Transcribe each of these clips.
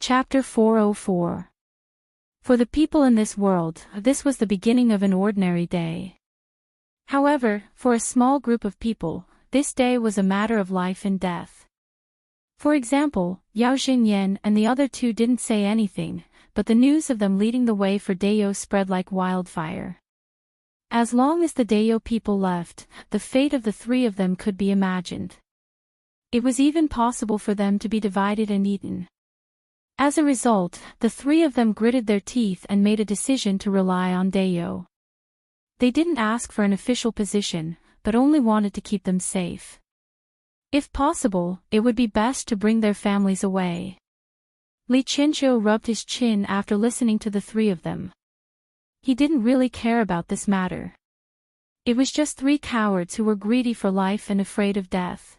Chapter 404. For the people in this world, this was the beginning of an ordinary day. However, for a small group of people, this day was a matter of life and death. For example, Yao Xingyan and the other two didn't say anything, but the news of them leading the way for Dayo spread like wildfire. As long as the Dayo people left, the fate of the three of them could be imagined. It was even possible for them to be divided and eaten. As a result, the three of them gritted their teeth and made a decision to rely on Dayo. They didn't ask for an official position, but only wanted to keep them safe. If possible, it would be best to bring their families away. Li Qianzhou rubbed his chin after listening to the three of them. He didn't really care about this matter. It was just three cowards who were greedy for life and afraid of death.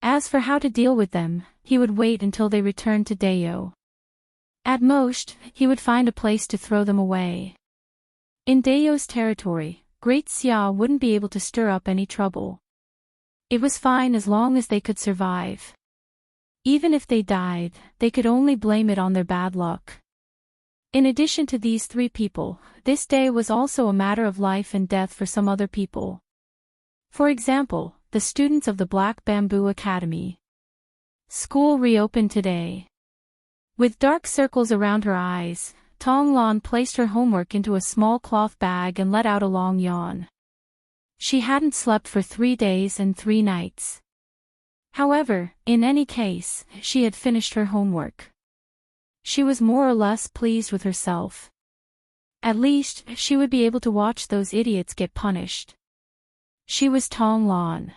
As for how to deal with them, he would wait until they returned to Dayo. At most, he would find a place to throw them away. In Dayo's territory, Great Xia wouldn't be able to stir up any trouble. It was fine as long as they could survive. Even if they died, they could only blame it on their bad luck. In addition to these three people, this day was also a matter of life and death for some other people. For example, the students of the Black Bamboo Academy. School reopened today. With dark circles around her eyes, Tong Lan placed her homework into a small cloth bag and let out a long yawn. She hadn't slept for 3 days and 3 nights. However, in any case, she had finished her homework. She was more or less pleased with herself. At least, she would be able to watch those idiots get punished. She was Tong Lan.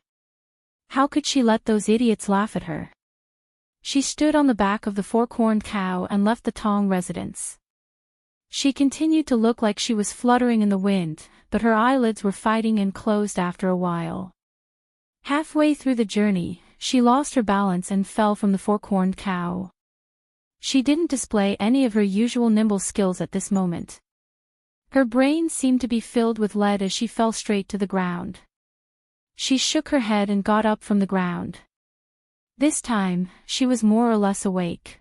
How could she let those idiots laugh at her? She stood on the back of the four-corned cow and left the Tong residence. She continued to look like she was fluttering in the wind, but her eyelids were fighting and closed after a while. Halfway through the journey, she lost her balance and fell from the four-corned cow. She didn't display any of her usual nimble skills at this moment. Her brain seemed to be filled with lead as she fell straight to the ground. She shook her head and got up from the ground. This time, she was more or less awake.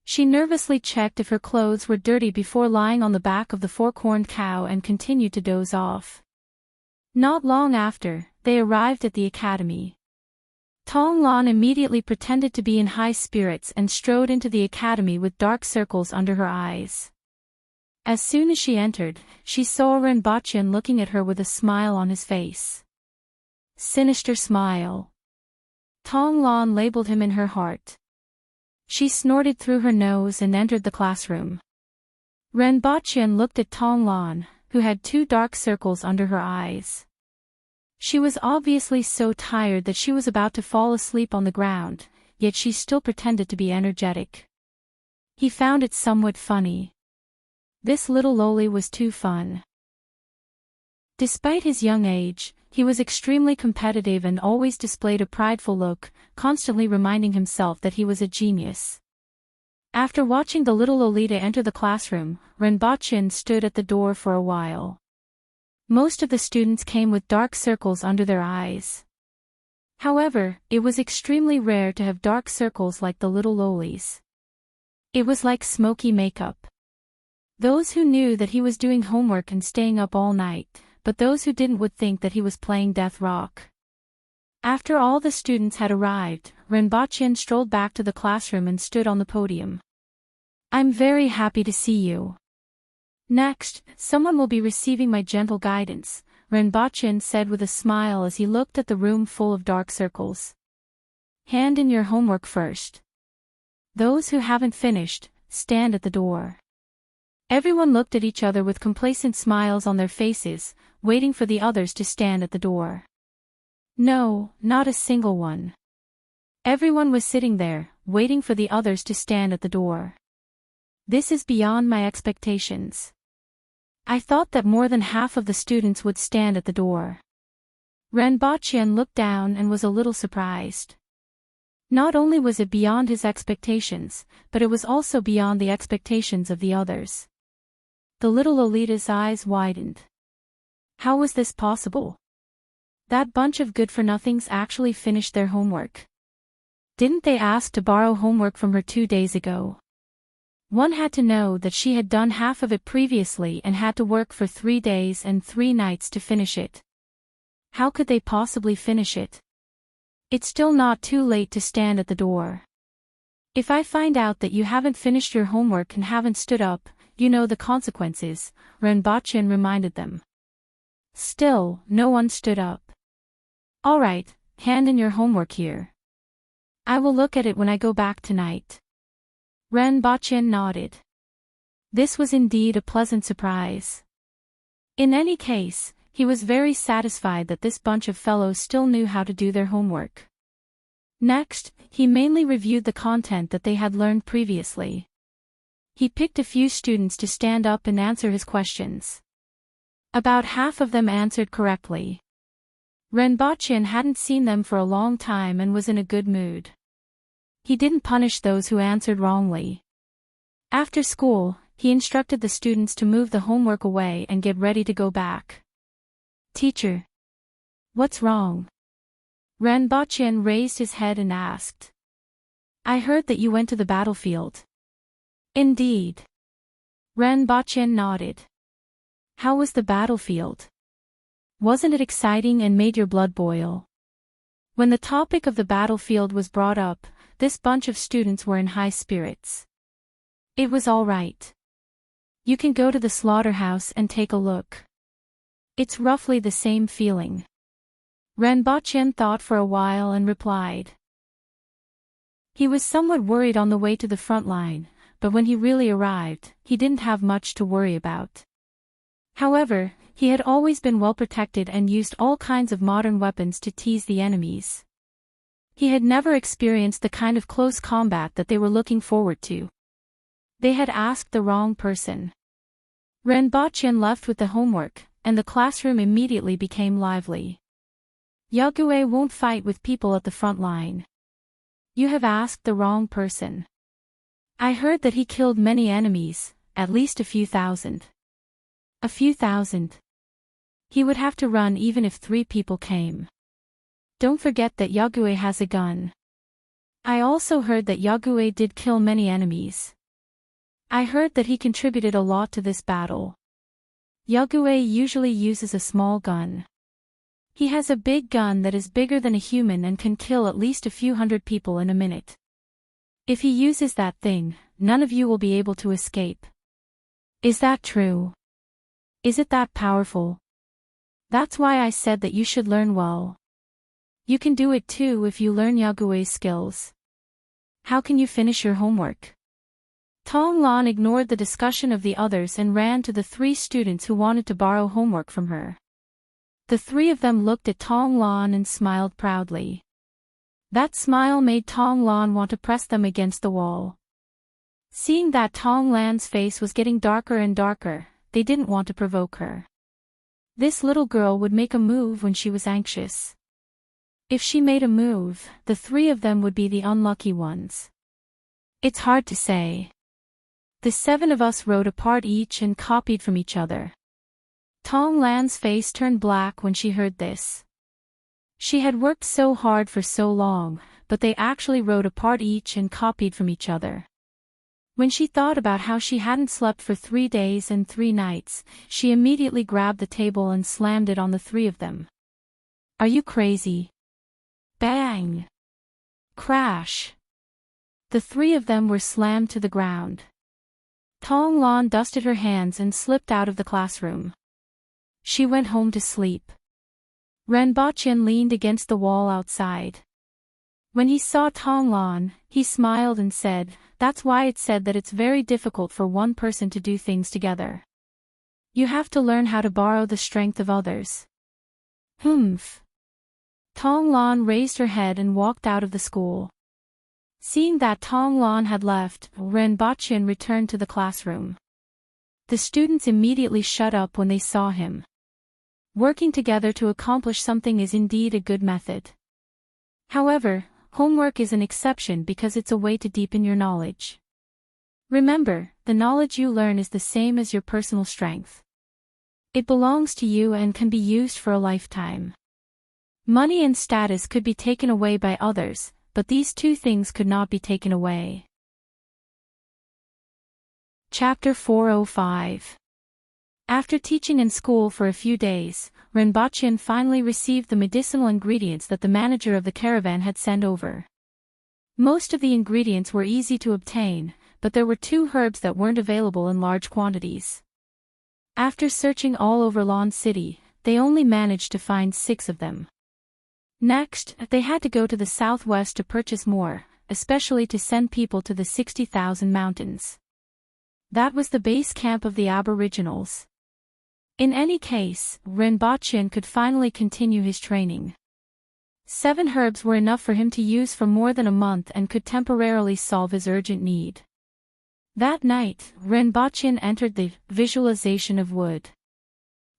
She nervously checked if her clothes were dirty before lying on the back of the four-corned cow and continued to doze off. Not long after, they arrived at the academy. Tong Lan immediately pretended to be in high spirits and strode into the academy with dark circles under her eyes. As soon as she entered, she saw Ren Baqian looking at her with a smile on his face. Sinister smile. Tong Lan labeled him in her heart. She snorted through her nose and entered the classroom. Ren Baqian looked at Tong Lan, who had 2 dark circles under her eyes. She was obviously so tired that she was about to fall asleep on the ground, yet she still pretended to be energetic. He found it somewhat funny. This little loli was too fun. Despite his young age, he was extremely competitive and always displayed a prideful look, constantly reminding himself that he was a genius. After watching the little Lolita enter the classroom, Ren Baqian stood at the door for a while. Most of the students came with dark circles under their eyes. However, it was extremely rare to have dark circles like the little lolis. It was like smoky makeup. Those who knew that he was doing homework and staying up all night, but those who didn't would think that he was playing death rock. After all the students had arrived, Ren Baqian strolled back to the classroom and stood on the podium. I'm very happy to see you. Next, someone will be receiving my gentle guidance, Ren Baqian said with a smile as he looked at the room full of dark circles. Hand in your homework first. Those who haven't finished, stand at the door. Everyone looked at each other with complacent smiles on their faces, waiting for the others to stand at the door. No, not a single one. Everyone was sitting there, waiting for the others to stand at the door. This is beyond my expectations. I thought that more than half of the students would stand at the door. Ren Baqian looked down and was a little surprised. Not only was it beyond his expectations, but it was also beyond the expectations of the others. The little Lolita's eyes widened. How was this possible? That bunch of good-for-nothings actually finished their homework. Didn't they ask to borrow homework from her 2 days ago? One had to know that she had done half of it previously and had to work for 3 days and 3 nights to finish it. How could they possibly finish it? It's still not too late to stand at the door. If I find out that you haven't finished your homework and haven't stood up, you know the consequences, Renbochin reminded them. Still, no one stood up. All right, hand in your homework here. I will look at it when I go back tonight. Renbochin nodded. This was indeed a pleasant surprise. In any case, he was very satisfied that this bunch of fellows still knew how to do their homework. Next, he mainly reviewed the content that they had learned previously. He picked a few students to stand up and answer his questions. About half of them answered correctly. Renbochin hadn't seen them for a long time and was in a good mood. He didn't punish those who answered wrongly. After school, he instructed the students to move the homework away and get ready to go back. Teacher. What's wrong? Renbochin raised his head and asked. I heard that you went to the battlefield. Indeed. Renbochin nodded. How was the battlefield? Wasn't it exciting and made your blood boil? When the topic of the battlefield was brought up, this bunch of students were in high spirits. It was all right. You can go to the slaughterhouse and take a look. It's roughly the same feeling. Renbochin thought for a while and replied. He was somewhat worried on the way to the front line, but when he really arrived, he didn't have much to worry about. However, he had always been well protected and used all kinds of modern weapons to tease the enemies. He had never experienced the kind of close combat that they were looking forward to. They had asked the wrong person. Renbochin left with the homework, and the classroom immediately became lively. Yagüe won't fight with people at the front line. You have asked the wrong person. I heard that he killed many enemies, at least a few thousand. A few thousand. He would have to run even if 3 people came. Don't forget that Yagüe has a gun. I also heard that Yagüe did kill many enemies. I heard that he contributed a lot to this battle. Yagüe usually uses a small gun. He has a big gun that is bigger than a human and can kill at least a few hundred people in a minute. If he uses that thing, none of you will be able to escape. Is that true? Is it that powerful? That's why I said that you should learn well. You can do it too if you learn Yagüe's skills. How can you finish your homework? Tonglan ignored the discussion of the others and ran to the 3 students who wanted to borrow homework from her. The 3 of them looked at Tonglan and smiled proudly. That smile made Tonglan want to press them against the wall. Seeing that Tonglan's face was getting darker and darker, they didn't want to provoke her. This little girl would make a move when she was anxious. If she made a move, the 3 of them would be the unlucky ones. It's hard to say. The 7 of us wrote a part each and copied from each other. Tonglan's face turned black when she heard this. She had worked so hard for so long, but they actually wrote a part each and copied from each other. When she thought about how she hadn't slept for 3 days and 3 nights, she immediately grabbed the table and slammed it on the 3 of them. Are you crazy? Bang! Crash! The 3 of them were slammed to the ground. Tonglan dusted her hands and slipped out of the classroom. She went home to sleep. Renbochin leaned against the wall outside. When he saw Tonglan, he smiled and said, "That's why it's said that it's very difficult for one person to do things together. You have to learn how to borrow the strength of others." Humph. Tonglan raised her head and walked out of the school. Seeing that Tonglan had left, Renbochin returned to the classroom. The students immediately shut up when they saw him. Working together to accomplish something is indeed a good method. However, homework is an exception because it's a way to deepen your knowledge. Remember, the knowledge you learn is the same as your personal strength. It belongs to you and can be used for a lifetime. Money and status could be taken away by others, but these 2 things could not be taken away. Chapter 405. After teaching in school for a few days, Renbochin finally received the medicinal ingredients that the manager of the caravan had sent over. Most of the ingredients were easy to obtain, but there were 2 herbs that weren't available in large quantities. After searching all over Lawn City, they only managed to find 6 of them. Next, they had to go to the southwest to purchase more, especially to send people to the 60,000 mountains. That was the base camp of the Aboriginals. In any case, Renbochin could finally continue his training. 7 herbs were enough for him to use for more than a month and could temporarily solve his urgent need. That night, Renbochin entered the visualization of wood.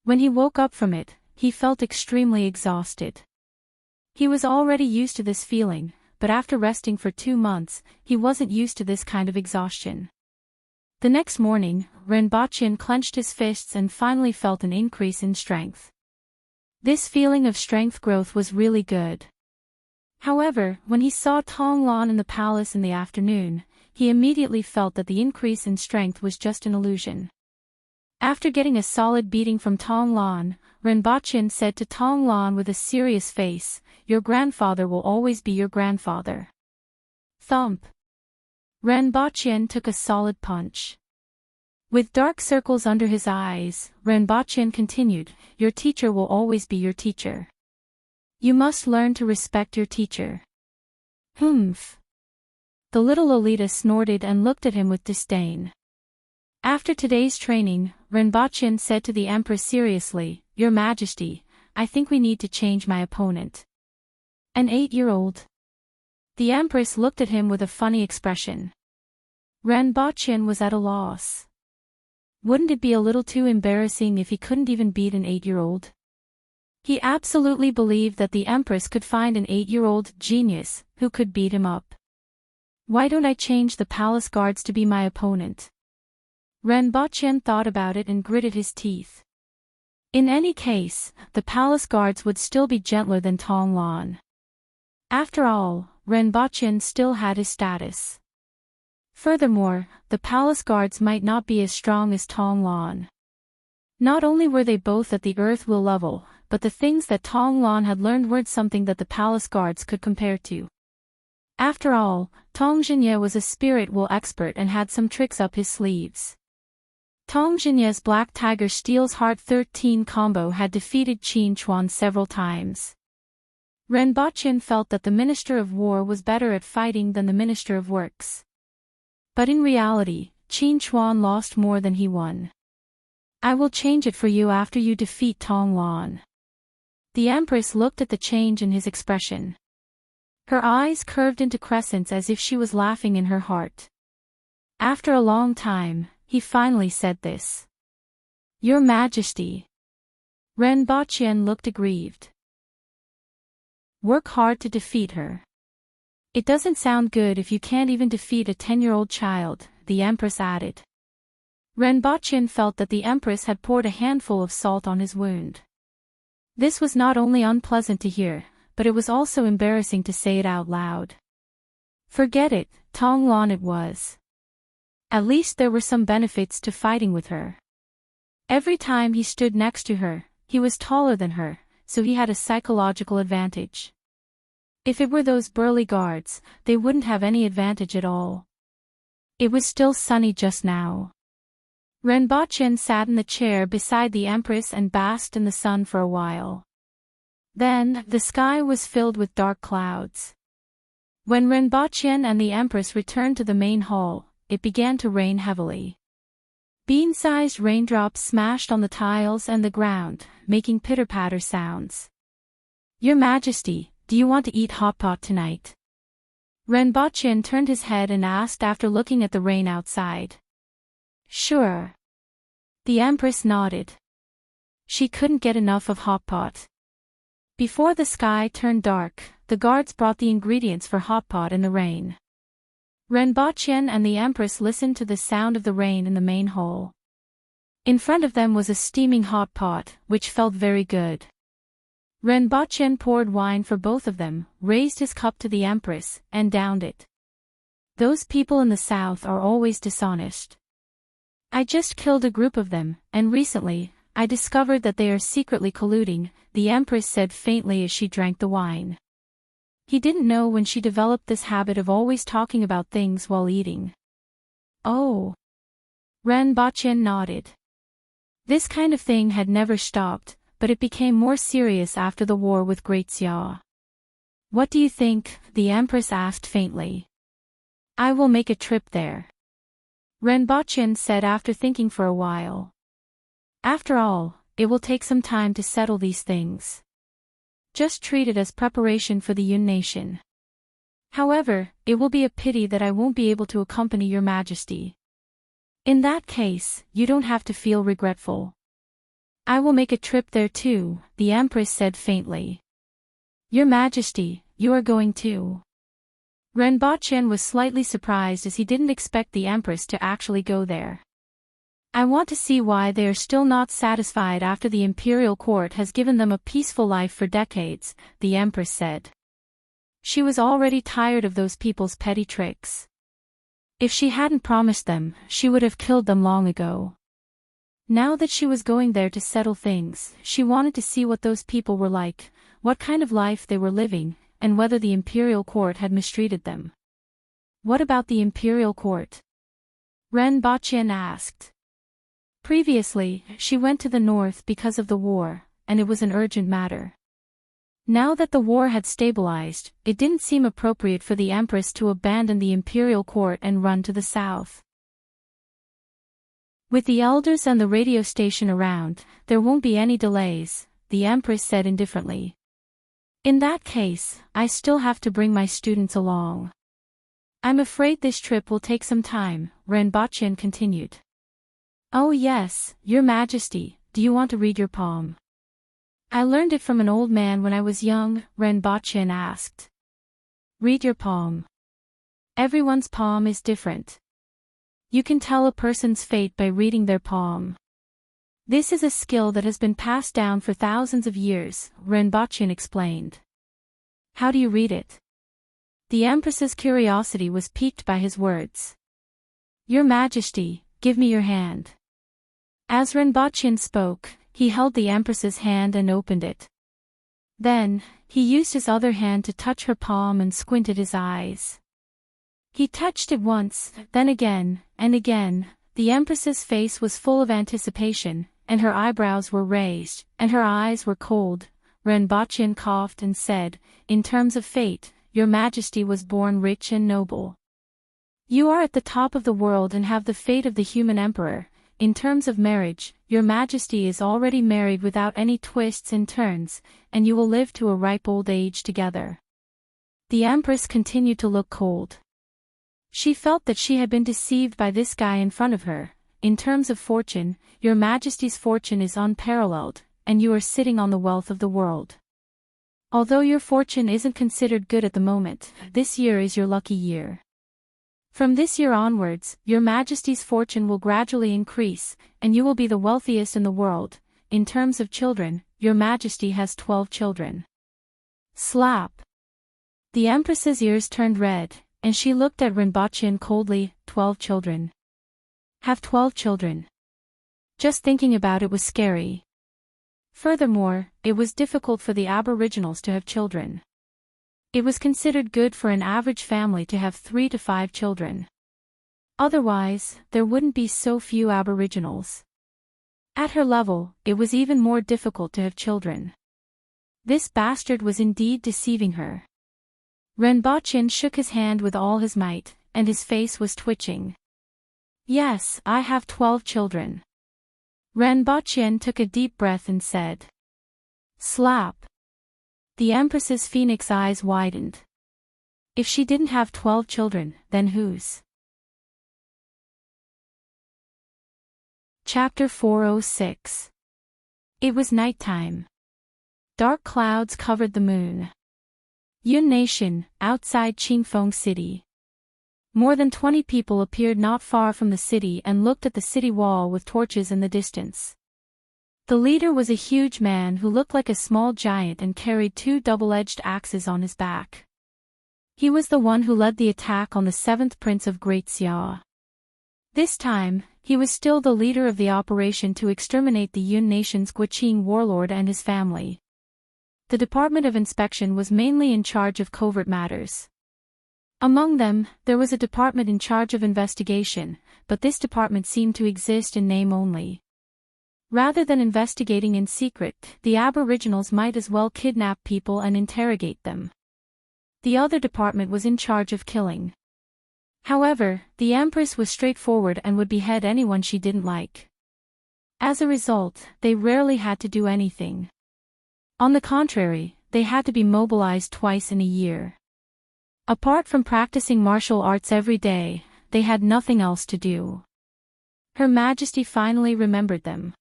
When he woke up from it, he felt extremely exhausted. He was already used to this feeling, but after resting for 2 months, he wasn't used to this kind of exhaustion. The next morning, Renbochin clenched his fists and finally felt an increase in strength. This feeling of strength growth was really good. However, when he saw Tonglan in the palace in the afternoon, he immediately felt that the increase in strength was just an illusion. After getting a solid beating from Tonglan, Renbochin said to Tonglan with a serious face, "Your grandfather will always be your grandfather." Thump. Renbochin took a solid punch. With dark circles under his eyes, Renbochin continued, "Your teacher will always be your teacher. You must learn to respect your teacher." Humph. The little Lolita snorted and looked at him with disdain. After today's training, Renbochin said to the Empress seriously, "Your Majesty, I think we need to change my opponent." An 8-year-old. The Empress looked at him with a funny expression. Renbochin was at a loss. Wouldn't it be a little too embarrassing if he couldn't even beat an 8-year-old? He absolutely believed that the Empress could find an 8-year-old genius who could beat him up. Why don't I change the palace guards to be my opponent? Renbochin thought about it and gritted his teeth. In any case, the palace guards would still be gentler than Tonglan. After all, Renbochin still had his status. Furthermore, the palace guards might not be as strong as Tonglan. Not only were they both at the earth will level, but the things that Tonglan had learned weren't something that the palace guards could compare to. After all, Tongzhenye was a spirit will expert and had some tricks up his sleeves. Tongzhenye's Black Tiger Steel's Heart 13 combo had defeated Qin Chuan several times. Renbochin felt that the Minister of War was better at fighting than the Minister of Works. But in reality, Qin Chuan lost more than he won. "I will change it for you after you defeat Tonglan." The Empress looked at the change in his expression. Her eyes curved into crescents as if she was laughing in her heart. After a long time, he finally said this. "Your Majesty." Renbochin looked aggrieved. "Work hard to defeat her." "It doesn't sound good if you can't even defeat a 10-year-old child," the Empress added. Renbochin felt that the Empress had poured a handful of salt on his wound. This was not only unpleasant to hear, but it was also embarrassing to say it out loud. Forget it, Tonglan it was. At least there were some benefits to fighting with her. Every time he stood next to her, he was taller than her, so he had a psychological advantage. If it were those burly guards, they wouldn't have any advantage at all. It was still sunny just now. Renbochin sat in the chair beside the Empress and basked in the sun for a while. Then, the sky was filled with dark clouds. When Renbochin and the Empress returned to the main hall, it began to rain heavily. Bean-sized raindrops smashed on the tiles and the ground, making pitter-patter sounds. "Your Majesty, do you want to eat hot pot tonight?" Renbochin turned his head and asked after looking at the rain outside. "Sure." The Empress nodded. She couldn't get enough of hot pot. Before the sky turned dark, the guards brought the ingredients for hot pot in the rain. Renbochin and the Empress listened to the sound of the rain in the main hall. In front of them was a steaming hot pot, which felt very good. Renbochin poured wine for both of them, raised his cup to the Empress, and downed it. Those people in the south are always dishonest. I just killed a group of them, and recently, I discovered that they are secretly colluding, the Empress said faintly as she drank the wine. He didn't know when she developed this habit of always talking about things while eating. Oh. Ren Bachien nodded. This kind of thing had never stopped, but it became more serious after the war with Great Xia. What do you think? The Empress asked faintly. I will make a trip there. Ren Bachien said after thinking for a while. After all, it will take some time to settle these things. Just treat it as preparation for the Yun nation. However, it will be a pity that I won't be able to accompany your majesty. In that case, you don't have to feel regretful. I will make a trip there too, the Empress said faintly. Your Majesty, you are going too. Ren Bachien was slightly surprised as he didn't expect the Empress to actually go there. I want to see why they are still not satisfied after the imperial court has given them a peaceful life for decades, the Empress said. She was already tired of those people's petty tricks. If she hadn't promised them, she would have killed them long ago. Now that she was going there to settle things, she wanted to see what those people were like, what kind of life they were living, and whether the imperial court had mistreated them. What about the imperial court? Ren Bachien asked. Previously, she went to the north because of the war, and it was an urgent matter. Now that the war had stabilized, it didn't seem appropriate for the Empress to abandon the imperial court and run to the south. With the elders and the radio station around, there won't be any delays, the Empress said indifferently. In that case, I still have to bring my students along. I'm afraid this trip will take some time, Ren Bachien continued. Oh yes, Your Majesty, do you want to read your poem? I learned it from an old man when I was young, Ren Bachien asked. Read your poem. Everyone's poem is different. You can tell a person's fate by reading their poem. This is a skill that has been passed down for thousands of years, Ren Bachien explained. How do you read it? The Empress's curiosity was piqued by his words. Your Majesty, give me your hand. As Ren Bachien spoke, he held the Empress's hand and opened it. Then, he used his other hand to touch her palm and squinted his eyes. He touched it once, then again, and again. The Empress's face was full of anticipation, and her eyebrows were raised, and her eyes were cold. Ren Bachien coughed and said, in terms of fate, Your Majesty was born rich and noble. You are at the top of the world and have the fate of the human emperor. In terms of marriage, Your Majesty is already married without any twists and turns, and you will live to a ripe old age together. The Empress continued to look cold. She felt that she had been deceived by this guy in front of her. In terms of fortune, Your Majesty's fortune is unparalleled, and you are sitting on the wealth of the world. Although your fortune isn't considered good at the moment, this year is your lucky year. From this year onwards, Your Majesty's fortune will gradually increase, and you will be the wealthiest in the world. In terms of children, Your Majesty has 12 children. Slap. The Empress's ears turned red, and she looked at Ren Bachien coldly. 12 children. Have 12 children. Just thinking about it was scary. Furthermore, it was difficult for the Aboriginals to have children. It was considered good for an average family to have 3 to 5 children. Otherwise, there wouldn't be so few Aboriginals. At her level, it was even more difficult to have children. This bastard was indeed deceiving her. Ren Bachien shook his hand with all his might, and his face was twitching. Yes, I have 12 children. Ren Bachien took a deep breath and said. Slap. The Empress's phoenix eyes widened. If she didn't have 12 children, then whose? Chapter 406. It was nighttime. Dark clouds covered the moon. Yun Nation, outside Qingfeng City. More than 20 people appeared not far from the city and looked at the city wall with torches in the distance. The leader was a huge man who looked like a small giant and carried 2 double-edged axes on his back. He was the one who led the attack on the 7th Prince of Great Xia. This time, he was still the leader of the operation to exterminate the Yun Nation's Guqing warlord and his family. The Department of Inspection was mainly in charge of covert matters. Among them, there was a department in charge of investigation, but this department seemed to exist in name only. Rather than investigating in secret, the Aboriginals might as well kidnap people and interrogate them. The other department was in charge of killing. However, the Empress was straightforward and would behead anyone she didn't like. As a result, they rarely had to do anything. On the contrary, they had to be mobilized twice in a year. Apart from practicing martial arts every day, they had nothing else to do. Her Majesty finally remembered them.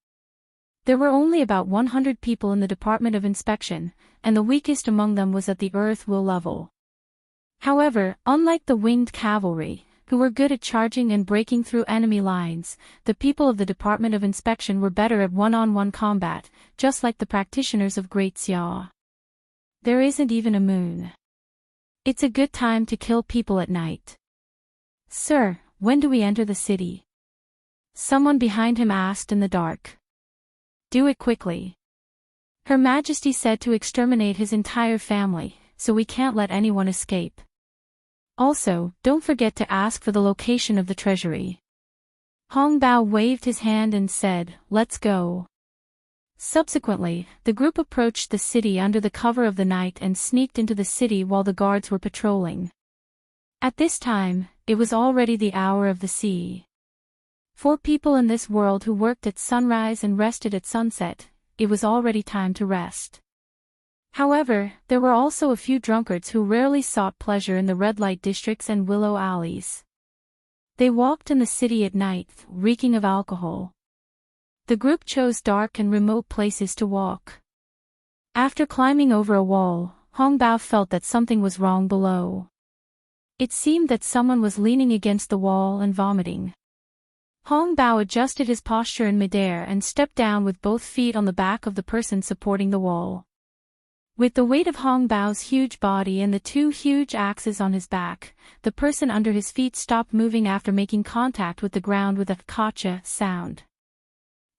There were only about 100 people in the Department of Inspection, and the weakest among them was at the earth-will level. However, unlike the winged cavalry, who were good at charging and breaking through enemy lines, the people of the Department of Inspection were better at one-on-one combat, just like the practitioners of Great Xia. There isn't even a moon. It's a good time to kill people at night. Sir, when do we enter the city? Someone behind him asked in the dark. Do it quickly. Her Majesty said to exterminate his entire family, so we can't let anyone escape. Also, don't forget to ask for the location of the treasury. Hong Bao waved his hand and said, "Let's go." Subsequently, the group approached the city under the cover of the night and sneaked into the city while the guards were patrolling. At this time, it was already the hour of the sea. For people in this world who worked at sunrise and rested at sunset, it was already time to rest. However, there were also a few drunkards who rarely sought pleasure in the red light districts and willow alleys. They walked in the city at night, reeking of alcohol. The group chose dark and remote places to walk. After climbing over a wall, Hong Bao felt that something was wrong below. It seemed that someone was leaning against the wall and vomiting. Hong Bao adjusted his posture in midair and stepped down with both feet on the back of the person supporting the wall. With the weight of Hong Bao's huge body and the two huge axes on his back, the person under his feet stopped moving after making contact with the ground with a kacha sound.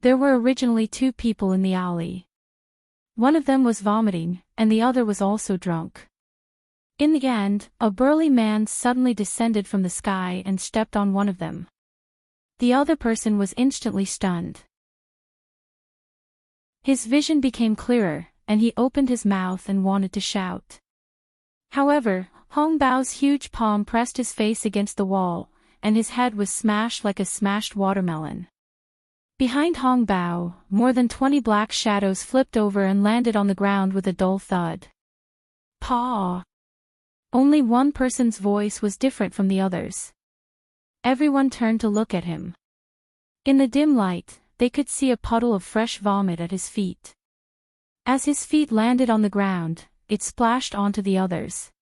There were originally two people in the alley. One of them was vomiting, and the other was also drunk. In the end, a burly man suddenly descended from the sky and stepped on one of them. The other person was instantly stunned. His vision became clearer, and he opened his mouth and wanted to shout. However, Hong Bao's huge palm pressed his face against the wall, and his head was smashed like a smashed watermelon. Behind Hong Bao, more than 20 black shadows flipped over and landed on the ground with a dull thud. Paw! Only one person's voice was different from the others. Everyone turned to look at him. In the dim light, they could see a puddle of fresh vomit at his feet. As his feet landed on the ground, it splashed onto the others.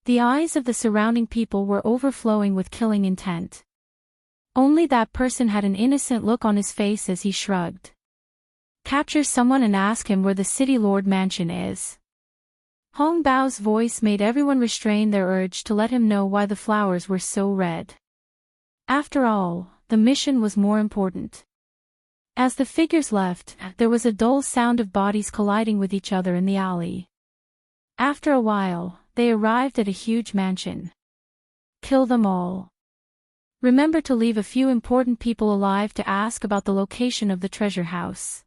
The eyes of the surrounding people were overflowing with killing intent. Only that person had an innocent look on his face as he shrugged. Capture someone and ask him where the City Lord Mansion is. Hong Bao's voice made everyone restrain their urge to let him know why the flowers were so red. After all, the mission was more important. As the figures left, there was a dull sound of bodies colliding with each other in the alley. After a while, they arrived at a huge mansion. Kill them all. Remember to leave a few important people alive to ask about the location of the treasure house.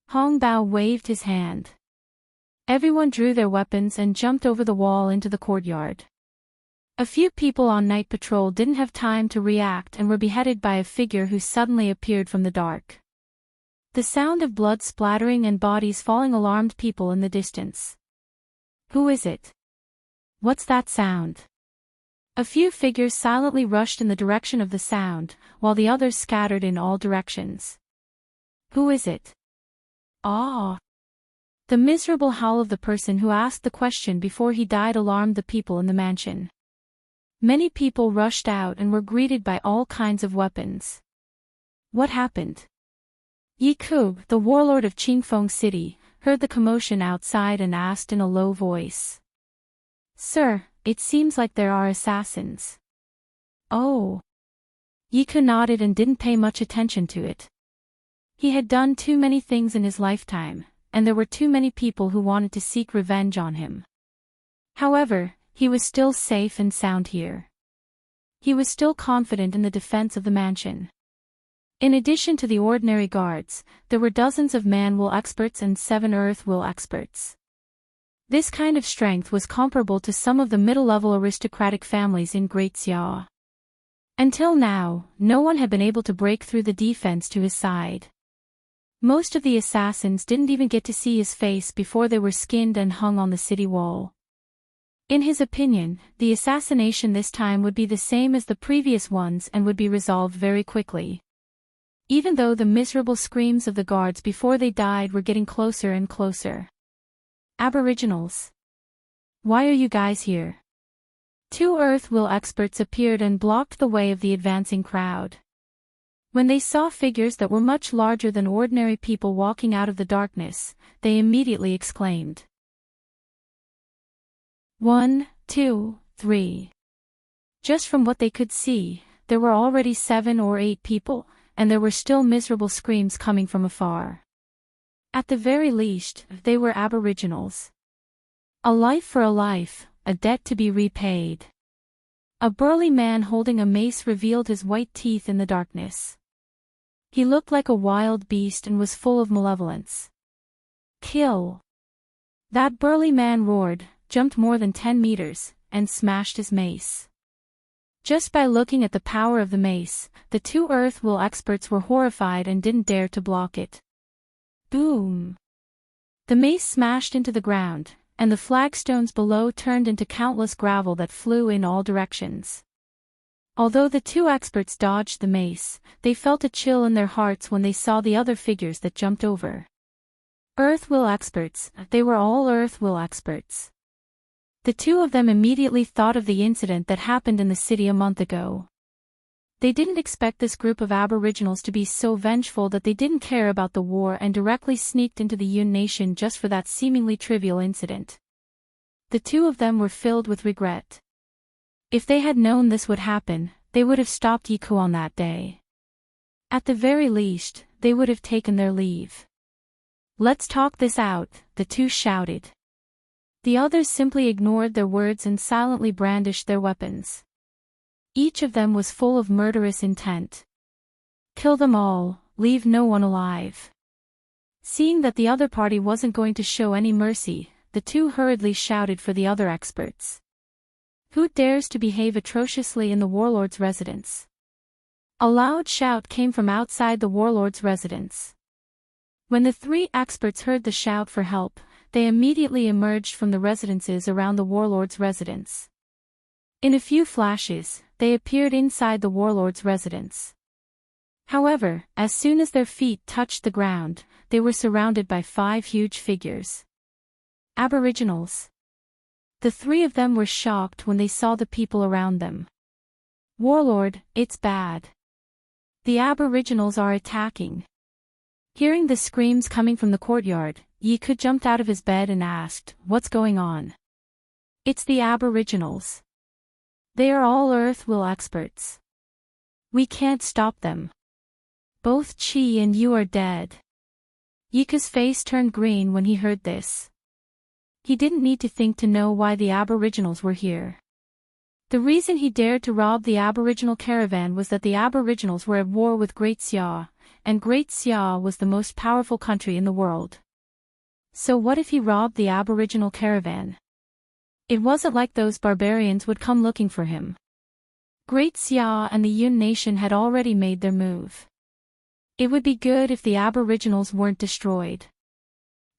Hong Bao waved his hand. Everyone drew their weapons and jumped over the wall into the courtyard. A few people on night patrol didn't have time to react and were beheaded by a figure who suddenly appeared from the dark. The sound of blood splattering and bodies falling alarmed people in the distance. Who is it? What's that sound? A few figures silently rushed in the direction of the sound, while the others scattered in all directions. Who is it? Ah! The miserable howl of the person who asked the question before he died alarmed the people in the mansion. Many people rushed out and were greeted by all kinds of weapons. What happened? Yi Ku, the warlord of Qingfeng City, heard the commotion outside and asked in a low voice. Sir, it seems like there are assassins. Oh. Yiku nodded and didn't pay much attention to it. He had done too many things in his lifetime, and there were too many people who wanted to seek revenge on him. However, he was still safe and sound here. He was still confident in the defense of the mansion. In addition to the ordinary guards, there were dozens of man-will experts and 7 earth-will experts. This kind of strength was comparable to some of the middle-level aristocratic families in Great Xia. Until now, no one had been able to break through the defense to his side. Most of the assassins didn't even get to see his face before they were skinned and hung on the city wall. In his opinion, the assassination this time would be the same as the previous ones and would be resolved very quickly. Even though the miserable screams of the guards before they died were getting closer and closer. Aboriginals. Why are you guys here? 2 earth-will experts appeared and blocked the way of the advancing crowd. When they saw figures that were much larger than ordinary people walking out of the darkness, they immediately exclaimed. 1, 2, 3. Just from what they could see, there were already 7 or 8 people, and there were still miserable screams coming from afar. At the very least, they were aboriginals. A life for a life, a debt to be repaid. A burly man holding a mace revealed his white teeth in the darkness. He looked like a wild beast and was full of malevolence. Kill! That burly man roared, jumped more than 10 meters, and smashed his mace. Just by looking at the power of the mace, the 2 earth-will experts were horrified and didn't dare to block it. Boom! The mace smashed into the ground, and the flagstones below turned into countless gravel that flew in all directions. Although the 2 experts dodged the mace, they felt a chill in their hearts when they saw the other figures that jumped over. Earth-will experts, they were all earth-will experts. The 2 of them immediately thought of the incident that happened in the city a month ago. They didn't expect this group of aboriginals to be so vengeful that they didn't care about the war and directly sneaked into the Yun Nation just for that seemingly trivial incident. The 2 of them were filled with regret. If they had known this would happen, they would have stopped Yiku on that day. At the very least, they would have taken their leave. Let's talk this out, the 2 shouted. The others simply ignored their words and silently brandished their weapons. Each of them was full of murderous intent. Kill them all, leave no one alive. Seeing that the other party wasn't going to show any mercy, the 2 hurriedly shouted for the other experts. Who dares to behave atrociously in the warlord's residence? A loud shout came from outside the warlord's residence. When the 3 experts heard the shout for help, they immediately emerged from the residences around the warlord's residence. In a few flashes, they appeared inside the warlord's residence. However, as soon as their feet touched the ground, they were surrounded by 5 huge figures. Aboriginals. The 3 of them were shocked when they saw the people around them. Warlord, it's bad. The aboriginals are attacking. Hearing the screams coming from the courtyard, Yiku jumped out of his bed and asked, "What's going on?" "It's the aboriginals. They are all earth-will experts. We can't stop them. Both Chi and you are dead." Yiku's face turned green when he heard this. He didn't need to think to know why the aboriginals were here. The reason he dared to rob the aboriginal caravan was that the aboriginals were at war with Great Xia, and Great Xia was the most powerful country in the world. So what if he robbed the aboriginal caravan? It wasn't like those barbarians would come looking for him. Great Xia and the Yun Nation had already made their move. It would be good if the aboriginals weren't destroyed.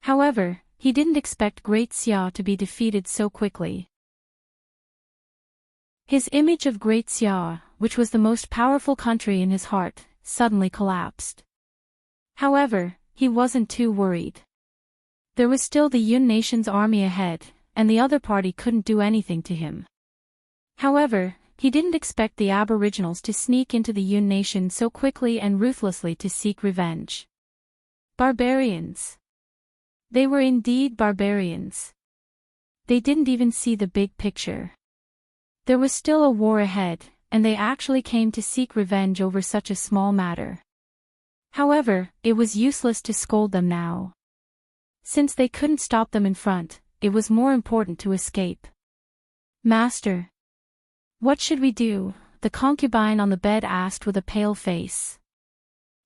However, he didn't expect Great Xia to be defeated so quickly. His image of Great Xia, which was the most powerful country in his heart, suddenly collapsed. However, he wasn't too worried. There was still the Yun Nation's army ahead, and the other party couldn't do anything to him. However, he didn't expect the aboriginals to sneak into the Yun Nation so quickly and ruthlessly to seek revenge. Barbarians. They were indeed barbarians. They didn't even see the big picture. There was still a war ahead, and they actually came to seek revenge over such a small matter. However, it was useless to scold them now. Since they couldn't stop them in front, it was more important to escape. "Master, what should we do?" the concubine on the bed asked with a pale face.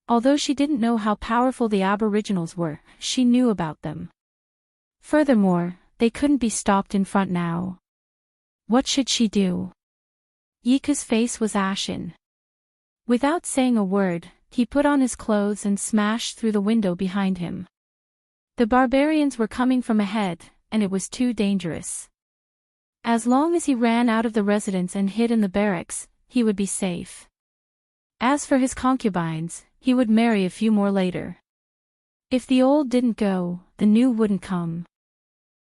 Although she didn't know how powerful the aboriginals were, she knew about them. Furthermore, they couldn't be stopped in front now. What should she do? Yika's face was ashen. Without saying a word, he put on his clothes and smashed through the window behind him. The barbarians were coming from ahead, and it was too dangerous. As long as he ran out of the residence and hid in the barracks, he would be safe. As for his concubines, he would marry a few more later. If the old didn't go, the new wouldn't come.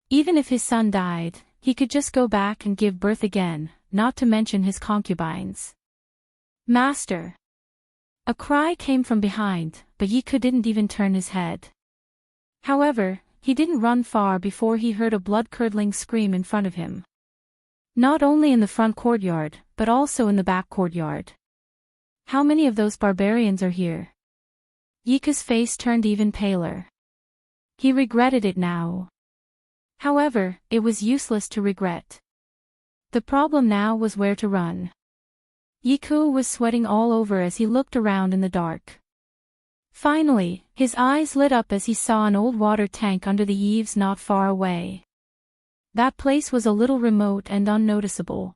Even if his son died, he could just go back and give birth again, not to mention his concubines. "Master!" A cry came from behind, but Yiku didn't even turn his head. However, he didn't run far before he heard a blood-curdling scream in front of him. Not only in the front courtyard, but also in the back courtyard. "How many of those barbarians are here?" Yika's face turned even paler. He regretted it now. However, it was useless to regret. The problem now was where to run. Yiku was sweating all over as he looked around in the dark. Finally, his eyes lit up as he saw an old water tank under the eaves not far away. That place was a little remote and unnoticeable.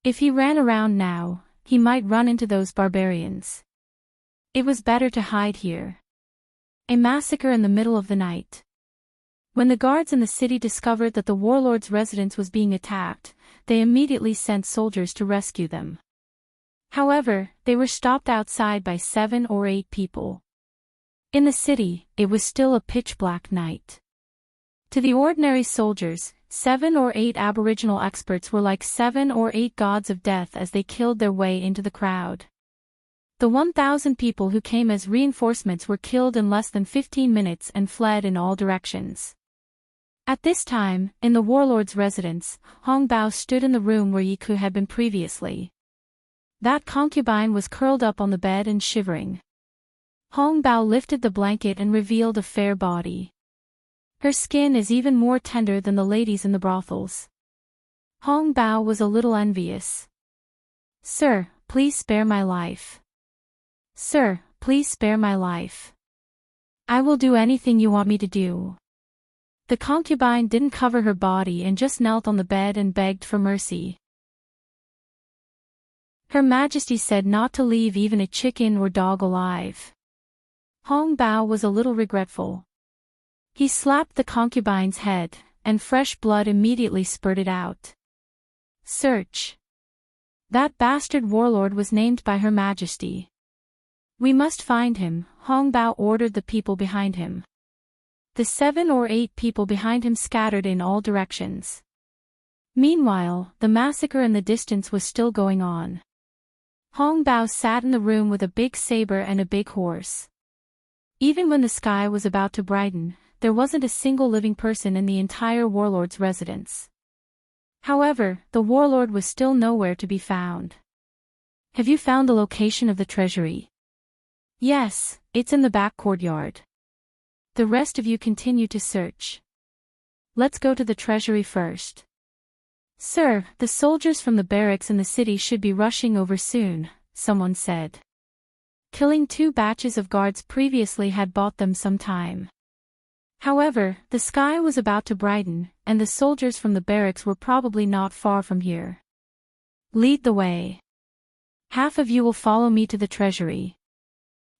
If he ran around now, he might run into those barbarians. It was better to hide here. A massacre in the middle of the night. When the guards in the city discovered that the warlord's residence was being attacked, they immediately sent soldiers to rescue them. However, they were stopped outside by 7 or 8 people. In the city, it was still a pitch-black night. To the ordinary soldiers, 7 or 8 Aboriginal experts were like 7 or 8 gods of death as they killed their way into the crowd. The 1,000 people who came as reinforcements were killed in less than 15 minutes and fled in all directions. At this time, in the warlord's residence, Hong Bao stood in the room where Yiku had been previously. That concubine was curled up on the bed and shivering. Hong Bao lifted the blanket and revealed a fair body. Her skin is even more tender than the ladies in the brothels. Hong Bao was a little envious. "Sir, please spare my life. Sir, please spare my life. I will do anything you want me to do." The concubine didn't cover her body and just knelt on the bed and begged for mercy. Her Majesty said not to leave even a chicken or dog alive. Hong Bao was a little regretful. He slapped the concubine's head, and fresh blood immediately spurted out. "Search. That bastard warlord was named by Her Majesty. We must find him," Hong Bao ordered the people behind him. The 7 or 8 people behind him scattered in all directions. Meanwhile, the massacre in the distance was still going on. Hong Bao sat in the room with a big saber and a big horse. Even when the sky was about to brighten, there wasn't a single living person in the entire warlord's residence. However, the warlord was still nowhere to be found. "Have you found the location of the treasury?" "Yes, it's in the back courtyard. The rest of you continue to search. Let's go to the treasury first." "Sir, the soldiers from the barracks in the city should be rushing over soon," someone said. Killing 2 batches of guards previously had bought them some time. However, the sky was about to brighten, and the soldiers from the barracks were probably not far from here. "Lead the way. Half of you will follow me to the treasury."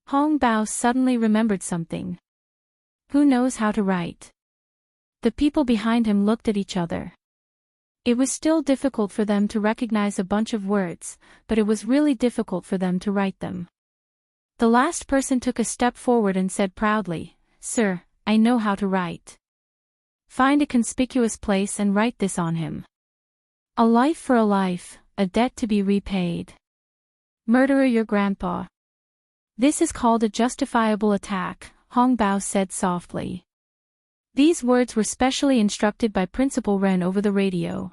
Hong Bao suddenly remembered something. Who knows how to write? The people behind him looked at each other. It was still difficult for them to recognize a bunch of words, but it was really difficult for them to write them. The last person took a step forward and said proudly, "Sir, I know how to write. Find a conspicuous place and write this on him. A life for a life, a debt to be repaid. Murderer your grandpa. This is called a justifiable attack," Hong Bao said softly. These words were specially instructed by Principal Ren over the radio.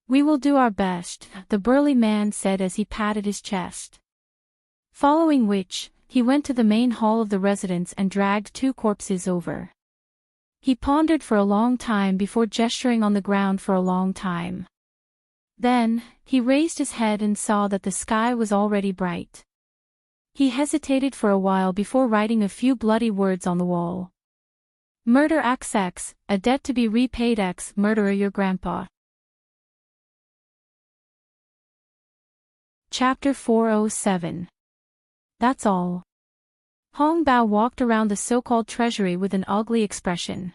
"We will do our best," the burly man said as he patted his chest. Following which, he went to the main hall of the residence and dragged 2 corpses over. He pondered for a long time before gesturing on the ground for a long time. Then, he raised his head and saw that the sky was already bright. He hesitated for a while before writing a few bloody words on the wall. "Murder XX, a debt to be repaid X, murderer your grandpa." Chapter 407. That's all. Hong Bao walked around the so-called treasury with an ugly expression.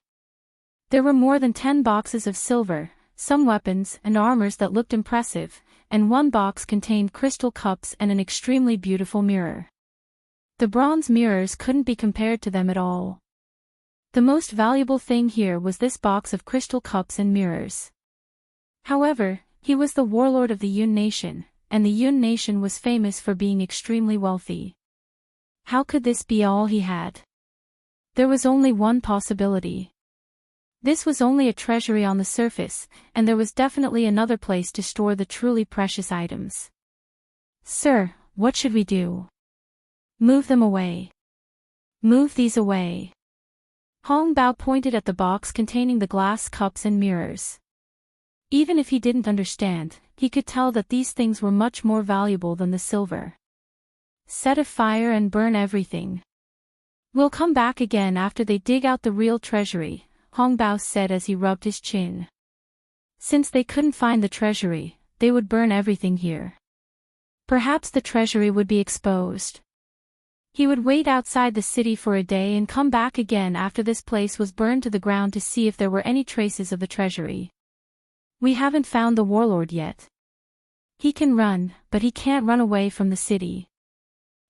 There were more than 10 boxes of silver, some weapons and armors that looked impressive, and 1 box contained crystal cups and an extremely beautiful mirror. The bronze mirrors couldn't be compared to them at all. The most valuable thing here was this box of crystal cups and mirrors. However, he was the warlord of the Yun nation, and the Yun nation was famous for being extremely wealthy. How could this be all he had? There was only one possibility. This was only a treasury on the surface, and there was definitely another place to store the truly precious items. "Sir, what should we do?" "Move them away." "Move these away." Hong Bao pointed at the box containing the glass cups and mirrors. Even if he didn't understand, he could tell that these things were much more valuable than the silver. "Set a fire and burn everything. We'll come back again after they dig out the real treasury," Hong Bao said as he rubbed his chin. Since they couldn't find the treasury, they would burn everything here. Perhaps the treasury would be exposed. He would wait outside the city for a day and come back again after this place was burned to the ground to see if there were any traces of the treasury. "We haven't found the warlord yet. He can run, but he can't run away from the city.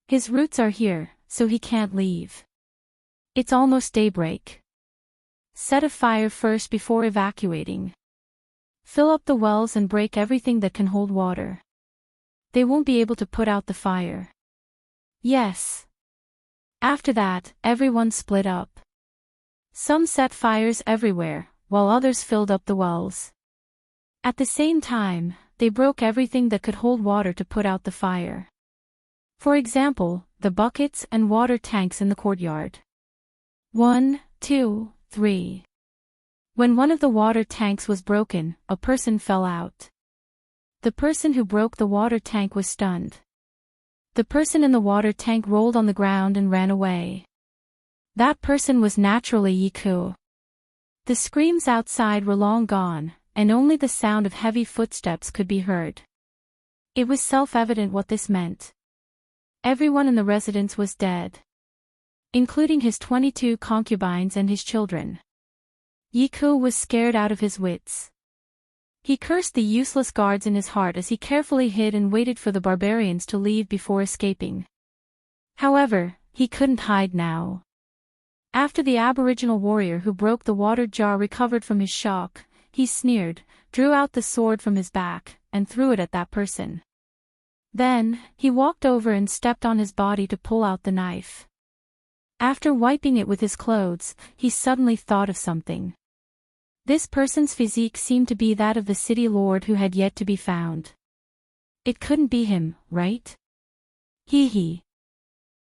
His roots are here, so he can't leave. It's almost daybreak. Set a fire first before evacuating. Fill up the wells and break everything that can hold water. They won't be able to put out the fire." "Yes." After that, everyone split up. Some set fires everywhere, while others filled up the wells. At the same time, they broke everything that could hold water to put out the fire. For example, the buckets and water tanks in the courtyard. 1, 2, 3. When one of the water tanks was broken, a person fell out. The person who broke the water tank was stunned. The person in the water tank rolled on the ground and ran away. That person was naturally Yi Ku. The screams outside were long gone, and only the sound of heavy footsteps could be heard. It was self-evident what this meant. Everyone in the residence was dead, including his 22 concubines and his children. Yi Ku was scared out of his wits. He cursed the useless guards in his heart as he carefully hid and waited for the barbarians to leave before escaping. However, he couldn't hide now. After the aboriginal warrior who broke the water jar recovered from his shock, he sneered, drew out the sword from his back, and threw it at that person. Then, he walked over and stepped on his body to pull out the knife. After wiping it with his clothes, he suddenly thought of something. This person's physique seemed to be that of the city lord who had yet to be found. It couldn't be him, right? Hee.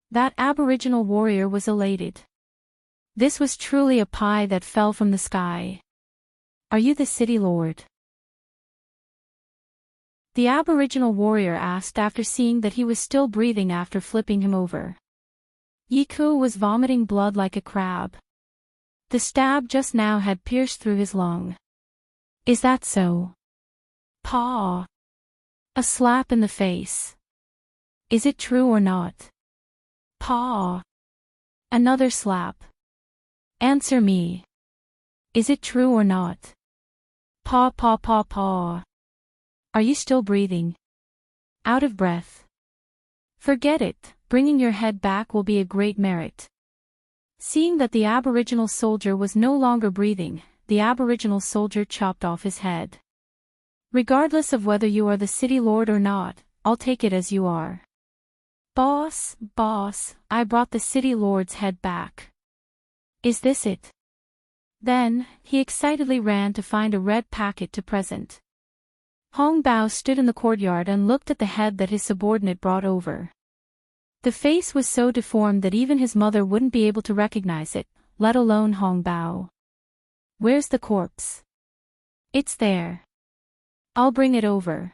That aboriginal warrior was elated. This was truly a pie that fell from the sky. "Are you the city lord?" The aboriginal warrior asked after seeing that he was still breathing after flipping him over. Yi Ku was vomiting blood like a crab. The stab just now had pierced through his lung. "Is that so?" "Paw." A slap in the face. "Is it true or not?" "Paw." Another slap. "Answer me. Is it true or not?" "Paw paw paw paw." "Are you still breathing?" "Out of breath?" "Forget it, bringing your head back will be a great merit." Seeing that the aboriginal soldier was no longer breathing, the aboriginal soldier chopped off his head. "Regardless of whether you are the city lord or not, I'll take it as you are." Boss, I brought the city lord's head back." "Is this it?" Then, he excitedly ran to find a red packet to present. Hong Bao stood in the courtyard and looked at the head that his subordinate brought over. The face was so deformed that even his mother wouldn't be able to recognize it, let alone Hong Bao. Where's the corpse? It's there. I'll bring it over.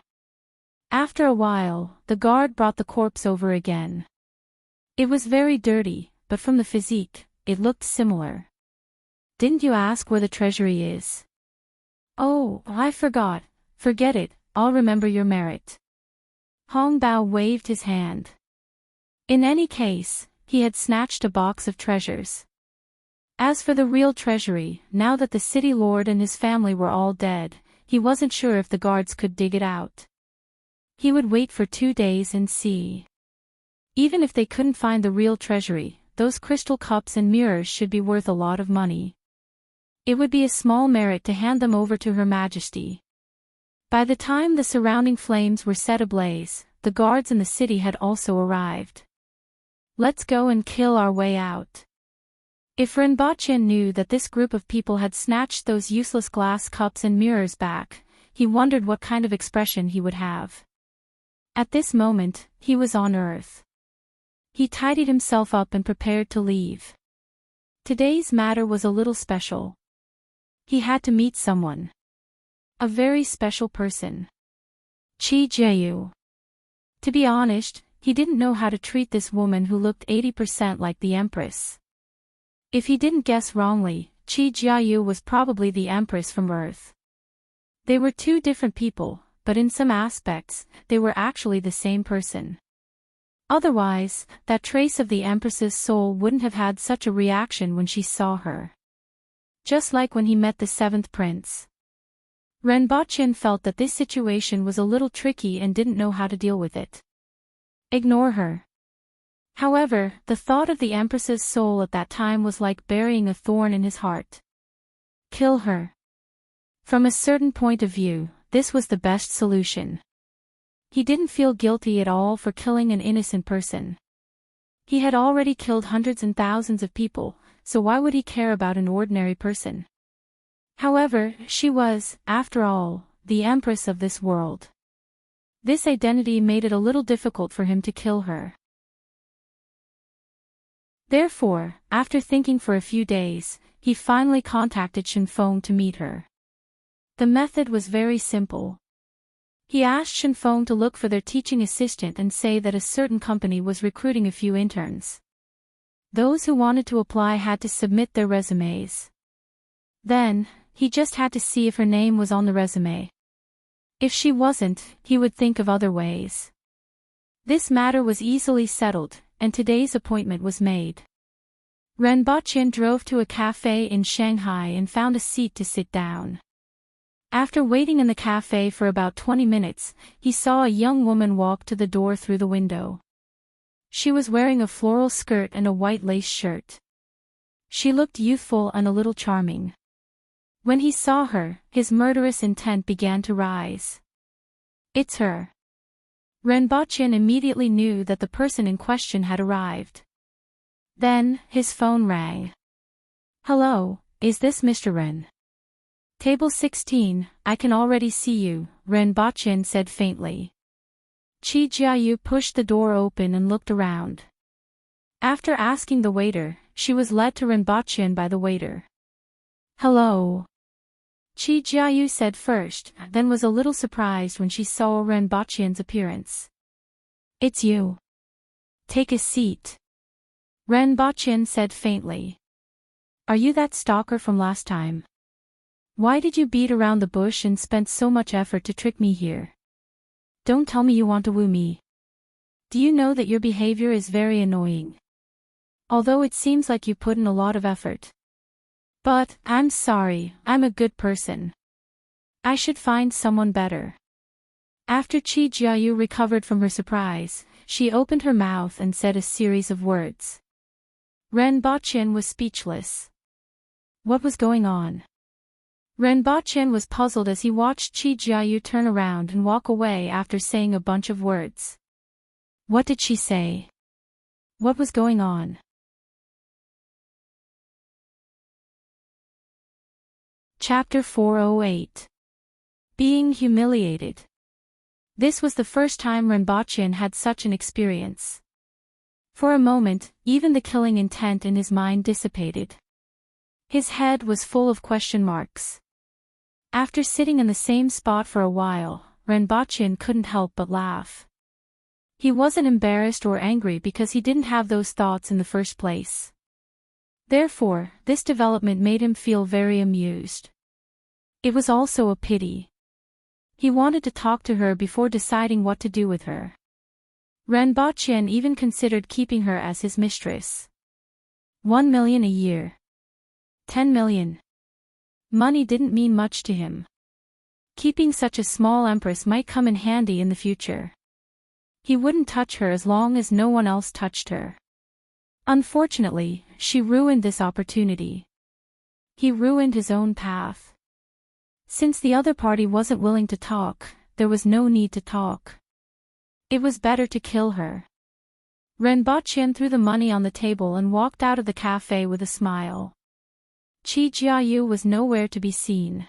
After a while, the guard brought the corpse over again. It was very dirty, but from the physique, it looked similar. Didn't you ask where the treasury is? Oh, I forgot. Forget it, I'll remember your merit. Hong Bao waved his hand. In any case, he had snatched a box of treasures. As for the real treasury, now that the city lord and his family were all dead, he wasn't sure if the guards could dig it out. He would wait for 2 days and see. Even if they couldn't find the real treasury, those crystal cups and mirrors should be worth a lot of money. It would be a small merit to hand them over to Her Majesty. By the time the surrounding flames were set ablaze, the guards in the city had also arrived. Let's go and kill our way out. If Renbochin knew that this group of people had snatched those useless glass cups and mirrors back, he wondered what kind of expression he would have. At this moment, he was on Earth. He tidied himself up and prepared to leave. Today's matter was a little special. He had to meet someone. A very special person. Qi Jiayu. To be honest, he didn't know how to treat this woman who looked 80% like the Empress. If he didn't guess wrongly, Qi Jiayu was probably the Empress from Earth. They were two different people, but in some aspects, they were actually the same person. Otherwise, that trace of the Empress's soul wouldn't have had such a reaction when she saw her. Just like when he met the seventh prince. Renbochin felt that this situation was a little tricky and didn't know how to deal with it. Ignore her. However, the thought of the Empress's soul at that time was like burying a thorn in his heart. Kill her. From a certain point of view, this was the best solution. He didn't feel guilty at all for killing an innocent person. He had already killed hundreds and thousands of people, so why would he care about an ordinary person? However, she was, after all, the Empress of this world. This identity made it a little difficult for him to kill her. Therefore, after thinking for a few days, he finally contacted Shenfeng to meet her. The method was very simple. He asked Shenfeng to look for their teaching assistant and say that a certain company was recruiting a few interns. Those who wanted to apply had to submit their resumes. Then, he just had to see if her name was on the resume. If she wasn't, he would think of other ways. This matter was easily settled, and today's appointment was made. Renbochin drove to a cafe in Shanghai and found a seat to sit down. After waiting in the cafe for about 20 minutes, he saw a young woman walk to the door through the window. She was wearing a floral skirt and a white lace shirt. She looked youthful and a little charming. When he saw her, his murderous intent began to rise. It's her. Renbochin immediately knew that the person in question had arrived. Then, his phone rang. Hello, is this Mr. Ren? Table 16, I can already see you, Renbochin said faintly. Qi Jiayu pushed the door open and looked around. After asking the waiter, she was led to Renbochin by the waiter. Hello. Qi Jiayu said first, then was a little surprised when she saw Renbochin's appearance. It's you. Take a seat. Renbochin said faintly. Are you that stalker from last time? Why did you beat around the bush and spend so much effort to trick me here? Don't tell me you want to woo me. Do you know that your behavior is very annoying? Although it seems like you put in a lot of effort. But, I'm sorry, I'm a good person. I should find someone better. After Qi Jiayu recovered from her surprise, she opened her mouth and said a series of words. Renbochin was speechless. What was going on? Renbochin was puzzled as he watched Qi Jiayu turn around and walk away after saying a bunch of words. What did she say? What was going on? Chapter 408. Being humiliated. This was the first time Renbochin had such an experience. For a moment, even the killing intent in his mind dissipated. His head was full of question marks. After sitting in the same spot for a while, Renbochin couldn't help but laugh. He wasn't embarrassed or angry because he didn't have those thoughts in the first place. Therefore, this development made him feel very amused. It was also a pity. He wanted to talk to her before deciding what to do with her. Renbochin even considered keeping her as his mistress. 1 million a year. 10 million. Money didn't mean much to him. Keeping such a small empress might come in handy in the future. He wouldn't touch her as long as no one else touched her. Unfortunately, she ruined this opportunity. He ruined his own path. Since the other party wasn't willing to talk, there was no need to talk. It was better to kill her. Renbochin threw the money on the table and walked out of the cafe with a smile. Qi Jiayu was nowhere to be seen.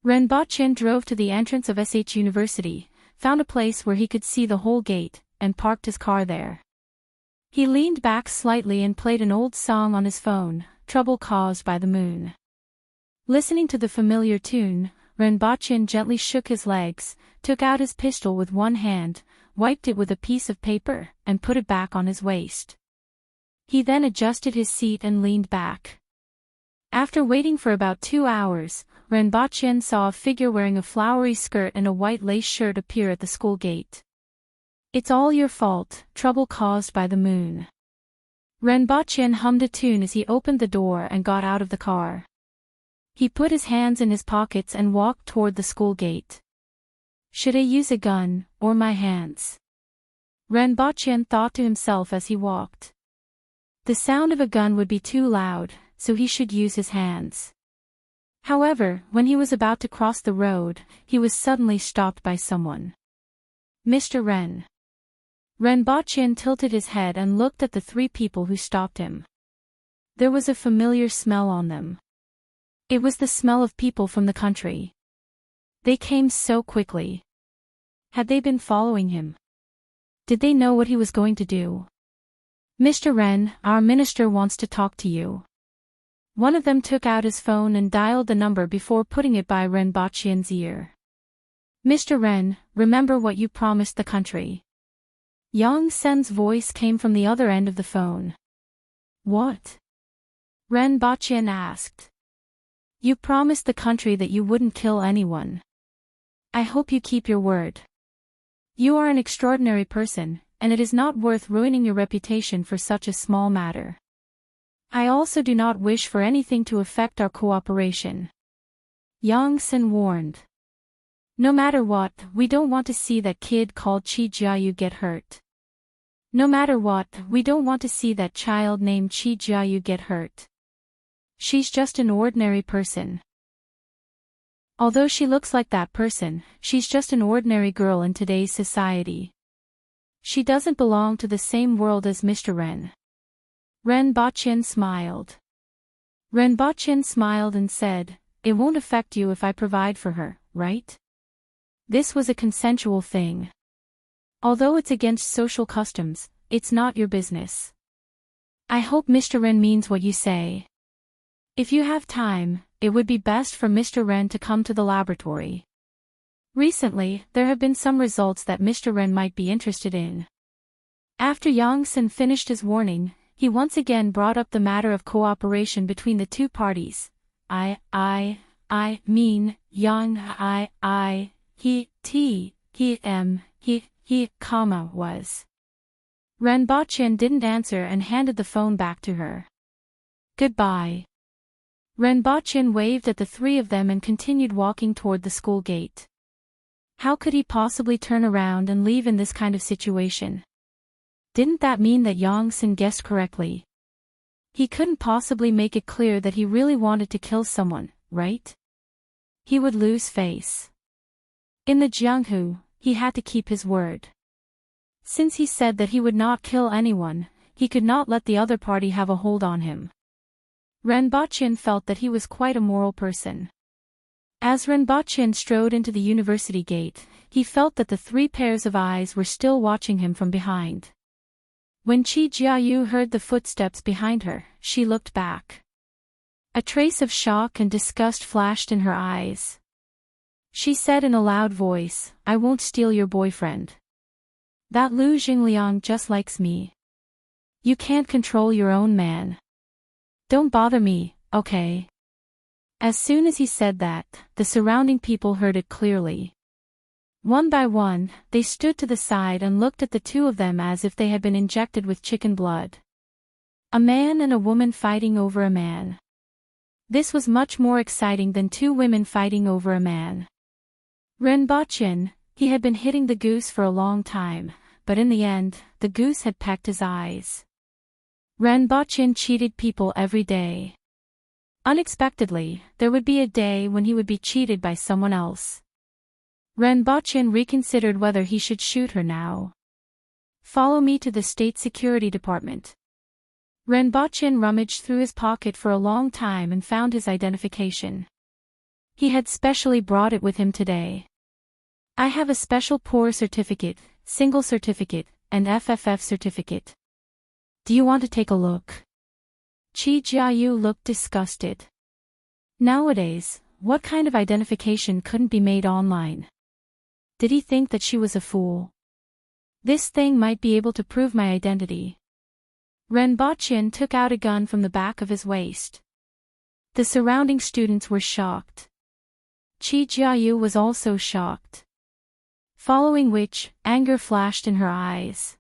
Renbochin drove to the entrance of SH University, found a place where he could see the whole gate, and parked his car there. He leaned back slightly and played an old song on his phone, Trouble Caused by the Moon. Listening to the familiar tune, Renbochin gently shook his legs, took out his pistol with one hand, wiped it with a piece of paper, and put it back on his waist. He then adjusted his seat and leaned back. After waiting for about 2 hours, Renbochin saw a figure wearing a flowery skirt and a white lace shirt appear at the school gate. It's all your fault, Trouble Caused by the Moon. Renbochin hummed a tune as he opened the door and got out of the car. He put his hands in his pockets and walked toward the school gate. Should I use a gun, or my hands? Renbochin thought to himself as he walked. The sound of a gun would be too loud, so he should use his hands. However, when he was about to cross the road, he was suddenly stopped by someone. Mr. Ren. Renbochin tilted his head and looked at the 3 people who stopped him. There was a familiar smell on them. It was the smell of people from the country. They came so quickly. Had they been following him? Did they know what he was going to do? Mr. Ren, our minister wants to talk to you. One of them took out his phone and dialed the number before putting it by Renbochin's ear. Mr. Ren, remember what you promised the country. Yang Sen's voice came from the other end of the phone. What? Renbochin asked. You promised the country that you wouldn't kill anyone. I hope you keep your word. You are an extraordinary person, and it is not worth ruining your reputation for such a small matter. I also do not wish for anything to affect our cooperation. Yang Sen warned. No matter what, we don't want to see that kid called Qi Jiayu get hurt. No matter what, we don't want to see that child named Qi Jiayu get hurt. She's just an ordinary person. Although she looks like that person, she's just an ordinary girl in today's society. She doesn't belong to the same world as Mr. Ren. Renbochin smiled. Renbochin smiled and said, it won't affect you if I provide for her, right? This was a consensual thing. Although it's against social customs, it's not your business. I hope Mr. Ren means what you say. If you have time, it would be best for Mr. Ren to come to the laboratory. Recently, there have been some results that Mr. Ren might be interested in. After Yang Sen finished his warning, he once again brought up the matter of cooperation between the 2 parties. I mean, Yang, he, was. Renbochin didn't answer and handed the phone back to her. Goodbye. Renbochin waved at the 3 of them and continued walking toward the school gate. How could he possibly turn around and leave in this kind of situation? Didn't that mean that Yang Sen guessed correctly? He couldn't possibly make it clear that he really wanted to kill someone, right? He would lose face. In the Jianghu, he had to keep his word. Since he said that he would not kill anyone, he could not let the other party have a hold on him. Renbochin felt that he was quite a moral person. As Renbochin strode into the university gate, he felt that the three pairs of eyes were still watching him from behind. When Qi Jiayu heard the footsteps behind her, she looked back. A trace of shock and disgust flashed in her eyes. She said in a loud voice, "I won't steal your boyfriend. That Lu Jingliang just likes me. You can't control your own man. Don't bother me, okay?" As soon as he said that, the surrounding people heard it clearly. One by one, they stood to the side and looked at the two of them as if they had been injected with chicken blood. A man and a woman fighting over a man. This was much more exciting than two women fighting over a man. Renbochin, he had been hitting the goose for a long time, but in the end, the goose had pecked his eyes. Renbochin cheated people every day. Unexpectedly, there would be a day when he would be cheated by someone else. Renbochin reconsidered whether he should shoot her now. "Follow me to the State Security Department." Renbochin rummaged through his pocket for a long time and found his identification. He had specially brought it with him today. "I have a special poor certificate, single certificate, and FFF certificate. Do you want to take a look?" Qi Jiayu looked disgusted. Nowadays, what kind of identification couldn't be made online? Did he think that she was a fool? "This thing might be able to prove my identity." Renbochin took out a gun from the back of his waist. The surrounding students were shocked. Qi Jiayu was also shocked. Following which, anger flashed in her eyes.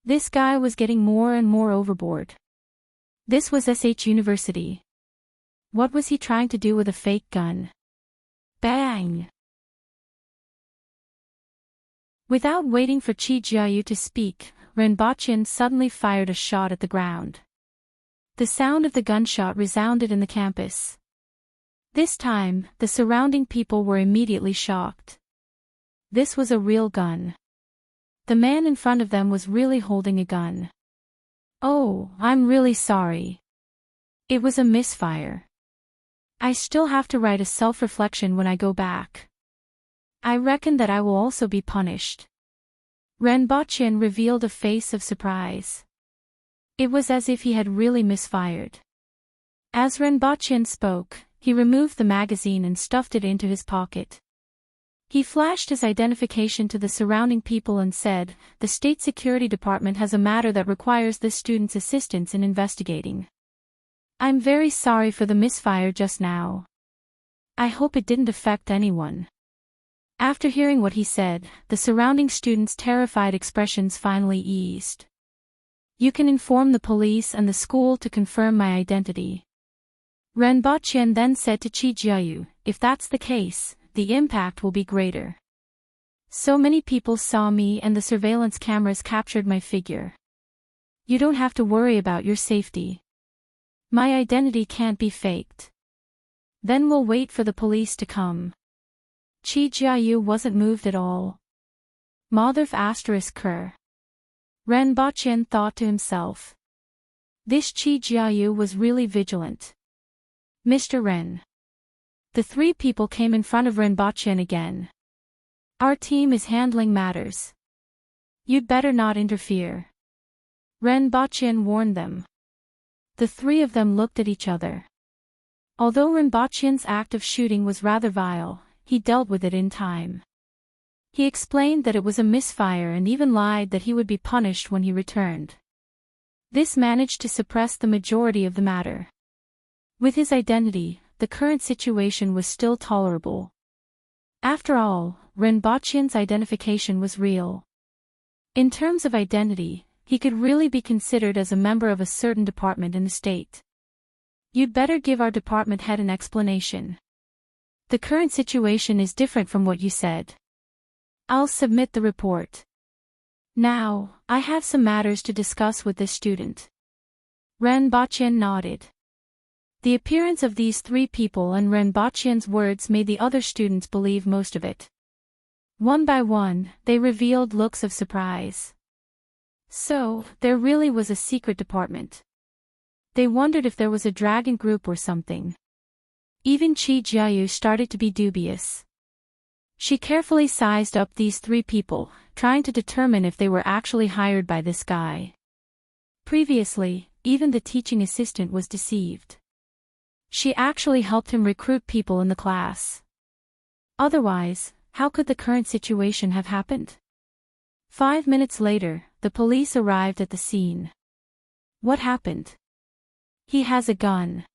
This guy was getting more and more overboard. This was SH University. What was he trying to do with a fake gun? Bang! Without waiting for Qi Jiayu to speak, Renbochin suddenly fired a shot at the ground. The sound of the gunshot resounded in the campus. This time, the surrounding people were immediately shocked. This was a real gun. The man in front of them was really holding a gun. "Oh, I'm really sorry. It was a misfire. I still have to write a self-reflection when I go back. I reckon that I will also be punished." Renbochin revealed a face of surprise. It was as if he had really misfired. As Renbochin spoke, he removed the magazine and stuffed it into his pocket. He flashed his identification to the surrounding people and said, "The State Security Department has a matter that requires this student's assistance in investigating. I'm very sorry for the misfire just now. I hope it didn't affect anyone." After hearing what he said, the surrounding students' terrified expressions finally eased. "You can inform the police and the school to confirm my identity." Renbochin then said to Qi Jiayu, "If that's the case, the impact will be greater. So many people saw me and the surveillance cameras captured my figure. You don't have to worry about your safety. My identity can't be faked. Then we'll wait for the police to come." Qi Jiayu wasn't moved at all. Motherf ***. Renbochin thought to himself. This Qi Jiayu was really vigilant. "Mr. Ren." The three people came in front of Renbochin again. "Our team is handling matters. You'd better not interfere." Renbochin warned them. The three of them looked at each other. Although Renbochin's act of shooting was rather vile, he dealt with it in time. He explained that it was a misfire and even lied that he would be punished when he returned. This managed to suppress the majority of the matter. With his identity, the current situation was still tolerable. After all, Renbochin's identification was real. In terms of identity, he could really be considered as a member of a certain department in the state. "You'd better give our department head an explanation. The current situation is different from what you said. I'll submit the report. Now, I have some matters to discuss with this student." Renbochin nodded. The appearance of these three people and Renbochin's words made the other students believe most of it. One by one, they revealed looks of surprise. So, there really was a secret department. They wondered if there was a dragon group or something. Even Qi Jiayu started to be dubious. She carefully sized up these three people, trying to determine if they were actually hired by this guy. Previously, even the teaching assistant was deceived. She actually helped him recruit people in the class. Otherwise, how could the current situation have happened? 5 minutes later, the police arrived at the scene. What happened? He has a gun.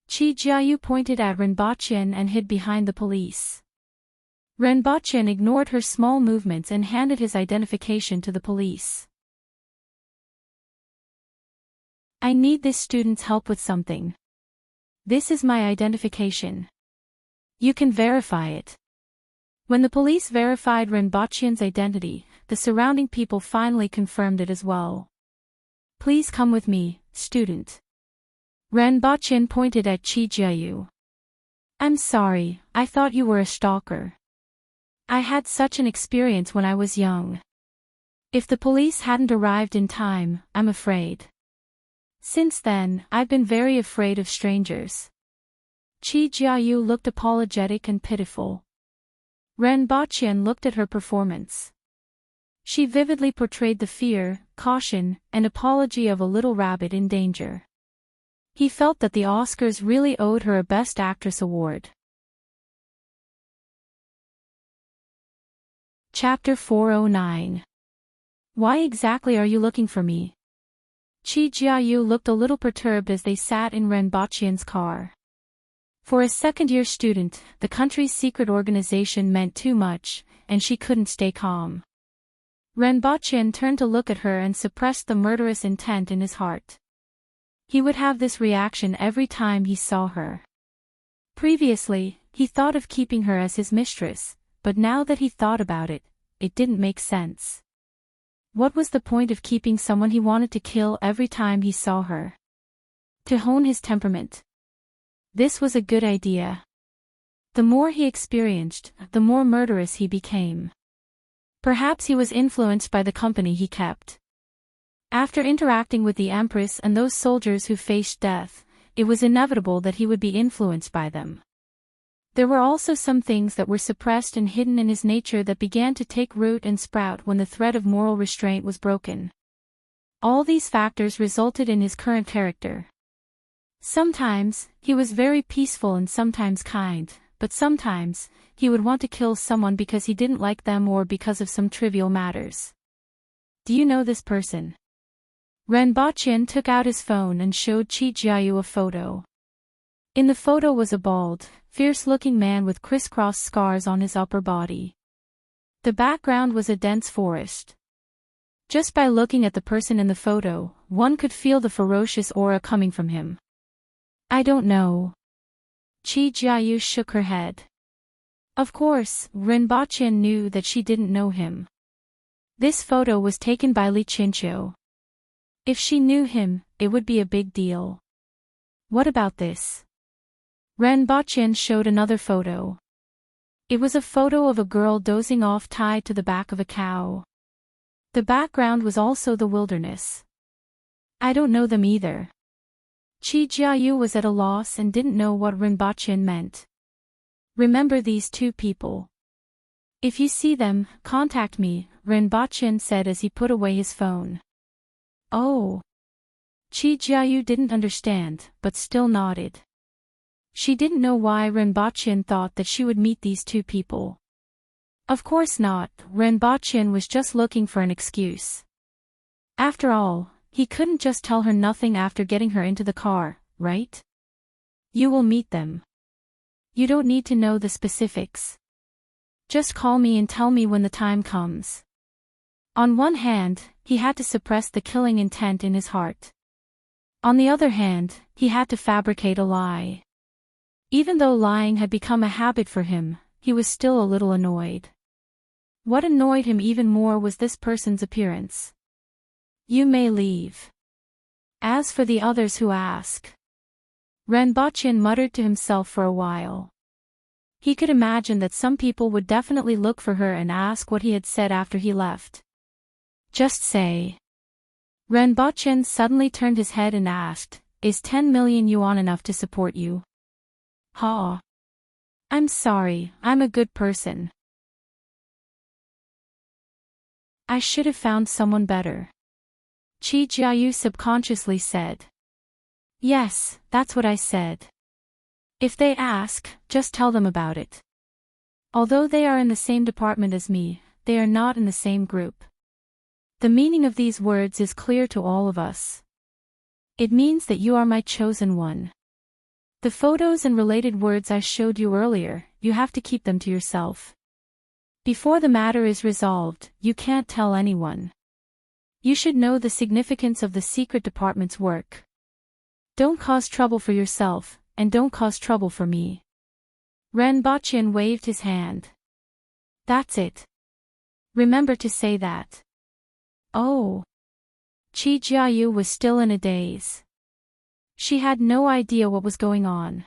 Qi Jiayu pointed at Renbaqian and hid behind the police. Renbaqian ignored her small movements and handed his identification to the police. I need this student's help with something. This is my identification. You can verify it. When the police verified Renbaqian's identity, the surrounding people finally confirmed it as well. Please come with me, student. Renbaqian pointed at Qi Jiayu. I'm sorry, I thought you were a stalker. I had such an experience when I was young. If the police hadn't arrived in time, I'm afraid. Since then, I've been very afraid of strangers. Qi Jiayu looked apologetic and pitiful. Renbaqian looked at her performance. She vividly portrayed the fear, caution, and apology of a little rabbit in danger. He felt that the Oscars really owed her a Best Actress award. Chapter 409. Why exactly are you looking for me? Qi Jiayu looked a little perturbed as they sat in Renbaqian's car. For a second-year student, the country's secret organization meant too much, and she couldn't stay calm. Renbaqian turned to look at her and suppressed the murderous intent in his heart. He would have this reaction every time he saw her. Previously, he thought of keeping her as his mistress, but now that he thought about it, it didn't make sense. What was the point of keeping someone he wanted to kill every time he saw her? To hone his temperament. This was a good idea. The more he experienced, the more murderous he became. Perhaps he was influenced by the company he kept. After interacting with the Empress and those soldiers who faced death, it was inevitable that he would be influenced by them. There were also some things that were suppressed and hidden in his nature that began to take root and sprout when the thread of moral restraint was broken. All these factors resulted in his current character. Sometimes, he was very peaceful and sometimes kind, but sometimes, he would want to kill someone because he didn't like them or because of some trivial matters. Do you know this person? Renbaqian took out his phone and showed Qi Jiayu a photo. In the photo was a bald, fierce-looking man with crisscross scars on his upper body. The background was a dense forest. Just by looking at the person in the photo, one could feel the ferocious aura coming from him. I don't know. Qi Jiayu shook her head. Of course, Renbaqian knew that she didn't know him. This photo was taken by Li Qinqiu. If she knew him, it would be a big deal. What about this? Renbaqian showed another photo. It was a photo of a girl dozing off tied to the back of a cow. The background was also the wilderness. I don't know them either. Qi Jiayu was at a loss and didn't know what Renbaqian meant. Remember these two people. If you see them, contact me, Renbaqian said as he put away his phone. Oh. Qi Jiayu didn't understand, but still nodded. She didn't know why Renbaqian thought that she would meet these two people. Of course not, Renbaqian was just looking for an excuse. After all, he couldn't just tell her nothing after getting her into the car, right? You will meet them. You don't need to know the specifics. Just call me and tell me when the time comes. On one hand, he had to suppress the killing intent in his heart. On the other hand, he had to fabricate a lie. Even though lying had become a habit for him, he was still a little annoyed. What annoyed him even more was this person's appearance. You may leave. As for the others who ask. Renbaqian muttered to himself for a while. He could imagine that some people would definitely look for her and ask what he had said after he left. Just say. Renbaqian suddenly turned his head and asked, Is 10 million yuan enough to support you? Ha. I'm sorry, I'm a good person. I should have found someone better. Chi Jiayu subconsciously said. Yes, that's what I said. If they ask, just tell them about it. Although they are in the same department as me, they are not in the same group. The meaning of these words is clear to all of us. It means that you are my chosen one. The photos and related words I showed you earlier, you have to keep them to yourself. Before the matter is resolved, you can't tell anyone. You should know the significance of the secret department's work. Don't cause trouble for yourself, and don't cause trouble for me. Ren Baqian waved his hand. That's it. Remember to say that. Oh. Chi Jiayu was still in a daze. She had no idea what was going on.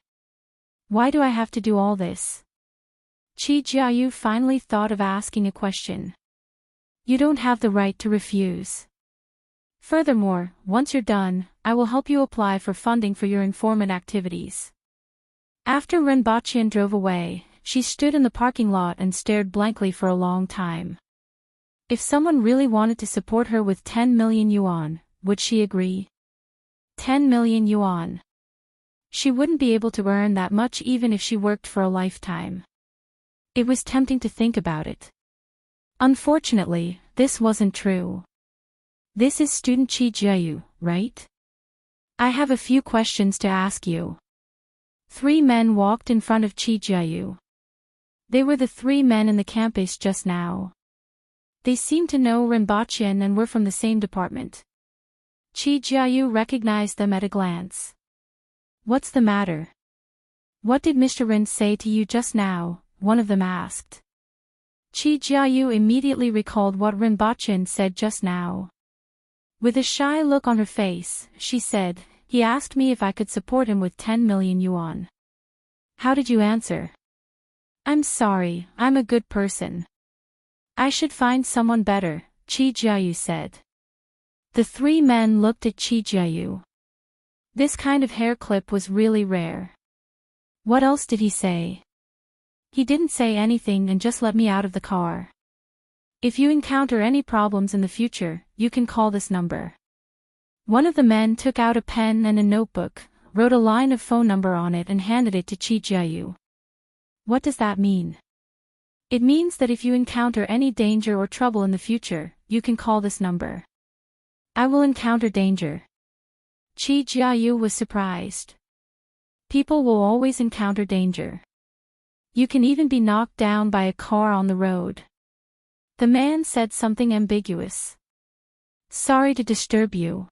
Why do I have to do all this? Chi Jiayu finally thought of asking a question. You don't have the right to refuse. Furthermore, once you're done, I will help you apply for funding for your informant activities. After Ren Baqian drove away, she stood in the parking lot and stared blankly for a long time. If someone really wanted to support her with 10 million yuan, would she agree? 10 million yuan. She wouldn't be able to earn that much even if she worked for a lifetime. It was tempting to think about it. Unfortunately, this wasn't true. This is student Chi Jiayu, right? I have a few questions to ask you. 3 men walked in front of Chi Jiayu. They were the 3 men in the campus just now. They seemed to know Ren Baqian and were from the same department. Chi Jiayu recognized them at a glance. What's the matter? What did Mr. Ren say to you just now? One of them asked. Chi Jiayu immediately recalled what Ren Baqian said just now. With a shy look on her face, she said, he asked me if I could support him with 10 million yuan. How did you answer? I'm sorry, I'm a good person. I should find someone better, Chi Jiayu said. The 3 men looked at Chi Jiayu. This kind of hair clip was really rare. What else did he say? He didn't say anything and just let me out of the car. If you encounter any problems in the future, you can call this number. One of the men took out a pen and a notebook, wrote a line of phone number on it and handed it to Chi Jiayu. What does that mean? It means that if you encounter any danger or trouble in the future, you can call this number. I will encounter danger. Chi Jiayu was surprised. People will always encounter danger. You can even be knocked down by a car on the road. The man said something ambiguous. Sorry to disturb you.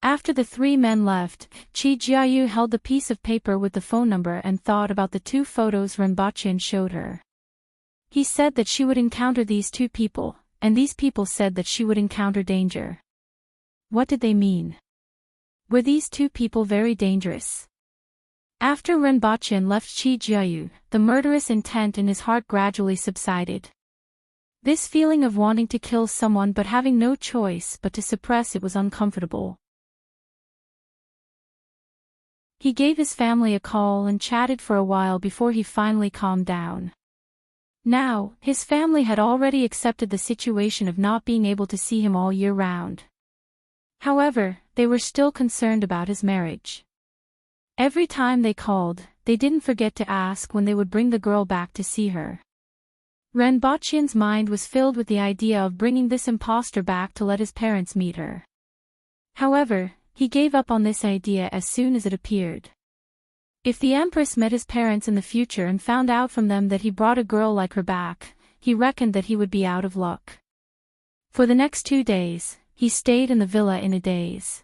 After the 3 men left, Chi Jiayu held the piece of paper with the phone number and thought about the 2 photos Ren Baqian showed her. He said that she would encounter these 2 people, and these people said that she would encounter danger. What did they mean? Were these 2 people very dangerous? After Ren Baqian left Chi Jiayu, the murderous intent in his heart gradually subsided. This feeling of wanting to kill someone but having no choice but to suppress it was uncomfortable. He gave his family a call and chatted for a while before he finally calmed down. Now, his family had already accepted the situation of not being able to see him all year round. However, they were still concerned about his marriage. Every time they called, they didn't forget to ask when they would bring the girl back to see her. Ren Baqian's mind was filled with the idea of bringing this impostor back to let his parents meet her. However, he gave up on this idea as soon as it appeared. If the Empress met his parents in the future and found out from them that he brought a girl like her back, he reckoned that he would be out of luck. For the next 2 days, he stayed in the villa in a daze.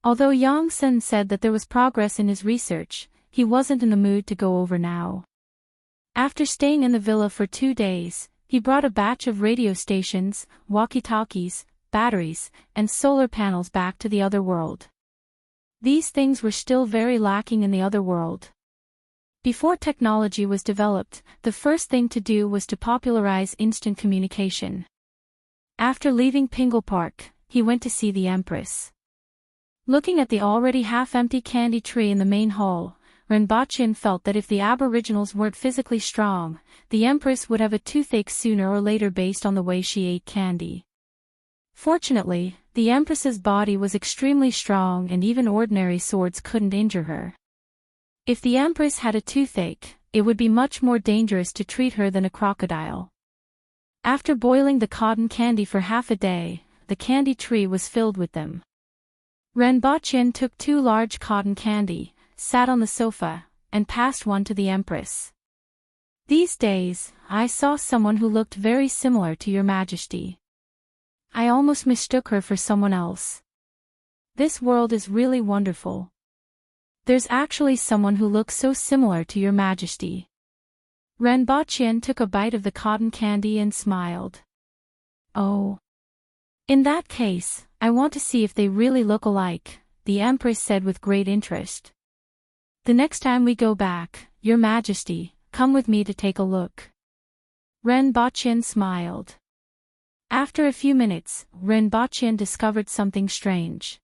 Although Yang Sen said that there was progress in his research, he wasn't in the mood to go over now. After staying in the villa for 2 days, he brought a batch of radio stations, walkie-talkies, batteries, and solar panels back to the other world. These things were still very lacking in the other world. Before technology was developed, the first thing to do was to popularize instant communication. After leaving Pingle Park, he went to see the Empress. Looking at the already half-empty candy tree in the main hall, Renbochin felt that if the aboriginals weren't physically strong, the Empress would have a toothache sooner or later based on the way she ate candy. Fortunately, the Empress's body was extremely strong and even ordinary swords couldn't injure her. If the Empress had a toothache, it would be much more dangerous to treat her than a crocodile. After boiling the cotton candy for half a day, the candy tree was filled with them. Renbochin took 2 large cotton candy, sat on the sofa, and passed one to the Empress. "These days, I saw someone who looked very similar to your Majesty. I almost mistook her for someone else. This world is really wonderful. There's actually someone who looks so similar to your Majesty." Renbochin took a bite of the cotton candy and smiled. "Oh. In that case, I want to see if they really look alike," the Empress said with great interest. "The next time we go back, your Majesty, come with me to take a look." Renbochin smiled. After a few minutes, Renbochin discovered something strange.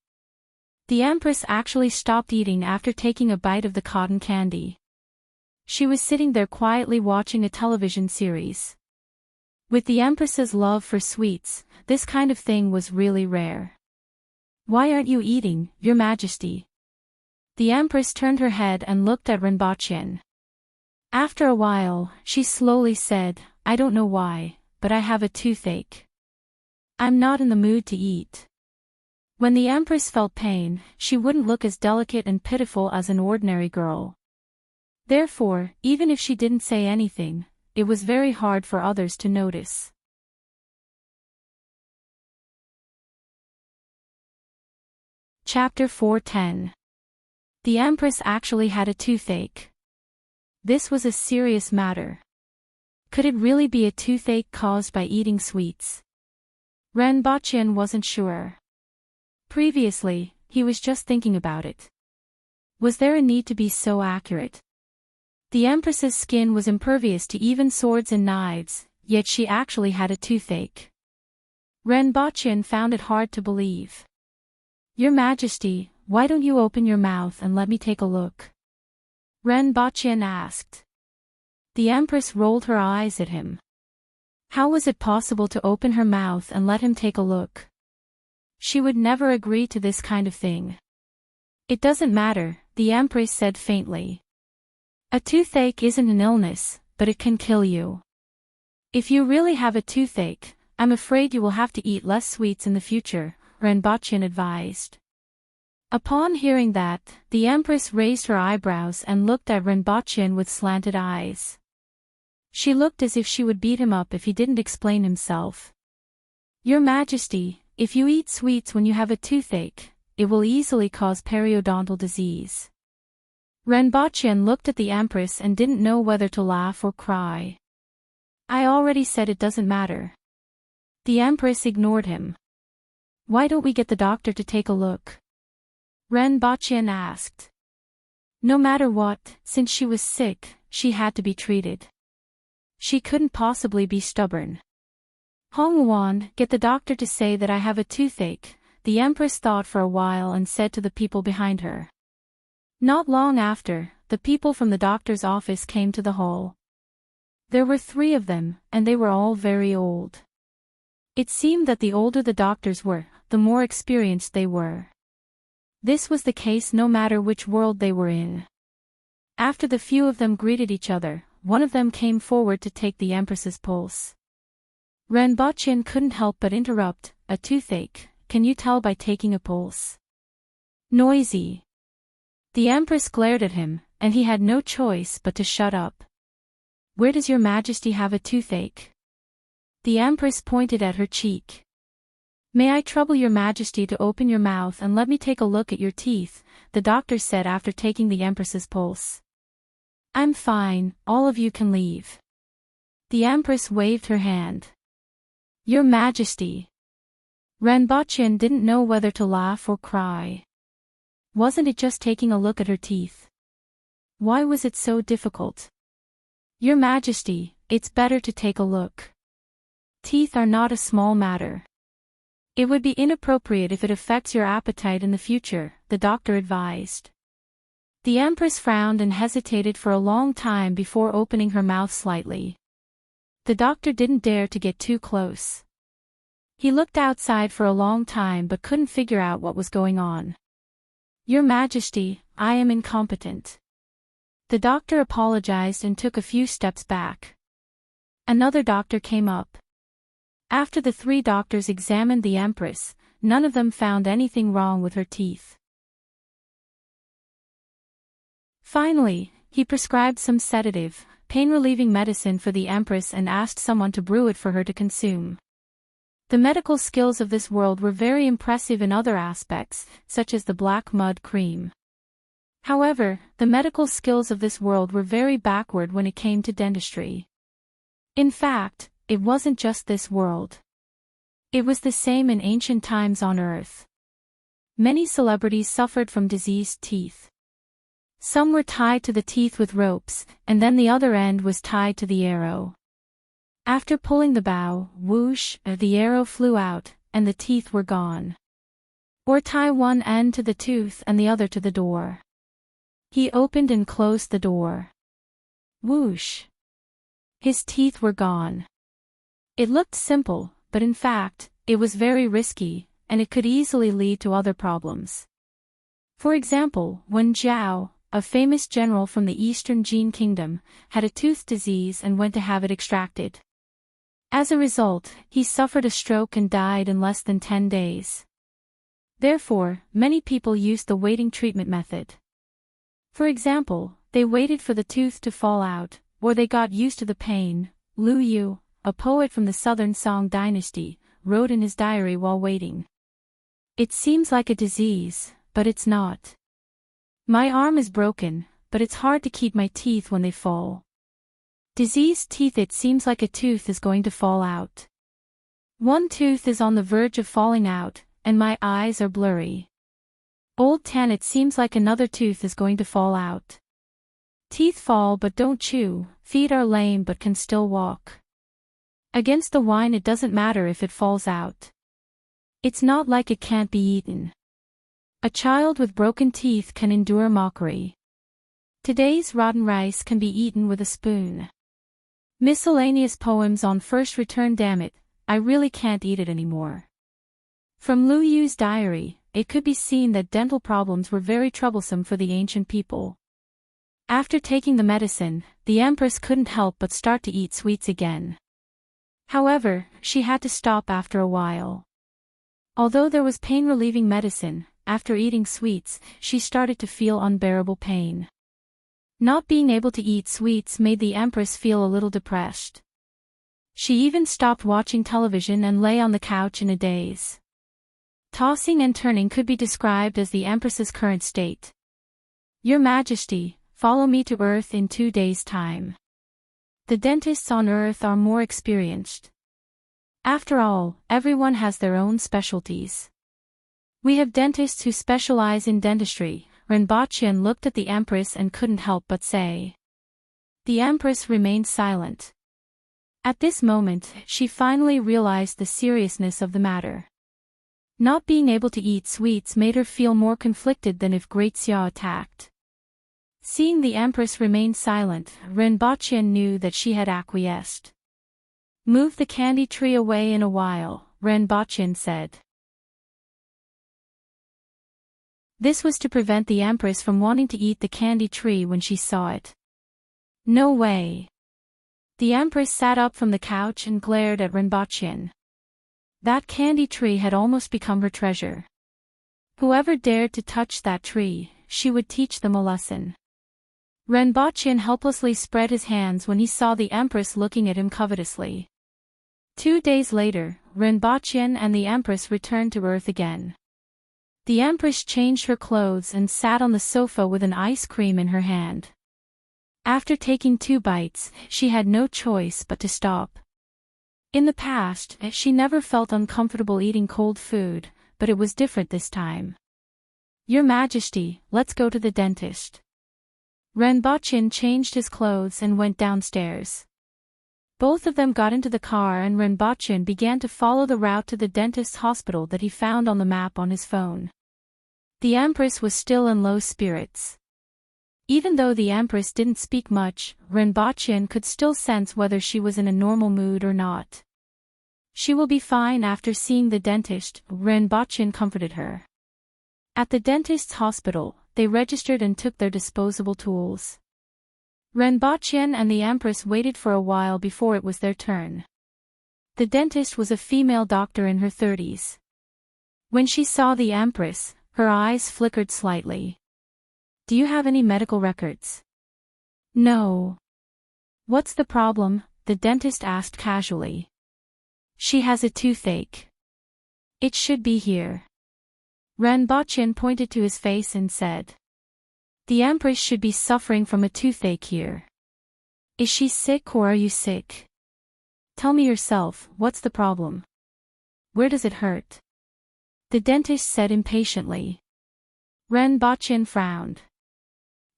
The Empress actually stopped eating after taking a bite of the cotton candy. She was sitting there quietly watching a television series. With the Empress's love for sweets, this kind of thing was really rare. "Why aren't you eating, your Majesty?" The Empress turned her head and looked at Renbochin. After a while, she slowly said, "I don't know why, but I have a toothache. I'm not in the mood to eat." When the Empress felt pain, she wouldn't look as delicate and pitiful as an ordinary girl. Therefore, even if she didn't say anything, it was very hard for others to notice. Chapter 4:10. The Empress actually had a toothache. This was a serious matter. Could it really be a toothache caused by eating sweets? Renbochin wasn't sure. Previously, he was just thinking about it. Was there a need to be so accurate? The Empress's skin was impervious to even swords and knives, yet she actually had a toothache. Renbochin found it hard to believe. "Your Majesty, why don't you open your mouth and let me take a look?" Renbochin asked. The Empress rolled her eyes at him. How was it possible to open her mouth and let him take a look? She would never agree to this kind of thing. "It doesn't matter," the Empress said faintly. "A toothache isn't an illness, but it can kill you. If you really have a toothache, I'm afraid you will have to eat less sweets in the future," Renbochin advised. Upon hearing that, the Empress raised her eyebrows and looked at Renbochin with slanted eyes. She looked as if she would beat him up if he didn't explain himself. "Your Majesty, if you eat sweets when you have a toothache, it will easily cause periodontal disease." Renbochin looked at the Empress and didn't know whether to laugh or cry. "I already said it doesn't matter." The Empress ignored him. "Why don't we get the doctor to take a look?" Renbochin asked. No matter what, since she was sick, she had to be treated. She couldn't possibly be stubborn. "Hongwon, get the doctor to say that I have a toothache," the Empress thought for a while and said to the people behind her. Not long after, the people from the doctor's office came to the hall. There were 3 of them, and they were all very old. It seemed that the older the doctors were, the more experienced they were. This was the case no matter which world they were in. After the few of them greeted each other, one of them came forward to take the Empress's pulse. Renbochin couldn't help but interrupt, "A toothache, can you tell by taking a pulse?" "Noisy." The Empress glared at him, and he had no choice but to shut up. "Where does your Majesty have a toothache?" The Empress pointed at her cheek. "May I trouble your Majesty to open your mouth and let me take a look at your teeth," the doctor said after taking the Empress's pulse. "I'm fine, all of you can leave." The Empress waved her hand. "Your Majesty." Renbochin didn't know whether to laugh or cry. Wasn't it just taking a look at her teeth? Why was it so difficult? "Your Majesty, it's better to take a look. Teeth are not a small matter. It would be inappropriate if it affects your appetite in the future," the doctor advised. The Empress frowned and hesitated for a long time before opening her mouth slightly. The doctor didn't dare to get too close. He looked outside for a long time but couldn't figure out what was going on. "Your Majesty, I am incompetent." The doctor apologized and took a few steps back. Another doctor came up. After the three doctors examined the Empress, none of them found anything wrong with her teeth. Finally, he prescribed some sedative, pain-relieving medicine for the Empress and asked someone to brew it for her to consume. The medical skills of this world were very impressive in other aspects, such as the black mud cream. However, the medical skills of this world were very backward when it came to dentistry. In fact, it wasn't just this world. It was the same in ancient times on Earth. Many celebrities suffered from diseased teeth. Some were tied to the teeth with ropes, and then the other end was tied to the arrow. After pulling the bow, whoosh, the arrow flew out, and the teeth were gone. Or tie one end to the tooth and the other to the door. He opened and closed the door. Whoosh! His teeth were gone. It looked simple, but in fact, it was very risky, and it could easily lead to other problems. For example, when Zhao, a famous general from the Eastern Jin Kingdom, had a tooth disease and went to have it extracted. As a result, he suffered a stroke and died in less than 10 days. Therefore, many people used the waiting treatment method. For example, they waited for the tooth to fall out, or they got used to the pain. Lu Yu, a poet from the Southern Song dynasty, wrote in his diary while waiting. "It seems like a disease, but it's not. My arm is broken, but it's hard to keep my teeth when they fall. Diseased teeth, it seems like a tooth is going to fall out. One tooth is on the verge of falling out, and my eyes are blurry. Old Tan, it seems like another tooth is going to fall out. Teeth fall but don't chew, feet are lame but can still walk. Against the wine, it doesn't matter if it falls out. It's not like it can't be eaten. A child with broken teeth can endure mockery. Today's rotten rice can be eaten with a spoon. Miscellaneous poems on first return. Damn it, I really can't eat it anymore." From Lu Yu's diary, it could be seen that dental problems were very troublesome for the ancient people. After taking the medicine, the Empress couldn't help but start to eat sweets again. However, she had to stop after a while. Although there was pain-relieving medicine, after eating sweets, she started to feel unbearable pain. Not being able to eat sweets made the Empress feel a little depressed. She even stopped watching television and lay on the couch in a daze. Tossing and turning could be described as the Empress's current state. "Your Majesty, follow me to Earth in 2 days' time. The dentists on Earth are more experienced. After all, everyone has their own specialties. We have dentists who specialize in dentistry." Renbaqian looked at the Empress and couldn't help but say. The Empress remained silent. At this moment, she finally realized the seriousness of the matter. Not being able to eat sweets made her feel more conflicted than if Great Xia attacked. Seeing the Empress remain silent, Renbaqian knew that she had acquiesced. "Move the candy tree away in a while," Renbaqian said. This was to prevent the Empress from wanting to eat the candy tree when she saw it. "No way." The Empress sat up from the couch and glared at Renbaqian. That candy tree had almost become her treasure. Whoever dared to touch that tree, she would teach them a lesson. Renbaqian helplessly spread his hands when he saw the Empress looking at him covetously. 2 days later, Renbaqian and the Empress returned to Earth again. The Empress changed her clothes and sat on the sofa with an ice cream in her hand. After taking 2 bites, she had no choice but to stop. In the past, she never felt uncomfortable eating cold food, but it was different this time. "Your Majesty, let's go to the dentist." Renbaqian changed his clothes and went downstairs. Both of them got into the car and Renbaqian began to follow the route to the dentist's hospital that he found on the map on his phone. The Empress was still in low spirits. Even though the Empress didn't speak much, Renbochin could still sense whether she was in a normal mood or not. She will be fine after seeing the dentist, Renbochin comforted her. At the dentist's hospital, they registered and took their disposable tools. Renbochin and the Empress waited for a while before it was their turn. The dentist was a female doctor in her 30s. When she saw the Empress, her eyes flickered slightly. "Do you have any medical records?" "No." "What's the problem?" the dentist asked casually. "She has a toothache. It should be here." Renbochin pointed to his face and said, "The Empress should be suffering from a toothache here. Is she sick or are you sick? Tell me yourself, what's the problem? Where does it hurt?" the dentist said impatiently. Renbochin frowned.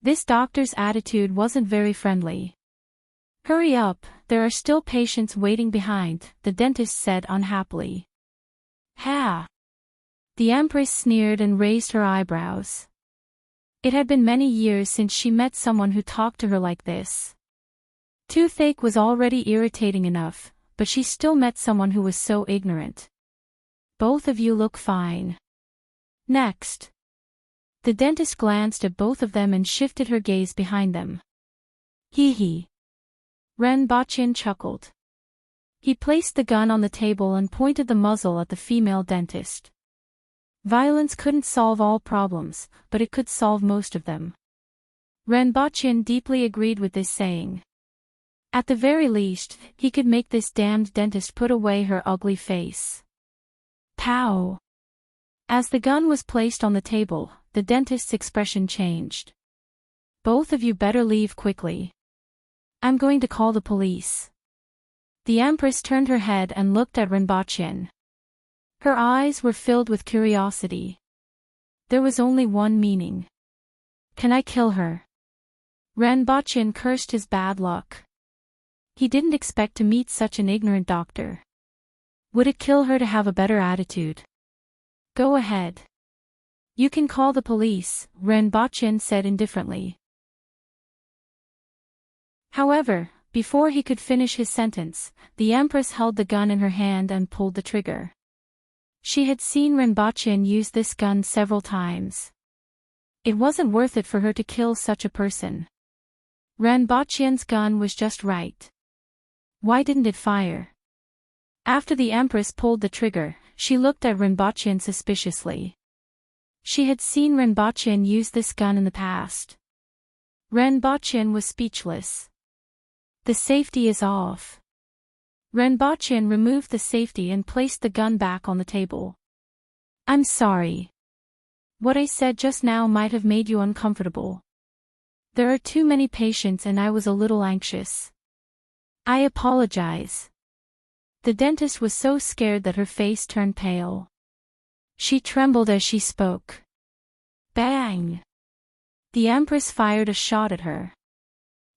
This doctor's attitude wasn't very friendly. "Hurry up, there are still patients waiting behind," the dentist said unhappily. "Ha!" The Empress sneered and raised her eyebrows. It had been many years since she met someone who talked to her like this. Toothache was already irritating enough, but she still met someone who was so ignorant. "Both of you look fine. Next." The dentist glanced at both of them and shifted her gaze behind them. "Hee hee." Renbochin chuckled. He placed the gun on the table and pointed the muzzle at the female dentist. Violence couldn't solve all problems, but it could solve most of them. Renbochin deeply agreed with this saying. At the very least, he could make this damned dentist put away her ugly face. Pow! As the gun was placed on the table, the dentist's expression changed. "Both of you better leave quickly. I'm going to call the police." The Empress turned her head and looked at Renbochin. Her eyes were filled with curiosity. There was only one meaning. "Can I kill her?" Renbochin cursed his bad luck. He didn't expect to meet such an ignorant doctor. Would it kill her to have a better attitude? "Go ahead. You can call the police," Renbochin said indifferently. However, before he could finish his sentence, the Empress held the gun in her hand and pulled the trigger. She had seen Renbochin use this gun several times. It wasn't worth it for her to kill such a person. Renbochin's gun was just right. Why didn't it fire? After the Empress pulled the trigger, she looked at Renbochin suspiciously. She had seen Renbochin use this gun in the past. Renbochin was speechless. "The safety is off." Renbochin removed the safety and placed the gun back on the table. "I'm sorry. What I said just now might have made you uncomfortable. There are too many patients and I was a little anxious. I apologize." The dentist was so scared that her face turned pale. She trembled as she spoke. Bang! The Empress fired a shot at her.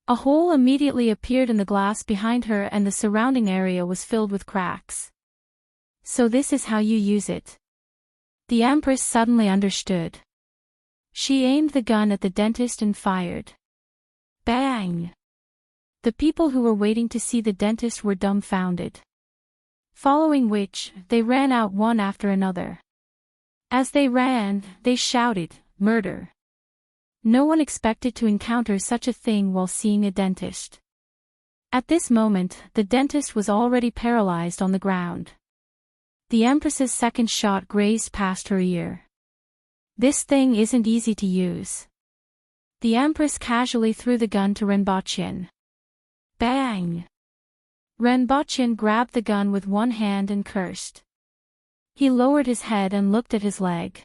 A hole immediately appeared in the glass behind her and the surrounding area was filled with cracks. "So this is how you use it." The Empress suddenly understood. She aimed the gun at the dentist and fired. Bang! The people who were waiting to see the dentist were dumbfounded. Following which, they ran out one after another. As they ran, they shouted, "Murder!" No one expected to encounter such a thing while seeing a dentist. At this moment, the dentist was already paralyzed on the ground. The Empress's second shot grazed past her ear. "This thing isn't easy to use." The Empress casually threw the gun to Renbochin. Bang! Renbochin grabbed the gun with one hand and cursed. He lowered his head and looked at his leg.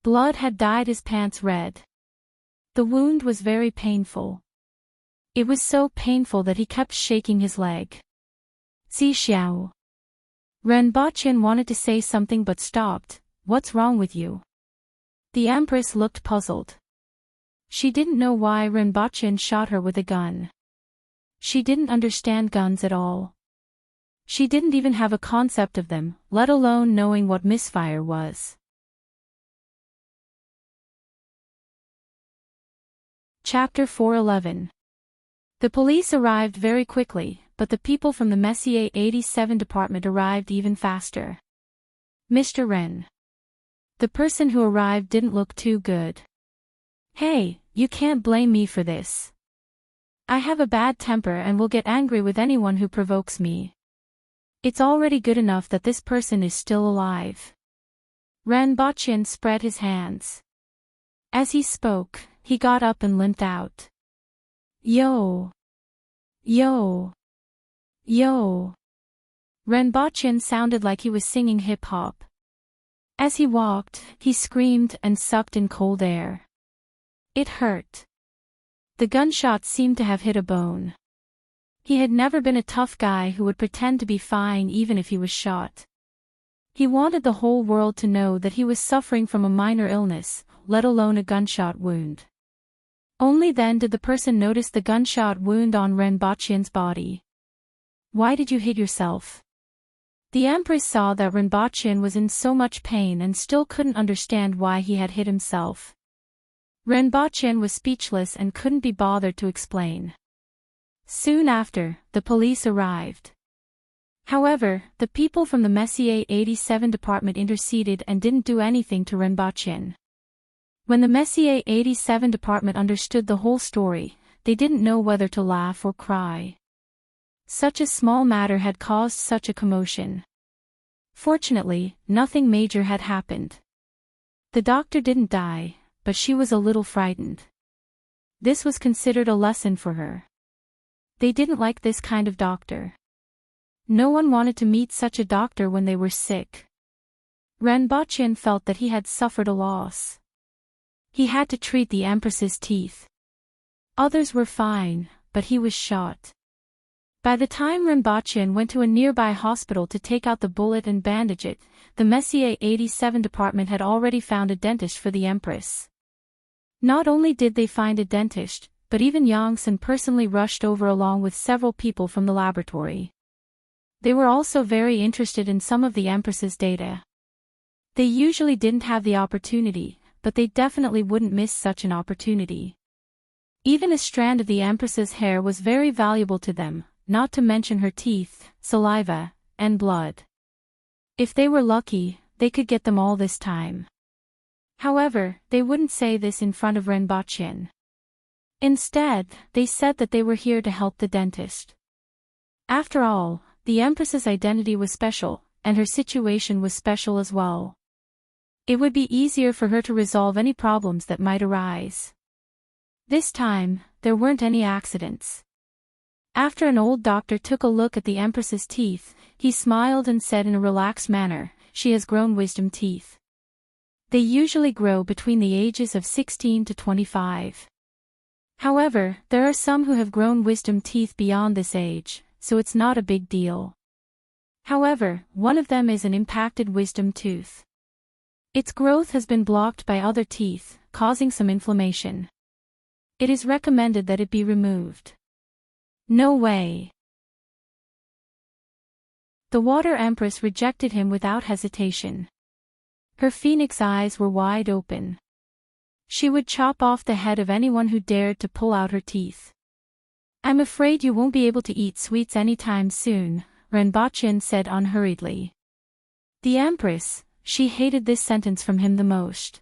Blood had dyed his pants red. The wound was very painful. It was so painful that he kept shaking his leg. "Si xiao." Renbochin wanted to say something but stopped. "What's wrong with you?" The Empress looked puzzled. She didn't know why Renbochin shot her with a gun. She didn't understand guns at all. She didn't even have a concept of them, let alone knowing what misfire was. Chapter 411. The police arrived very quickly, but the people from the Messier 87 department arrived even faster. Mr. Wren. The person who arrived didn't look too good. Hey, you can't blame me for this. I have a bad temper and will get angry with anyone who provokes me. It's already good enough that this person is still alive. Ren Bachin spread his hands. As he spoke, he got up and limped out. Yo! Yo! Yo! Ren Bachin sounded like he was singing hip-hop. As he walked, he screamed and sucked in cold air. It hurt. The gunshot seemed to have hit a bone. He had never been a tough guy who would pretend to be fine even if he was shot. He wanted the whole world to know that he was suffering from a minor illness, let alone a gunshot wound. Only then did the person notice the gunshot wound on Ren Bachin's body. Why did you hit yourself? The Empress saw that Ren Bachin was in so much pain and still couldn't understand why he had hit himself. Ren Bachin was speechless and couldn't be bothered to explain. Soon after, the police arrived. However, the people from the Messier 87 department interceded and didn't do anything to Ren Bachin. When the Messier 87 department understood the whole story, they didn't know whether to laugh or cry. Such a small matter had caused such a commotion. Fortunately, nothing major had happened. The doctor didn't die, but she was a little frightened. This was considered a lesson for her. They didn't like this kind of doctor. No one wanted to meet such a doctor when they were sick. Ren Bachin felt that he had suffered a loss. He had to treat the Empress's teeth. Others were fine, but he was shot. By the time Ren Bachin went to a nearby hospital to take out the bullet and bandage it, the Messier 87 department had already found a dentist for the Empress. Not only did they find a dentist, but even Yang-san personally rushed over along with several people from the laboratory. They were also very interested in some of the Empress's data. They usually didn't have the opportunity, but they definitely wouldn't miss such an opportunity. Even a strand of the Empress's hair was very valuable to them, not to mention her teeth, saliva, and blood. If they were lucky, they could get them all this time. However, they wouldn't say this in front of Ren Bachin. Instead, they said that they were here to help the dentist. After all, the Empress's identity was special, and her situation was special as well. It would be easier for her to resolve any problems that might arise. This time, there weren't any accidents. After an old doctor took a look at the Empress's teeth, he smiled and said in a relaxed manner, "She has grown wisdom teeth. They usually grow between the ages of 16 to 25. However, there are some who have grown wisdom teeth beyond this age, so it's not a big deal. However, one of them is an impacted wisdom tooth. Its growth has been blocked by other teeth, causing some inflammation. It is recommended that it be removed." No way. The Water Empress rejected him without hesitation. Her phoenix eyes were wide open. She would chop off the head of anyone who dared to pull out her teeth. "I'm afraid you won't be able to eat sweets anytime soon," Ren Bachin said unhurriedly. The Empress, she hated this sentence from him the most.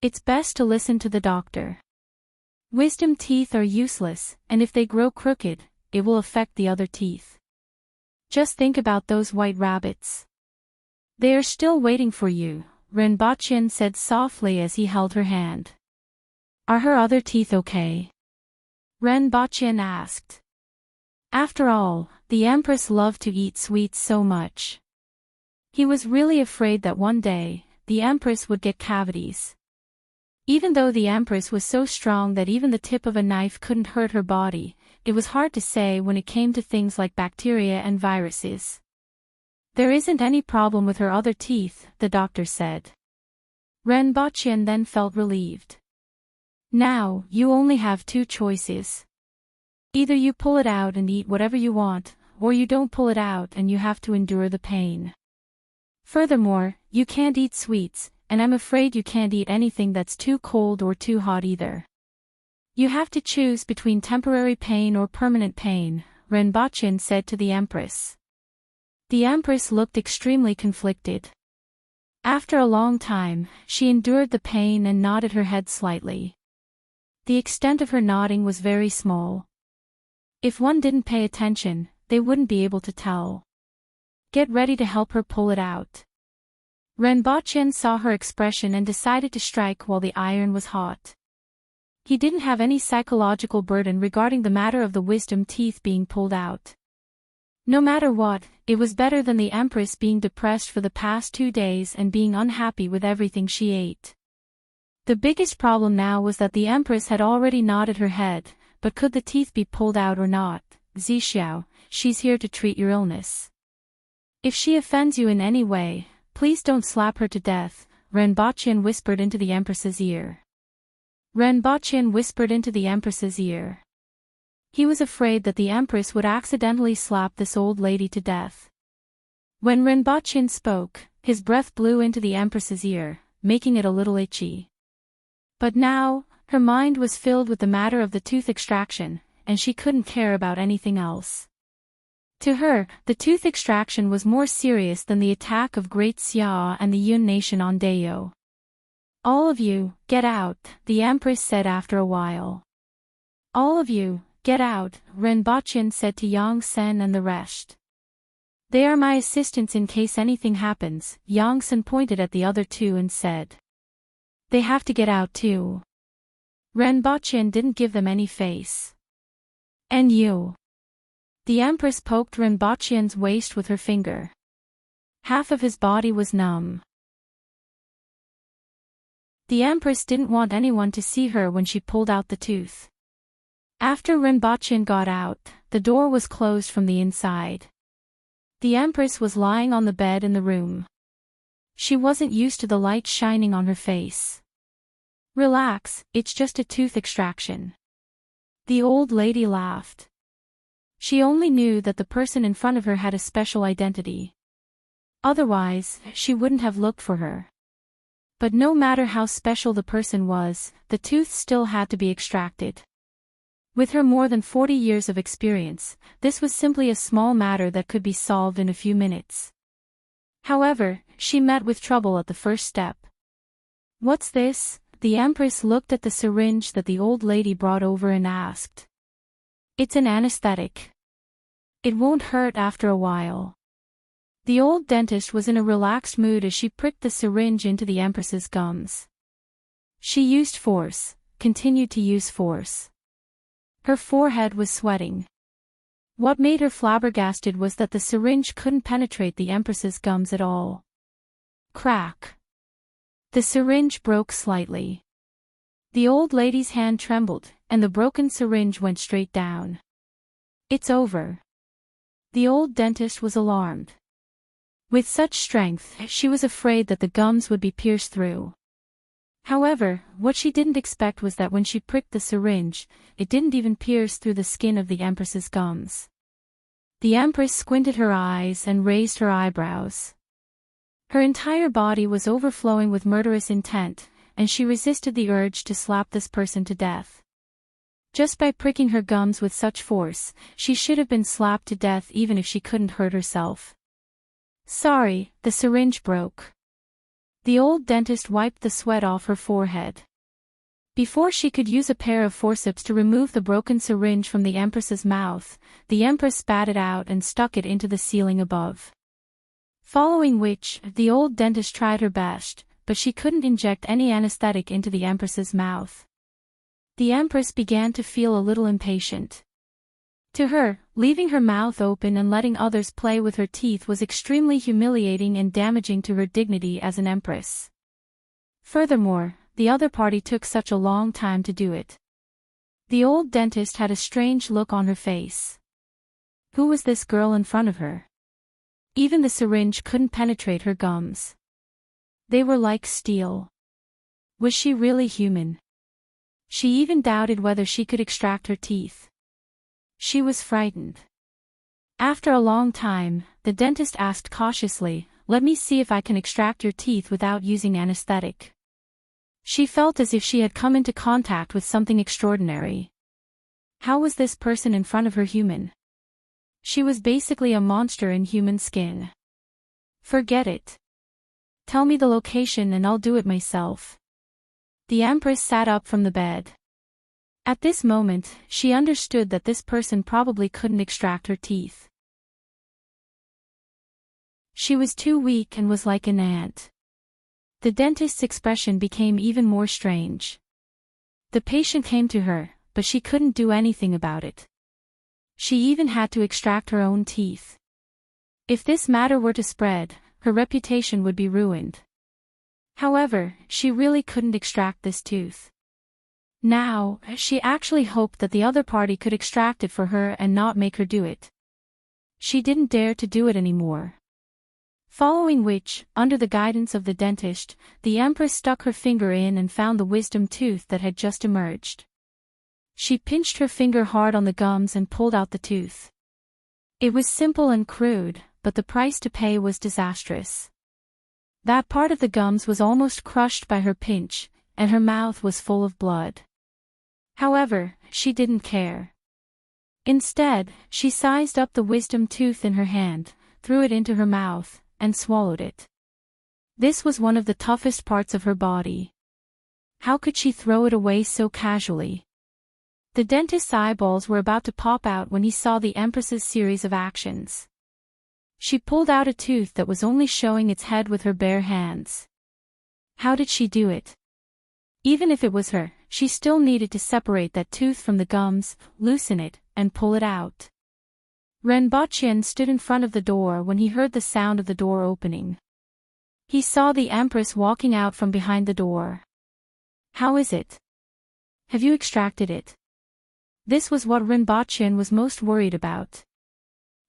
It's best to listen to the doctor. Wisdom teeth are useless, and if they grow crooked, it will affect the other teeth. Just think about those white rabbits. They are still waiting for you, Ren Bachin said softly as he held her hand. "Are her other teeth okay?" Ren Bachin asked. After all, the Empress loved to eat sweets so much. He was really afraid that one day, the Empress would get cavities. Even though the Empress was so strong that even the tip of a knife couldn't hurt her body, it was hard to say when it came to things like bacteria and viruses. "There isn't any problem with her other teeth," the doctor said. Ren Bachin then felt relieved. "Now, you only have two choices. Either you pull it out and eat whatever you want, or you don't pull it out and you have to endure the pain. Furthermore, you can't eat sweets, and I'm afraid you can't eat anything that's too cold or too hot either. You have to choose between temporary pain or permanent pain, Renbochin said to the Empress. The Empress looked extremely conflicted. After a long time, she endured the pain and nodded her head slightly. The extent of her nodding was very small. If one didn't pay attention, they wouldn't be able to tell. Get ready to help her pull it out. Renbochin saw her expression and decided to strike while the iron was hot. He didn't have any psychological burden regarding the matter of the wisdom teeth being pulled out. No matter what, it was better than the Empress being depressed for the past 2 days and being unhappy with everything she ate. The biggest problem now was that the Empress had already nodded her head, but could the teeth be pulled out or not? Zixiao, she's here to treat your illness. If she offends you in any way, please don't slap her to death, Renbochin whispered into the Empress's ear. Renbochin whispered into the Empress's ear. He was afraid that the Empress would accidentally slap this old lady to death. When Renbochin spoke, his breath blew into the Empress's ear, making it a little itchy. But now, her mind was filled with the matter of the tooth extraction, and she couldn't care about anything else. To her, the tooth extraction was more serious than the attack of Great Xia and the Yun nation on Dayo. All of you, get out, the Empress said after a while. All of you, get out, Renbochin said to Yang Sen and the rest. They are my assistants in case anything happens, Yang Sen pointed at the other two and said. They have to get out too. Renbochin didn't give them any face. And you? The Empress poked Renbochin's waist with her finger. Half of his body was numb. The Empress didn't want anyone to see her when she pulled out the tooth. After Renbochin got out, the door was closed from the inside. The Empress was lying on the bed in the room. She wasn't used to the light shining on her face. Relax, it's just a tooth extraction. The old lady laughed. She only knew that the person in front of her had a special identity. Otherwise, she wouldn't have looked for her. But no matter how special the person was, the tooth still had to be extracted. With her more than 40 years of experience, this was simply a small matter that could be solved in a few minutes. However, she met with trouble at the first step. What's this? The Empress looked at the syringe that the old lady brought over and asked. It's an anesthetic. It won't hurt after a while. The old dentist was in a relaxed mood as she pricked the syringe into the Empress's gums. She used force, continued to use force. Her forehead was sweating. What made her flabbergasted was that the syringe couldn't penetrate the Empress's gums at all. Crack. The syringe broke slightly. The old lady's hand trembled, and the broken syringe went straight down. It's over. The old dentist was alarmed. With such strength, she was afraid that the gums would be pierced through. However, what she didn't expect was that when she pricked the syringe, it didn't even pierce through the skin of the Empress's gums. The Empress squinted her eyes and raised her eyebrows. Her entire body was overflowing with murderous intent, and she resisted the urge to slap this person to death. Just by pricking her gums with such force, she should have been slapped to death even if she couldn't hurt herself. Sorry, the syringe broke. The old dentist wiped the sweat off her forehead. Before she could use a pair of forceps to remove the broken syringe from the Empress's mouth, the Empress spat it out and stuck it into the ceiling above. Following which, the old dentist tried her best, but she couldn't inject any anesthetic into the Empress's mouth. The Empress began to feel a little impatient. To her, leaving her mouth open and letting others play with her teeth was extremely humiliating and damaging to her dignity as an empress. Furthermore, the other party took such a long time to do it. The old dentist had a strange look on her face. Who was this girl in front of her? Even the syringe couldn't penetrate her gums. They were like steel. Was she really human? She even doubted whether she could extract her teeth. She was frightened. After a long time, the dentist asked cautiously, "Let me see if I can extract your teeth without using anesthetic." She felt as if she had come into contact with something extraordinary. How was this person in front of her human? She was basically a monster in human skin. Forget it. Tell me the location and I'll do it myself. The Empress sat up from the bed. At this moment, she understood that this person probably couldn't extract her teeth. She was too weak and was like an ant. The dentist's expression became even more strange. The patient came to her, but she couldn't do anything about it. She even had to extract her own teeth. If this matter were to spread, her reputation would be ruined. However, she really couldn't extract this tooth. Now, she actually hoped that the other party could extract it for her and not make her do it. She didn't dare to do it anymore. Following which, under the guidance of the dentist, the Empress stuck her finger in and found the wisdom tooth that had just emerged. She pinched her finger hard on the gums and pulled out the tooth. It was simple and crude, but the price to pay was disastrous. That part of the gums was almost crushed by her pinch, and her mouth was full of blood. However, she didn't care. Instead, she sized up the wisdom tooth in her hand, threw it into her mouth, and swallowed it. This was one of the toughest parts of her body. How could she throw it away so casually? The dentist's eyeballs were about to pop out when he saw the Empress's series of actions. She pulled out a tooth that was only showing its head with her bare hands. How did she do it? Even if it was her, she still needed to separate that tooth from the gums, loosen it, and pull it out. Renbachien stood in front of the door when he heard the sound of the door opening. He saw the Empress walking out from behind the door. How is it? Have you extracted it? This was what Renbachien was most worried about.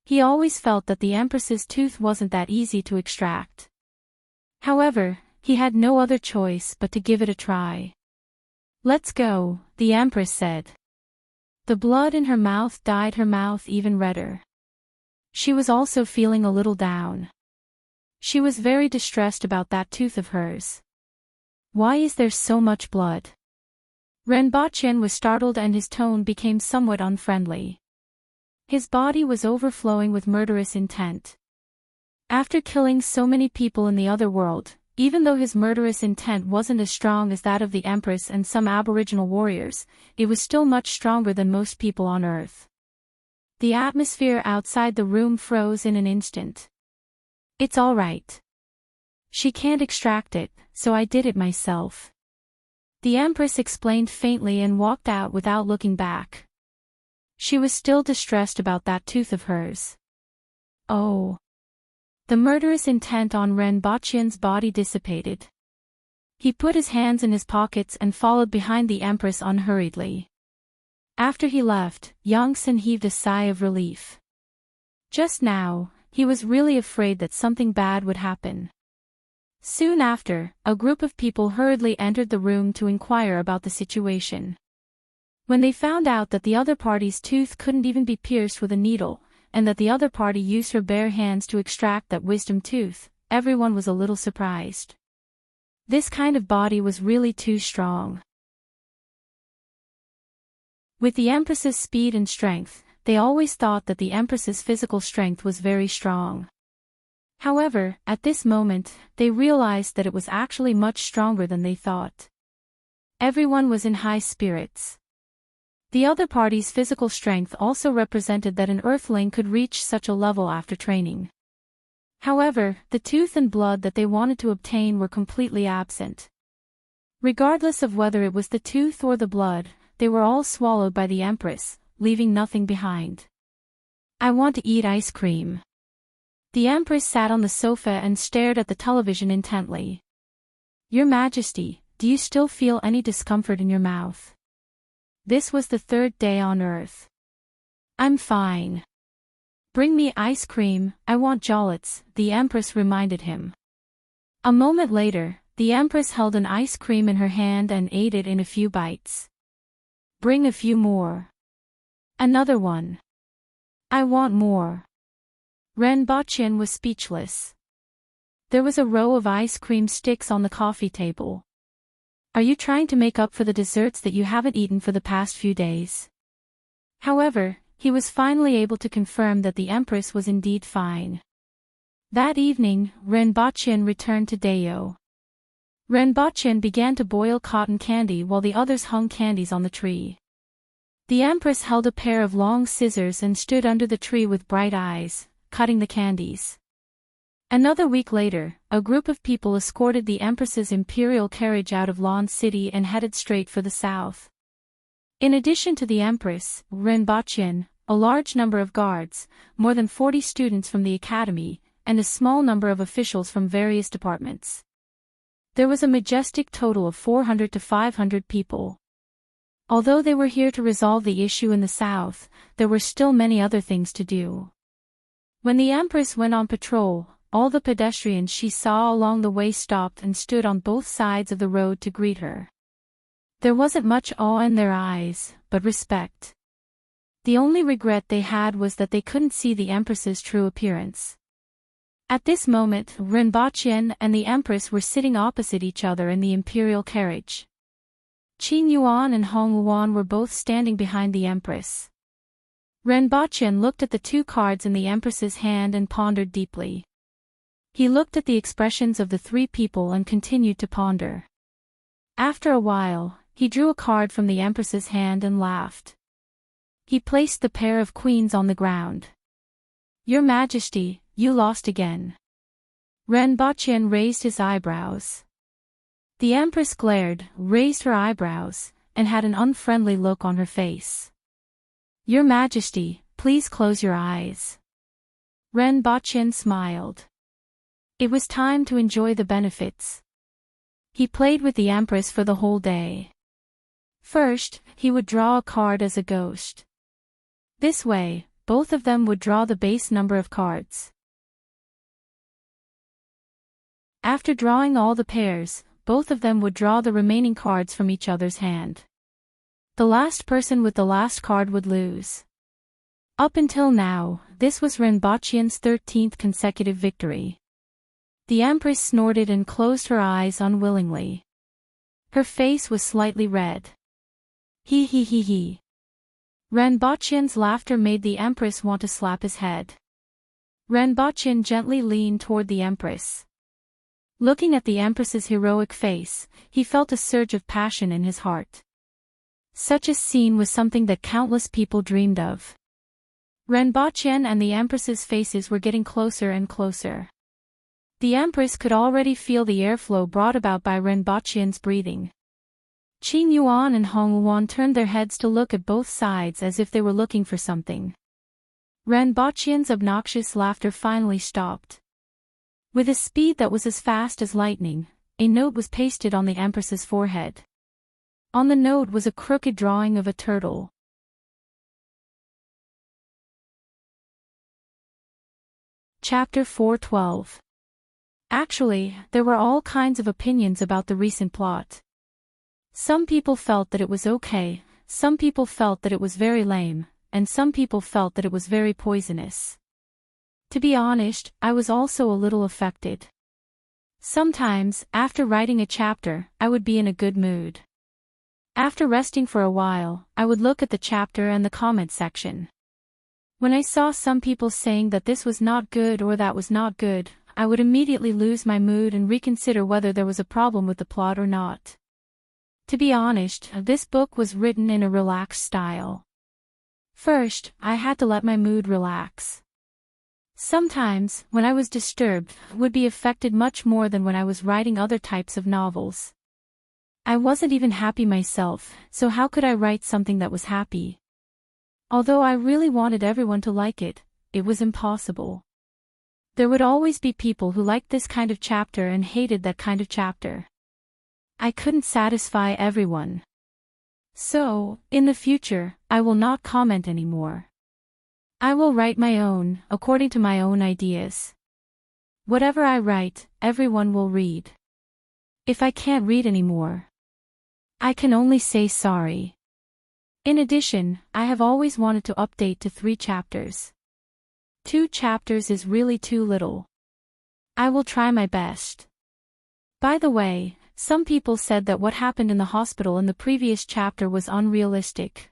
He always felt that the Empress's tooth wasn't that easy to extract. However, he had no other choice but to give it a try. Let's go, the Empress said. The blood in her mouth dyed her mouth even redder. She was also feeling a little down. She was very distressed about that tooth of hers. Why is there so much blood? Renbachien was startled and his tone became somewhat unfriendly. His body was overflowing with murderous intent. After killing so many people in the other world, even though his murderous intent wasn't as strong as that of the Empress and some Aboriginal warriors, it was still much stronger than most people on Earth. The atmosphere outside the room froze in an instant. It's all right. She can't extract it, so I did it myself. The Empress explained faintly and walked out without looking back. She was still distressed about that tooth of hers. Oh. The murderous intent on Renbachien's body dissipated. He put his hands in his pockets and followed behind the Empress unhurriedly. After he left, Yongsan heaved a sigh of relief. Just now, he was really afraid that something bad would happen. Soon after, a group of people hurriedly entered the room to inquire about the situation. When they found out that the other party's tooth couldn't even be pierced with a needle, and that the other party used her bare hands to extract that wisdom tooth, everyone was a little surprised. This kind of body was really too strong. With the Empress's speed and strength, they always thought that the Empress's physical strength was very strong. However, at this moment, they realized that it was actually much stronger than they thought. Everyone was in high spirits. The other party's physical strength also represented that an Earthling could reach such a level after training. However, the tooth and blood that they wanted to obtain were completely absent. Regardless of whether it was the tooth or the blood, they were all swallowed by the Empress, leaving nothing behind. I want to eat ice cream. The Empress sat on the sofa and stared at the television intently. Your Majesty, do you still feel any discomfort in your mouth? This was the third day on Earth. I'm fine. Bring me ice cream, I want jollots, the Empress reminded him. A moment later, the Empress held an ice cream in her hand and ate it in a few bites. Bring a few more. Another one. I want more. Renbachien was speechless. There was a row of ice cream sticks on the coffee table. Are you trying to make up for the desserts that you haven't eaten for the past few days? However, he was finally able to confirm that the Empress was indeed fine. That evening, Renbochin returned to Dayo. Renbochin began to boil cotton candy while the others hung candies on the tree. The Empress held a pair of long scissors and stood under the tree with bright eyes, cutting the candies. Another week later, a group of people escorted the Empress's imperial carriage out of Lan City and headed straight for the south. In addition to the Empress, Renbochin, a large number of guards, more than 40 students from the academy, and a small number of officials from various departments. There was a majestic total of 400 to 500 people. Although they were here to resolve the issue in the south, there were still many other things to do. When the Empress went on patrol, all the pedestrians she saw along the way stopped and stood on both sides of the road to greet her. There wasn't much awe in their eyes, but respect. The only regret they had was that they couldn't see the Empress's true appearance. At this moment, Renbochin and the Empress were sitting opposite each other in the imperial carriage. Qin Yuan and Hong Wuan were both standing behind the Empress. Renbochin looked at the two cards in the Empress's hand and pondered deeply. He looked at the expressions of the three people and continued to ponder. After a while, he drew a card from the Empress's hand and laughed. He placed the pair of queens on the ground. "Your Majesty, you lost again." Renbochin raised his eyebrows. The Empress glared, raised her eyebrows, and had an unfriendly look on her face. "Your Majesty, please close your eyes." Renbochin smiled. It was time to enjoy the benefits. He played with the Empress for the whole day. First, he would draw a card as a ghost. This way, both of them would draw the base number of cards. After drawing all the pairs, both of them would draw the remaining cards from each other's hand. The last person with the last card would lose. Up until now, this was Renbochin's 13th consecutive victory. The Empress snorted and closed her eyes unwillingly. Her face was slightly red. He he he he. Renbochin's laughter made the Empress want to slap his head. Renbochin gently leaned toward the Empress. Looking at the Empress's heroic face, he felt a surge of passion in his heart. Such a scene was something that countless people dreamed of. Renbochin and the Empress's faces were getting closer and closer. The Empress could already feel the airflow brought about by Renbochin's breathing. Qin Yuan and Hong Wuan turned their heads to look at both sides as if they were looking for something. Renbochin's obnoxious laughter finally stopped. With a speed that was as fast as lightning, a note was pasted on the Empress's forehead. On the note was a crooked drawing of a turtle. Chapter 412. Actually, there were all kinds of opinions about the recent plot. Some people felt that it was okay, some people felt that it was very lame, and some people felt that it was very poisonous. To be honest, I was also a little affected. Sometimes, after writing a chapter, I would be in a good mood. After resting for a while, I would look at the chapter and the comment section. When I saw some people saying that this was not good or that was not good, I would immediately lose my mood and reconsider whether there was a problem with the plot or not. To be honest, this book was written in a relaxed style. First, I had to let my mood relax. Sometimes, when I was disturbed, I would be affected much more than when I was writing other types of novels. I wasn't even happy myself, so how could I write something that was happy? Although I really wanted everyone to like it, it was impossible. There would always be people who liked this kind of chapter and hated that kind of chapter. I couldn't satisfy everyone. So, in the future, I will not comment anymore. I will write my own, according to my own ideas. Whatever I write, everyone will read. If I can't read anymore, I can only say sorry. In addition, I have always wanted to update to 3 chapters. 2 chapters is really too little. I will try my best. By the way, Some people said that what happened in the hospital in the previous chapter was unrealistic.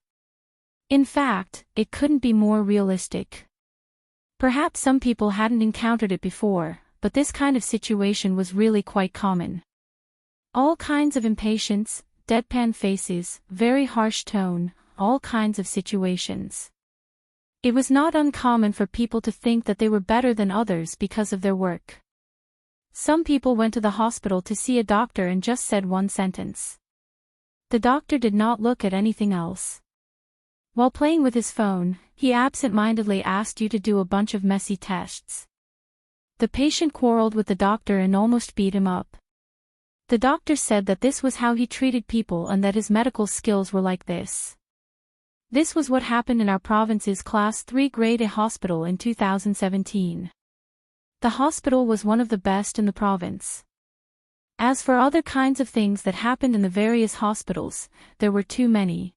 In fact, it couldn't be more realistic. Perhaps some people hadn't encountered it before, but this kind of situation was really quite common. All kinds of impatience, deadpan faces, very harsh tone, all kinds of situations. It was not uncommon for people to think that they were better than others because of their work. Some people went to the hospital to see a doctor and just said one sentence. The doctor did not look at anything else. While playing with his phone, he absent-mindedly asked you to do a bunch of messy tests. The patient quarreled with the doctor and almost beat him up. The doctor said that this was how he treated people and that his medical skills were like this. This was what happened in our province's Class 3 Grade A hospital in 2017. The hospital was one of the best in the province. As for other kinds of things that happened in the various hospitals, there were too many.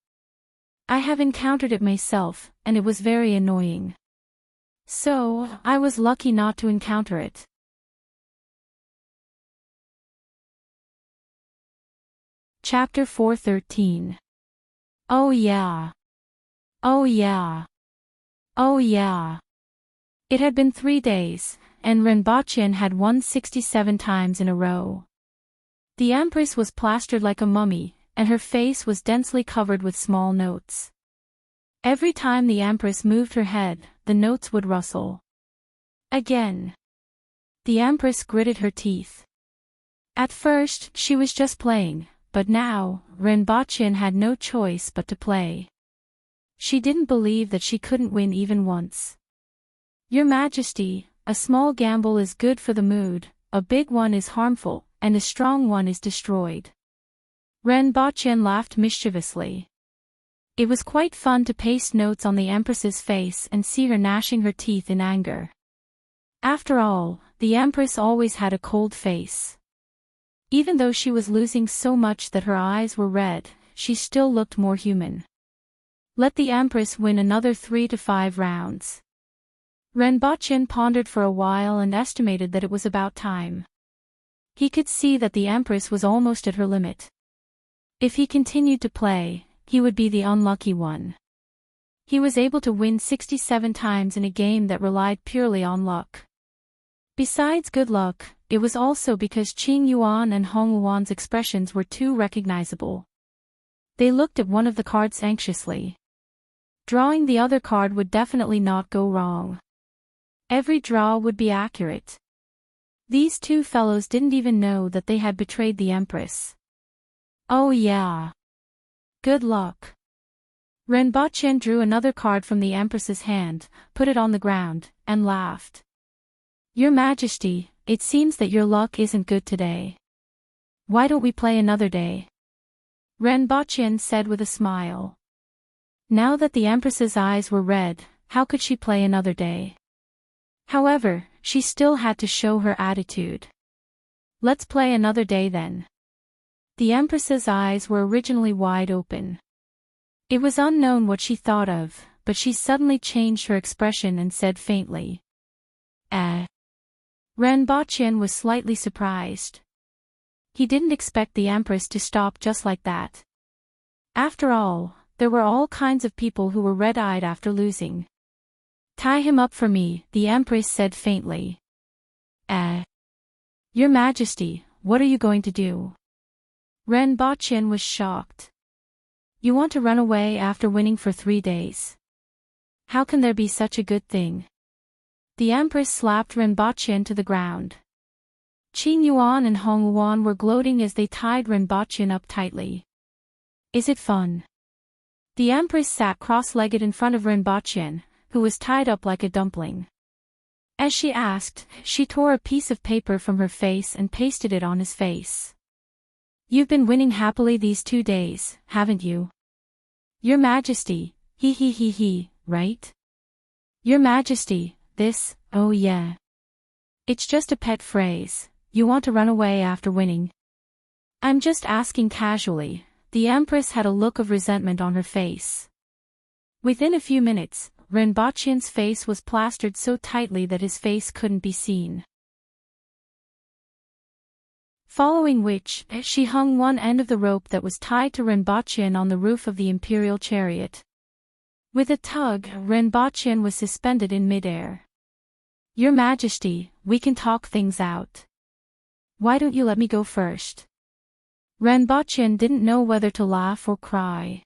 I have encountered it myself, and it was very annoying. So, I was lucky not to encounter it. Chapter 4:13. Oh yeah. Oh yeah. Oh yeah. It had been 3 days, and Renbochin had won 67 times in a row. The Empress was plastered like a mummy, and her face was densely covered with small notes. Every time the Empress moved her head, the notes would rustle. Again. The Empress gritted her teeth. At first, she was just playing, but now, Renbochin had no choice but to play. She didn't believe that she couldn't win even once. Your Majesty, a small gamble is good for the mood, a big one is harmful, and a strong one is destroyed. Renbochin laughed mischievously. It was quite fun to paste notes on the Empress's face and see her gnashing her teeth in anger. After all, the Empress always had a cold face. Even though she was losing so much that her eyes were red, she still looked more human. Let the Empress win another 3 to 5 rounds. Renbochin pondered for a while and estimated that it was about time. He could see that the Empress was almost at her limit. If he continued to play, he would be the unlucky one. He was able to win 67 times in a game that relied purely on luck. Besides good luck, it was also because Qing Yuan and Hong Wuan's expressions were too recognizable. They looked at one of the cards anxiously. Drawing the other card would definitely not go wrong. Every draw would be accurate. These two fellows didn't even know that they had betrayed the Empress. Oh yeah. Good luck. Renbochin drew another card from the Empress's hand, put it on the ground, and laughed. Your Majesty, it seems that your luck isn't good today. Why don't we play another day? Renbochin said with a smile. Now that the Empress's eyes were red, how could she play another day? However, she still had to show her attitude. Let's play another day then. The Empress's eyes were originally wide open. It was unknown what she thought of, but she suddenly changed her expression and said faintly. Renbochin was slightly surprised. He didn't expect the Empress to stop just like that. After all, there were all kinds of people who were red-eyed after losing. Tie him up for me, the Empress said faintly. Your Majesty, what are you going to do? Renbochin was shocked. You want to run away after winning for 3 days? How can there be such a good thing? The Empress slapped Renbochin to the ground. Qing Yuan and Hong Wuan were gloating as they tied Renbochin up tightly. Is it fun? The Empress sat cross-legged in front of Renbochin, who was tied up like a dumpling. As she asked, she tore a piece of paper from her face and pasted it on his face. You've been winning happily these 2 days, haven't you? Your Majesty, he, right? Your Majesty, this, oh yeah. It's just a pet phrase, you want to run away after winning. I'm just asking casually. The Empress had a look of resentment on her face. Within a few minutes, Renbochin's face was plastered so tightly that his face couldn't be seen. Following which, she hung one end of the rope that was tied to Renbochin on the roof of the imperial chariot. With a tug, Renbochin was suspended in midair. "Your Majesty, we can talk things out. Why don't you let me go first?" Renbochin didn't know whether to laugh or cry.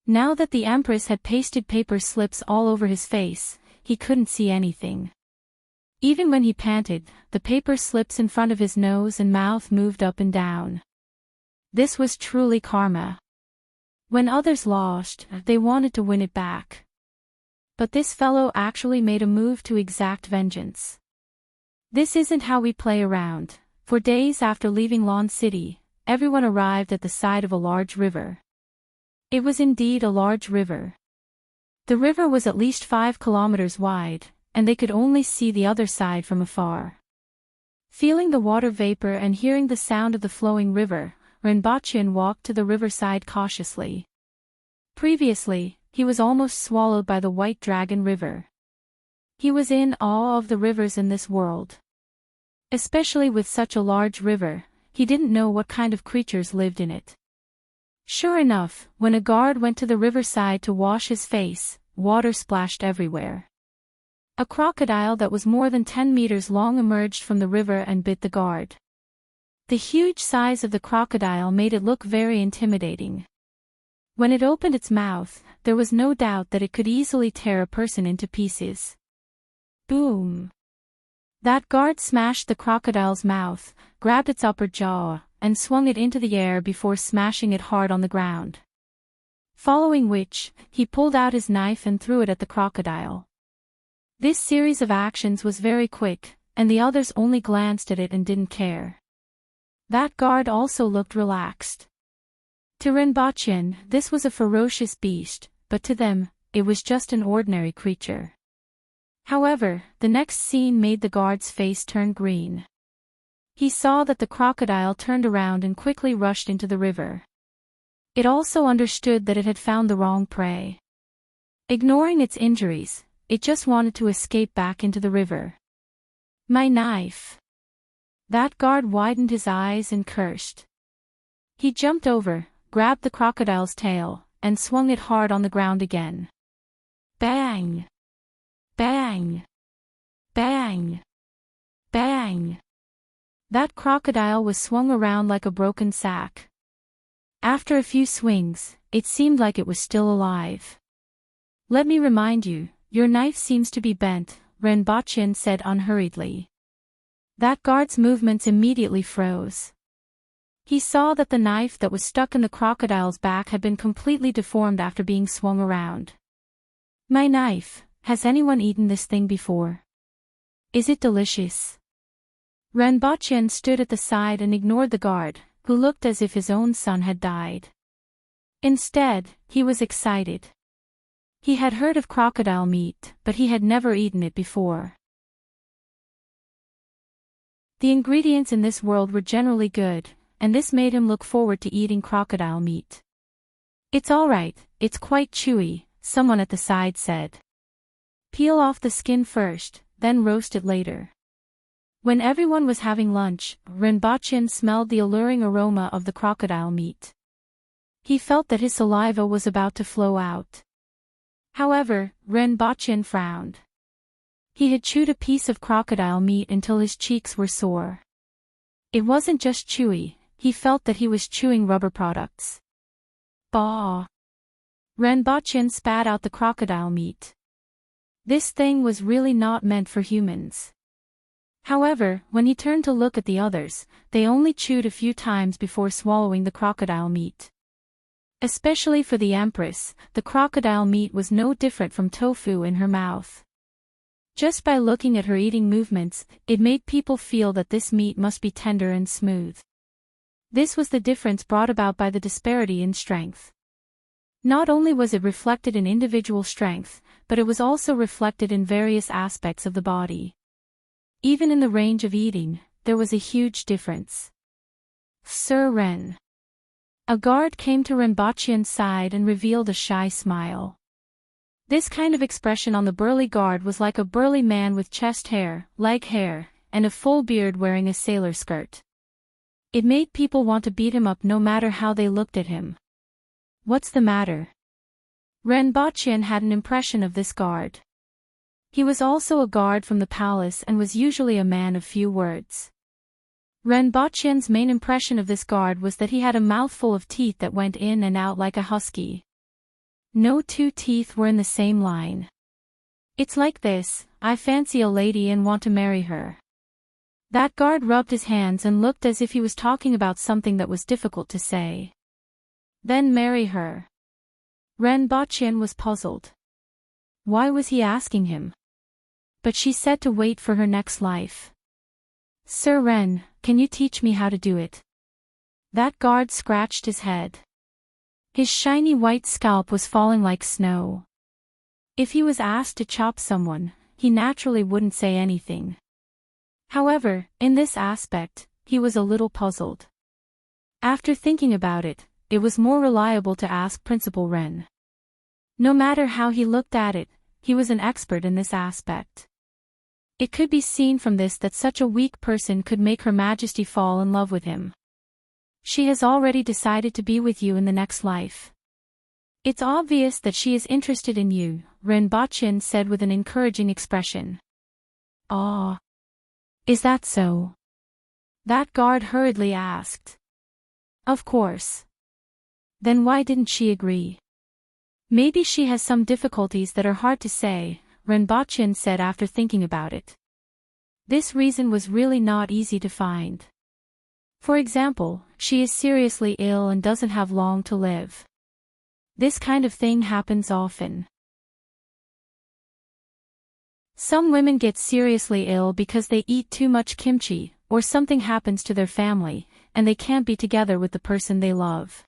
Now that the Empress had pasted paper slips all over his face, he couldn't see anything. Even when he panted, the paper slips in front of his nose and mouth moved up and down. This was truly karma. When others lost, they wanted to win it back. But this fellow actually made a move to exact vengeance. This isn't how we play around. For days after leaving Lawn City, everyone arrived at the side of a large river. It was indeed a large river. The river was at least 5 kilometers wide, and they could only see the other side from afar. Feeling the water vapor and hearing the sound of the flowing river, Renbochin walked to the riverside cautiously. Previously, he was almost swallowed by the White Dragon River. He was in awe of the rivers in this world. Especially with such a large river, he didn't know what kind of creatures lived in it. Sure enough, when a guard went to the riverside to wash his face, water splashed everywhere. A crocodile that was more than 10 meters long emerged from the river and bit the guard. The huge size of the crocodile made it look very intimidating. When it opened its mouth, there was no doubt that it could easily tear a person into pieces. Boom! That guard smashed the crocodile's mouth, grabbed its upper jaw, and swung it into the air before smashing it hard on the ground. Following which, he pulled out his knife and threw it at the crocodile. This series of actions was very quick, and the others only glanced at it and didn't care. That guard also looked relaxed. To Renbochin, this was a ferocious beast, but to them, it was just an ordinary creature. However, the next scene made the guard's face turn green. He saw that the crocodile turned around and quickly rushed into the river. It also understood that it had found the wrong prey. Ignoring its injuries, it just wanted to escape back into the river. "My knife!" That guard widened his eyes and cursed. He jumped over, grabbed the crocodile's tail, and swung it hard on the ground again. Bang! Bang! Bang! Bang! That crocodile was swung around like a broken sack. After a few swings, it seemed like it was still alive. "Let me remind you, your knife seems to be bent," Renbochin said unhurriedly. That guard's movements immediately froze. He saw that the knife that was stuck in the crocodile's back had been completely deformed after being swung around. "My knife, has anyone eaten this thing before? Is it delicious?" Renbochin stood at the side and ignored the guard, who looked as if his own son had died. Instead, he was excited. He had heard of crocodile meat, but he had never eaten it before. The ingredients in this world were generally good, and this made him look forward to eating crocodile meat. "It's all right, it's quite chewy," someone at the side said. "Peel off the skin first, then roast it later." When everyone was having lunch, Renbochin smelled the alluring aroma of the crocodile meat. He felt that his saliva was about to flow out. However, Renbochin frowned. He had chewed a piece of crocodile meat until his cheeks were sore. It wasn't just chewy, he felt that he was chewing rubber products. Bah! Renbochin spat out the crocodile meat. This thing was really not meant for humans. However, when he turned to look at the others, they only chewed a few times before swallowing the crocodile meat. Especially for the Empress, the crocodile meat was no different from tofu in her mouth. Just by looking at her eating movements, it made people feel that this meat must be tender and smooth. This was the difference brought about by the disparity in strength. Not only was it reflected in individual strength, but it was also reflected in various aspects of the body. Even in the range of eating, there was a huge difference. "Sir Ren." A guard came to Renbochin's side and revealed a shy smile. This kind of expression on the burly guard was like a burly man with chest hair, leg hair, and a full beard wearing a sailor skirt. It made people want to beat him up no matter how they looked at him. What's the matter? Renbochin had an impression of this guard. He was also a guard from the palace and was usually a man of few words. Renbochin's main impression of this guard was that he had a mouthful of teeth that went in and out like a husky. No two teeth were in the same line. It's like this: I fancy a lady and want to marry her. That guard rubbed his hands and looked as if he was talking about something that was difficult to say. Then marry her. Renbochin was puzzled. Why was he asking him? But she said to wait for her next life. Sir Ren, can you teach me how to do it? That guard scratched his head. His shiny white scalp was falling like snow. If he was asked to chop someone, he naturally wouldn't say anything. However, in this aspect, he was a little puzzled. After thinking about it, it was more reliable to ask Principal Ren. No matter how he looked at it, he was an expert in this aspect. It could be seen from this that such a weak person could make Her Majesty fall in love with him. She has already decided to be with you in the next life. It's obvious that she is interested in you, Renbochin said with an encouraging expression. Ah. Is that so? That guard hurriedly asked. Of course. Then why didn't she agree? Maybe she has some difficulties that are hard to say, Renbochin said after thinking about it. This reason was really not easy to find. For example, she is seriously ill and doesn't have long to live. This kind of thing happens often. Some women get seriously ill because they eat too much kimchi, or something happens to their family, and they can't be together with the person they love.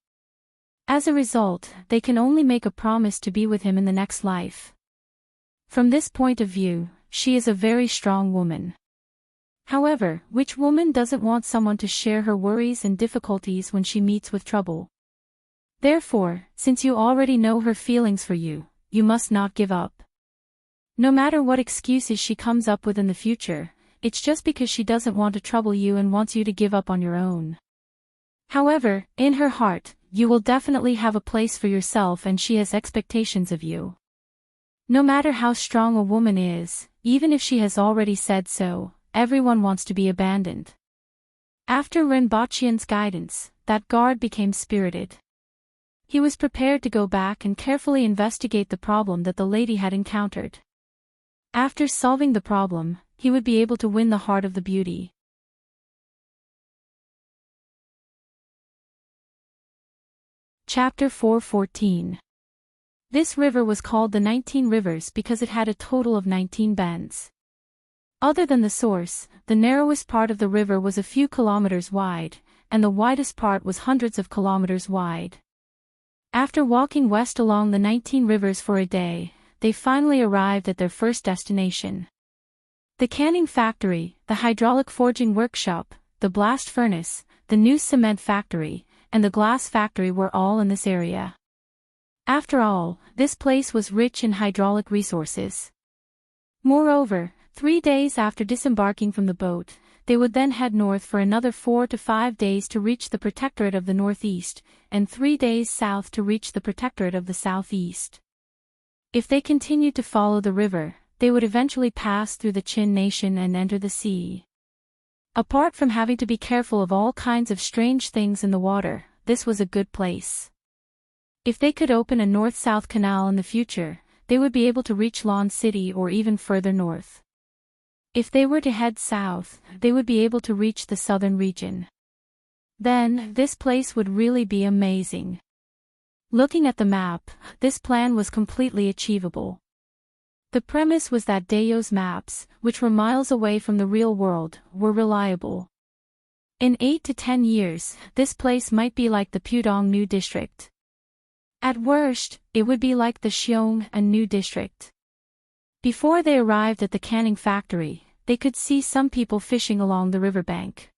As a result, they can only make a promise to be with him in the next life. From this point of view, she is a very strong woman. However, which woman doesn't want someone to share her worries and difficulties when she meets with trouble? Therefore, since you already know her feelings for you, you must not give up. No matter what excuses she comes up with in the future, it's just because she doesn't want to trouble you and wants you to give up on your own. However, in her heart, you will definitely have a place for yourself and she has expectations of you. No matter how strong a woman is, even if she has already said so, everyone wants to be abandoned. After Renbochin's guidance, that guard became spirited. He was prepared to go back and carefully investigate the problem that the lady had encountered. After solving the problem, he would be able to win the heart of the beauty. Chapter 4:14. This river was called the 19 Rivers because it had a total of 19 bends. Other than the source, the narrowest part of the river was a few kilometers wide, and the widest part was hundreds of kilometers wide. After walking west along the 19 rivers for a day, they finally arrived at their first destination. The canning factory, the hydraulic forging workshop, the blast furnace, the new cement factory, and the glass factory were all in this area. After all, this place was rich in hydraulic resources. Moreover, 3 days after disembarking from the boat, they would then head north for another 4 to 5 days to reach the Protectorate of the Northeast, and 3 days south to reach the Protectorate of the Southeast. If they continued to follow the river, they would eventually pass through the Qin nation and enter the sea. Apart from having to be careful of all kinds of strange things in the water, this was a good place. If they could open a north-south canal in the future, they would be able to reach Lan City or even further north. If they were to head south, they would be able to reach the southern region. Then, this place would really be amazing. Looking at the map, this plan was completely achievable. The premise was that Dayo's maps, which were miles away from the real world, were reliable. In 8 to 10 years, this place might be like the Pudong New District. At worst, it would be like the Xiong and New District. Before they arrived at the canning factory, they could see some people fishing along the riverbank.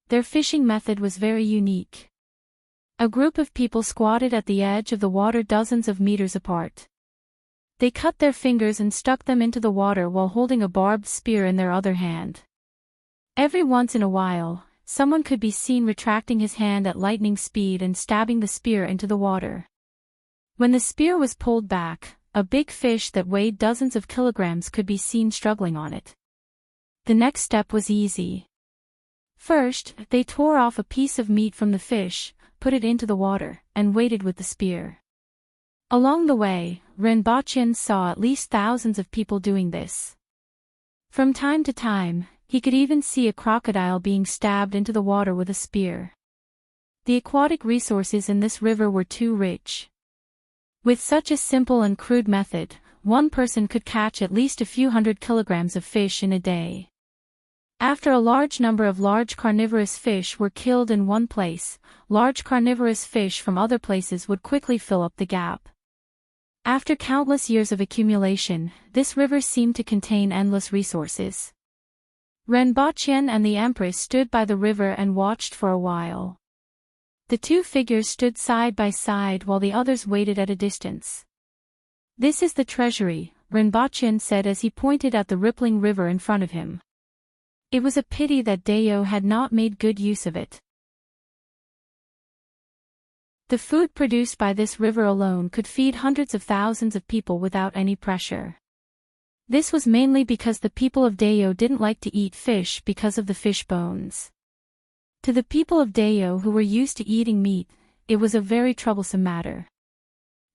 Their fishing method was very unique. A group of people squatted at the edge of the water dozens of meters apart. They cut their fingers and stuck them into the water while holding a barbed spear in their other hand. Every once in a while, someone could be seen retracting his hand at lightning speed and stabbing the spear into the water. When the spear was pulled back, a big fish that weighed dozens of kilograms could be seen struggling on it. The next step was easy. First, they tore off a piece of meat from the fish, put it into the water, and weighted with the spear. Along the way, Renbochin saw at least thousands of people doing this. From time to time, he could even see a crocodile being stabbed into the water with a spear. The aquatic resources in this river were too rich. With such a simple and crude method, one person could catch at least a few hundred kilograms of fish in a day. After a large number of large carnivorous fish were killed in one place, large carnivorous fish from other places would quickly fill up the gap. After countless years of accumulation, this river seemed to contain endless resources. Renbochin and the Empress stood by the river and watched for a while. The two figures stood side by side while the others waited at a distance. "This is the treasury," Renbochin said as he pointed at the rippling river in front of him. It was a pity that Dayo had not made good use of it. The food produced by this river alone could feed hundreds of thousands of people without any pressure. This was mainly because the people of Dayo didn't like to eat fish because of the fish bones. To the people of Dayo who were used to eating meat, it was a very troublesome matter.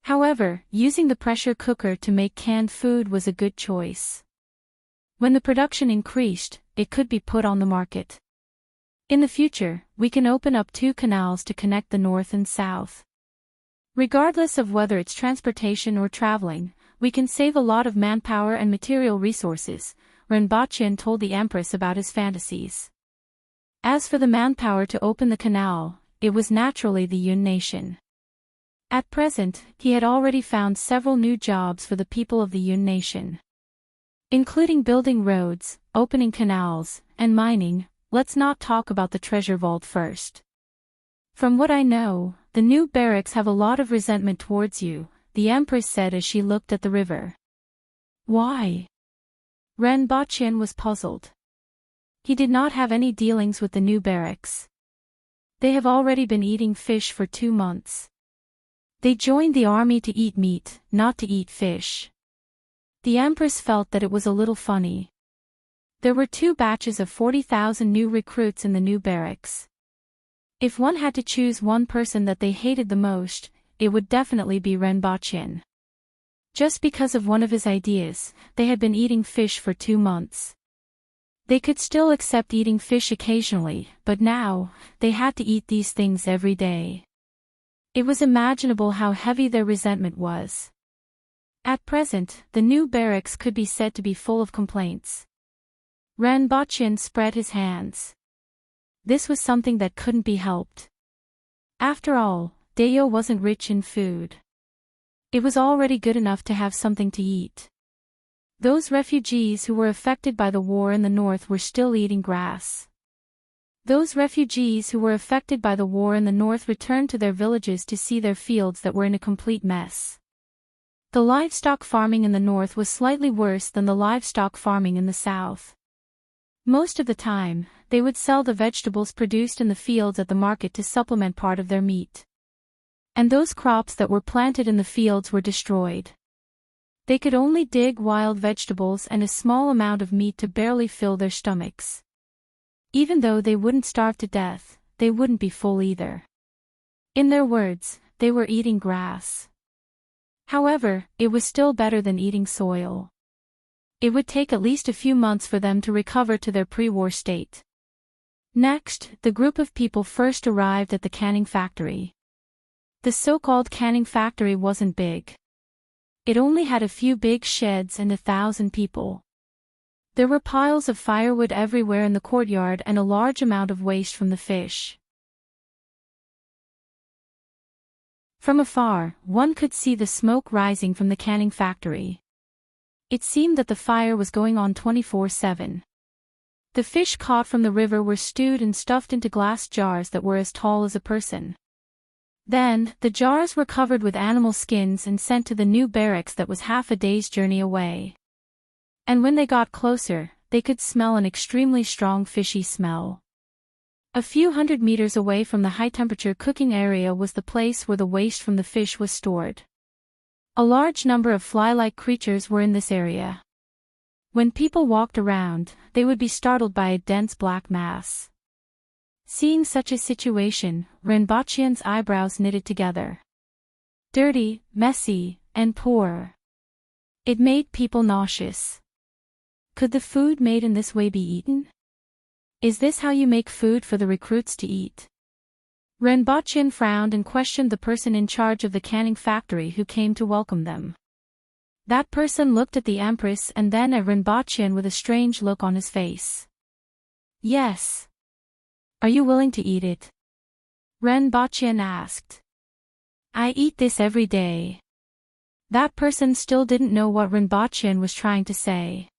However, using the pressure cooker to make canned food was a good choice. When the production increased, it could be put on the market. In the future, we can open up 2 canals to connect the north and south. Regardless of whether it's transportation or traveling, we can save a lot of manpower and material resources, Renbochin told the Empress about his fantasies. As for the manpower to open the canal, it was naturally the Yun nation. At present, he had already found several new jobs for the people of the Yun nation, including building roads, opening canals, and mining. Let's not talk about the treasure vault first. "From what I know, the new barracks have a lot of resentment towards you," the Empress said as she looked at the river. "Why?" Renbochin was puzzled. He did not have any dealings with the new barracks. They have already been eating fish for 2 months. They joined the army to eat meat, not to eat fish. The Empress felt that it was a little funny. There were 2 batches of 40,000 new recruits in the new barracks. If one had to choose one person that they hated the most, it would definitely be Renbochin. Just because of one of his ideas, they had been eating fish for 2 months. They could still accept eating fish occasionally, but now, they had to eat these things every day. It was imaginable how heavy their resentment was. At present, the new barracks could be said to be full of complaints. Renbochin spread his hands. This was something that couldn't be helped. After all, Dayo wasn't rich in food. It was already good enough to have something to eat. Those refugees who were affected by the war in the north were still eating grass. Those refugees who were affected by the war in the north returned to their villages to see their fields that were in a complete mess. The livestock farming in the north was slightly worse than the livestock farming in the south. Most of the time, they would sell the vegetables produced in the fields at the market to supplement part of their meat. And those crops that were planted in the fields were destroyed. They could only dig wild vegetables and a small amount of meat to barely fill their stomachs. Even though they wouldn't starve to death, they wouldn't be full either. In their words, they were eating grass. However, it was still better than eating soil. It would take at least a few months for them to recover to their pre-war state. Next, the group of people first arrived at the canning factory. The so-called canning factory wasn't big. It only had a few big sheds and 1,000 people. There were piles of firewood everywhere in the courtyard and a large amount of waste from the fish. From afar, one could see the smoke rising from the canning factory. It seemed that the fire was going on 24/7. The fish caught from the river were stewed and stuffed into glass jars that were as tall as a person. Then, the jars were covered with animal skins and sent to the new barracks that was half a day's journey away. And when they got closer, they could smell an extremely strong fishy smell. A few hundred meters away from the high-temperature cooking area was the place where the waste from the fish was stored. A large number of fly-like creatures were in this area. When people walked around, they would be startled by a dense black mass. Seeing such a situation, Renbachian's eyebrows knitted together. Dirty, messy, and poor. It made people nauseous. Could the food made in this way be eaten? Is this how you make food for the recruits to eat? Renbachian frowned and questioned the person in charge of the canning factory who came to welcome them. That person looked at the Empress and then at Renbachian with a strange look on his face. Yes. Are you willing to eat it? Renbachian asked. I eat this every day. That person still didn't know what Renbachian was trying to say.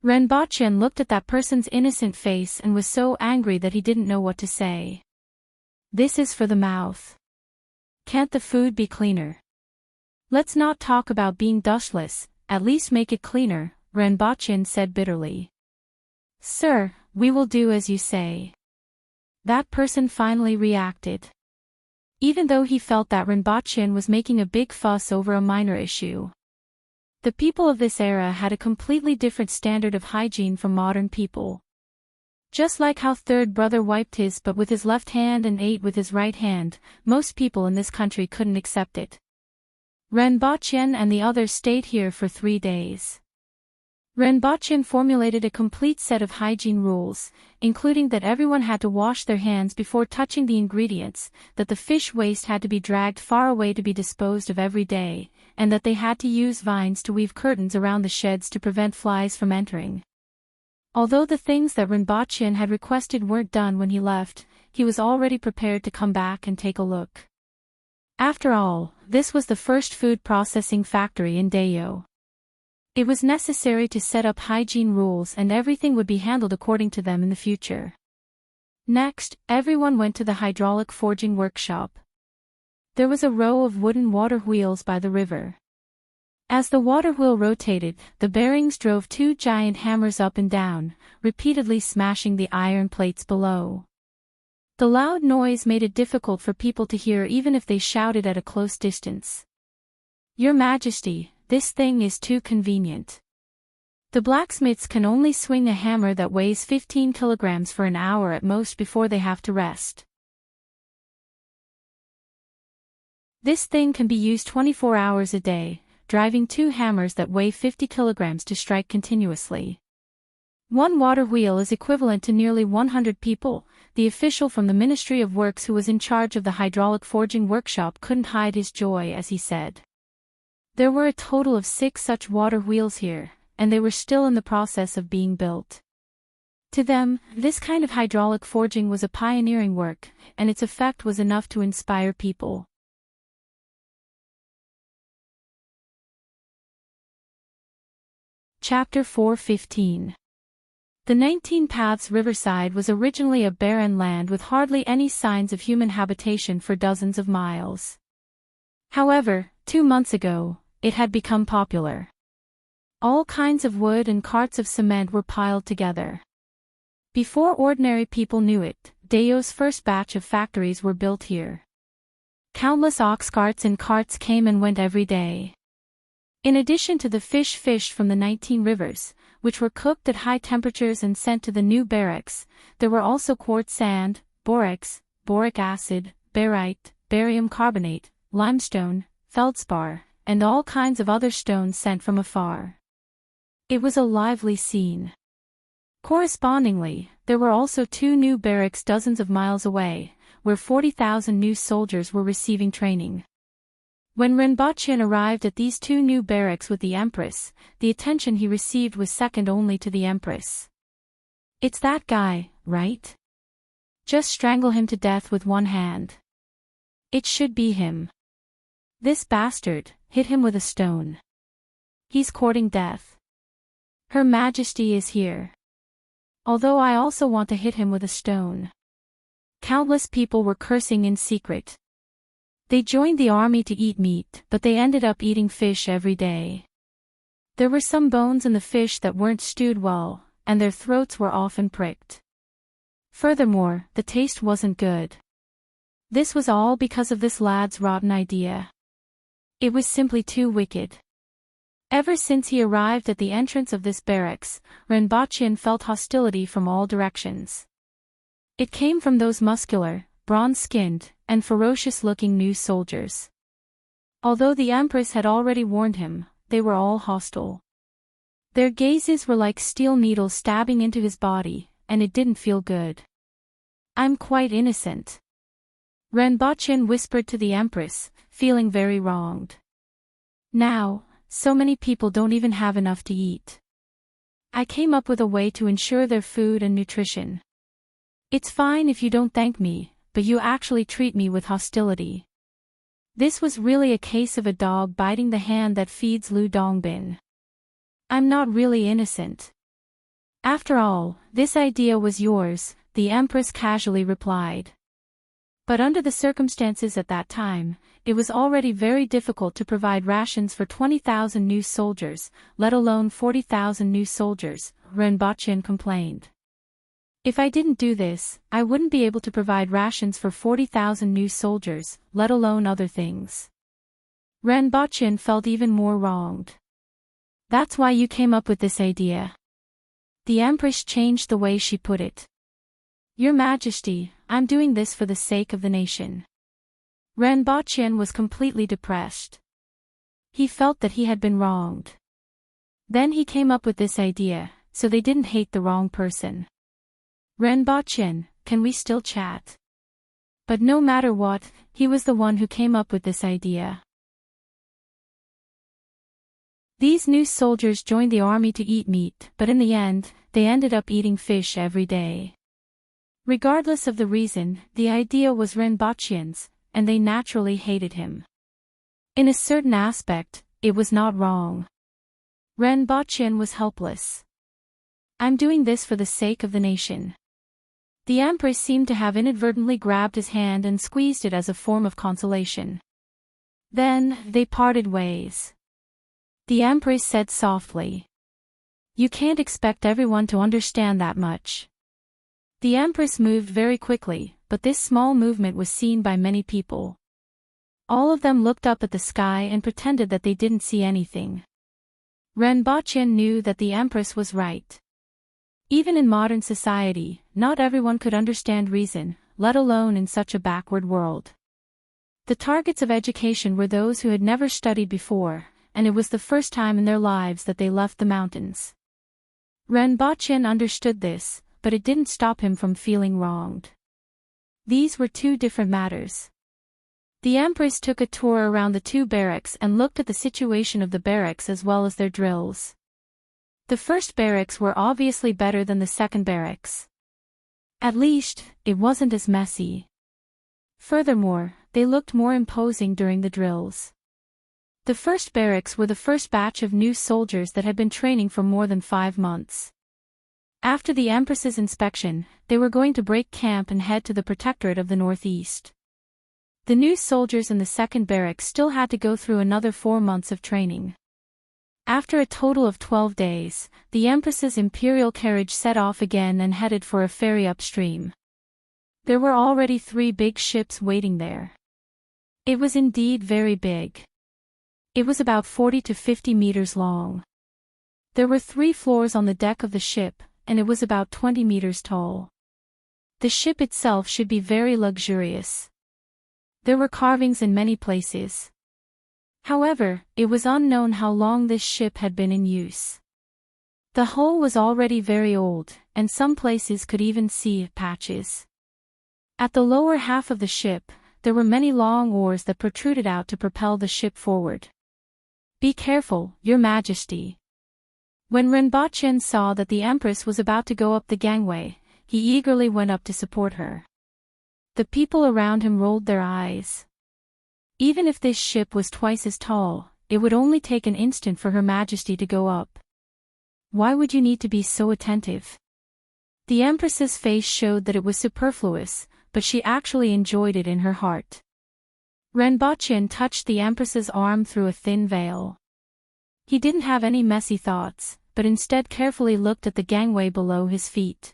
Renbachian looked at that person's innocent face and was so angry that he didn't know what to say. This is for the mouth. Can't the food be cleaner? Let's not talk about being dustless, at least make it cleaner, Renbachian said bitterly. Sir, we will do as you say. That person finally reacted. Even though he felt that Renbachian was making a big fuss over a minor issue. The people of this era had a completely different standard of hygiene from modern people. Just like how third brother wiped his butt with his left hand and ate with his right hand, most people in this country couldn't accept it. Renbachian and the others stayed here for 3 days. Renbachian formulated a complete set of hygiene rules, including that everyone had to wash their hands before touching the ingredients, that the fish waste had to be dragged far away to be disposed of every day, and that they had to use vines to weave curtains around the sheds to prevent flies from entering. Although the things that Renbachian had requested weren't done when he left, he was already prepared to come back and take a look. After all, this was the first food processing factory in Dayo. It was necessary to set up hygiene rules and everything would be handled according to them in the future. Next, everyone went to the hydraulic forging workshop. There was a row of wooden water wheels by the river. As the water wheel rotated, the bearings drove 2 giant hammers up and down, repeatedly smashing the iron plates below. The loud noise made it difficult for people to hear even if they shouted at a close distance. Your Majesty, this thing is too convenient. The blacksmiths can only swing a hammer that weighs 15 kilograms for an hour at most before they have to rest. This thing can be used 24 hours a day, driving 2 hammers that weigh 50 kilograms to strike continuously. 1 water wheel is equivalent to nearly 100 people. The official from the Ministry of Works who was in charge of the hydraulic forging workshop couldn't hide his joy as he said. There were a total of 6 such water wheels here, and they were still in the process of being built. To them, this kind of hydraulic forging was a pioneering work, and its effect was enough to inspire people. Chapter 4:15. The 19 Paths riverside was originally a barren land with hardly any signs of human habitation for dozens of miles. However, 2 months ago, it had become popular. All kinds of wood and carts of cement were piled together. Before ordinary people knew it, Dayo's first batch of factories were built here. Countless ox carts and carts came and went every day. In addition to the fish fished from the 19 rivers, which were cooked at high temperatures and sent to the new barracks, there were also quartz sand, borax, boric acid, barite, barium carbonate, limestone, feldspar, and all kinds of other stones sent from afar. It was a lively scene. Correspondingly, there were also 2 new barracks dozens of miles away, where 40,000 new soldiers were receiving training. When Renbachian arrived at these 2 new barracks with the Empress, the attention he received was second only to the Empress. It's that guy, right? Just strangle him to death with 1 hand. It should be him. This bastard, hit him with a stone. He's courting death. Her Majesty is here. Although I also want to hit him with a stone. Countless people were cursing in secret. They joined the army to eat meat, but they ended up eating fish every day. There were some bones in the fish that weren't stewed well, and their throats were often pricked. Furthermore, the taste wasn't good. This was all because of this lad's rotten idea. It was simply too wicked. Ever since he arrived at the entrance of this barracks, Renbochin felt hostility from all directions. It came from those muscular, bronze-skinned, and ferocious-looking new soldiers. Although the Empress had already warned him, they were all hostile. Their gazes were like steel needles stabbing into his body, and it didn't feel good. "I'm quite innocent," Renbochin whispered to the Empress, feeling very wronged. "Now, so many people don't even have enough to eat. I came up with a way to ensure their food and nutrition. It's fine if you don't thank me, but you actually treat me with hostility." This was really a case of a dog biting the hand that feeds Lu Dongbin. "I'm not really innocent. After all, this idea was yours," the Empress casually replied. But under the circumstances at that time, it was already very difficult to provide rations for 20,000 new soldiers, let alone 40,000 new soldiers, Renbochin complained. "If I didn't do this, I wouldn't be able to provide rations for 40,000 new soldiers, let alone other things." Renbochin felt even more wronged. "That's why you came up with this idea." The Empress changed the way she put it. "Your Majesty, I'm doing this for the sake of the nation." Renbochin was completely depressed. He felt that he had been wronged. Then he came up with this idea, so they didn't hate the wrong person. "Renbochin, can we still chat?" But no matter what, he was the one who came up with this idea. These new soldiers joined the army to eat meat, but in the end, they ended up eating fish every day. Regardless of the reason, the idea was Renbochin's, and they naturally hated him. In a certain aspect, it was not wrong. Renbochin was helpless. "I'm doing this for the sake of the nation." The Empress seemed to have inadvertently grabbed his hand and squeezed it as a form of consolation. Then, they parted ways. The Empress said softly, "You can't expect everyone to understand that much." The Empress moved very quickly, but this small movement was seen by many people. All of them looked up at the sky and pretended that they didn't see anything. Renbochin knew that the Empress was right. Even in modern society, not everyone could understand reason, let alone in such a backward world. The targets of education were those who had never studied before, and it was the first time in their lives that they left the mountains. Renbochin understood this, but it didn't stop him from feeling wronged. These were two different matters. The Empress took a tour around the two barracks and looked at the situation of the barracks as well as their drills. The first barracks were obviously better than the second barracks. At least, it wasn't as messy. Furthermore, they looked more imposing during the drills. The first barracks were the first batch of new soldiers that had been training for more than 5 months. After the Empress's inspection, they were going to break camp and head to the Protectorate of the Northeast. The new soldiers in the second barracks still had to go through another 4 months of training. After a total of 12 days, the Empress's imperial carriage set off again and headed for a ferry upstream. There were already 3 big ships waiting there. It was indeed very big. It was about 40 to 50 meters long. There were 3 floors on the deck of the ship, and it was about 20 meters tall. The ship itself should be very luxurious. There were carvings in many places. However, it was unknown how long this ship had been in use. The hull was already very old, and some places could even see patches. At the lower half of the ship, there were many long oars that protruded out to propel the ship forward. "Be careful, Your Majesty." When Renbochin saw that the Empress was about to go up the gangway, he eagerly went up to support her. The people around him rolled their eyes. Even if this ship was twice as tall, it would only take an instant for Her Majesty to go up. Why would you need to be so attentive? The Empress's face showed that it was superfluous, but she actually enjoyed it in her heart. Renbochin touched the Empress's arm through a thin veil. He didn't have any messy thoughts, but instead carefully looked at the gangway below his feet.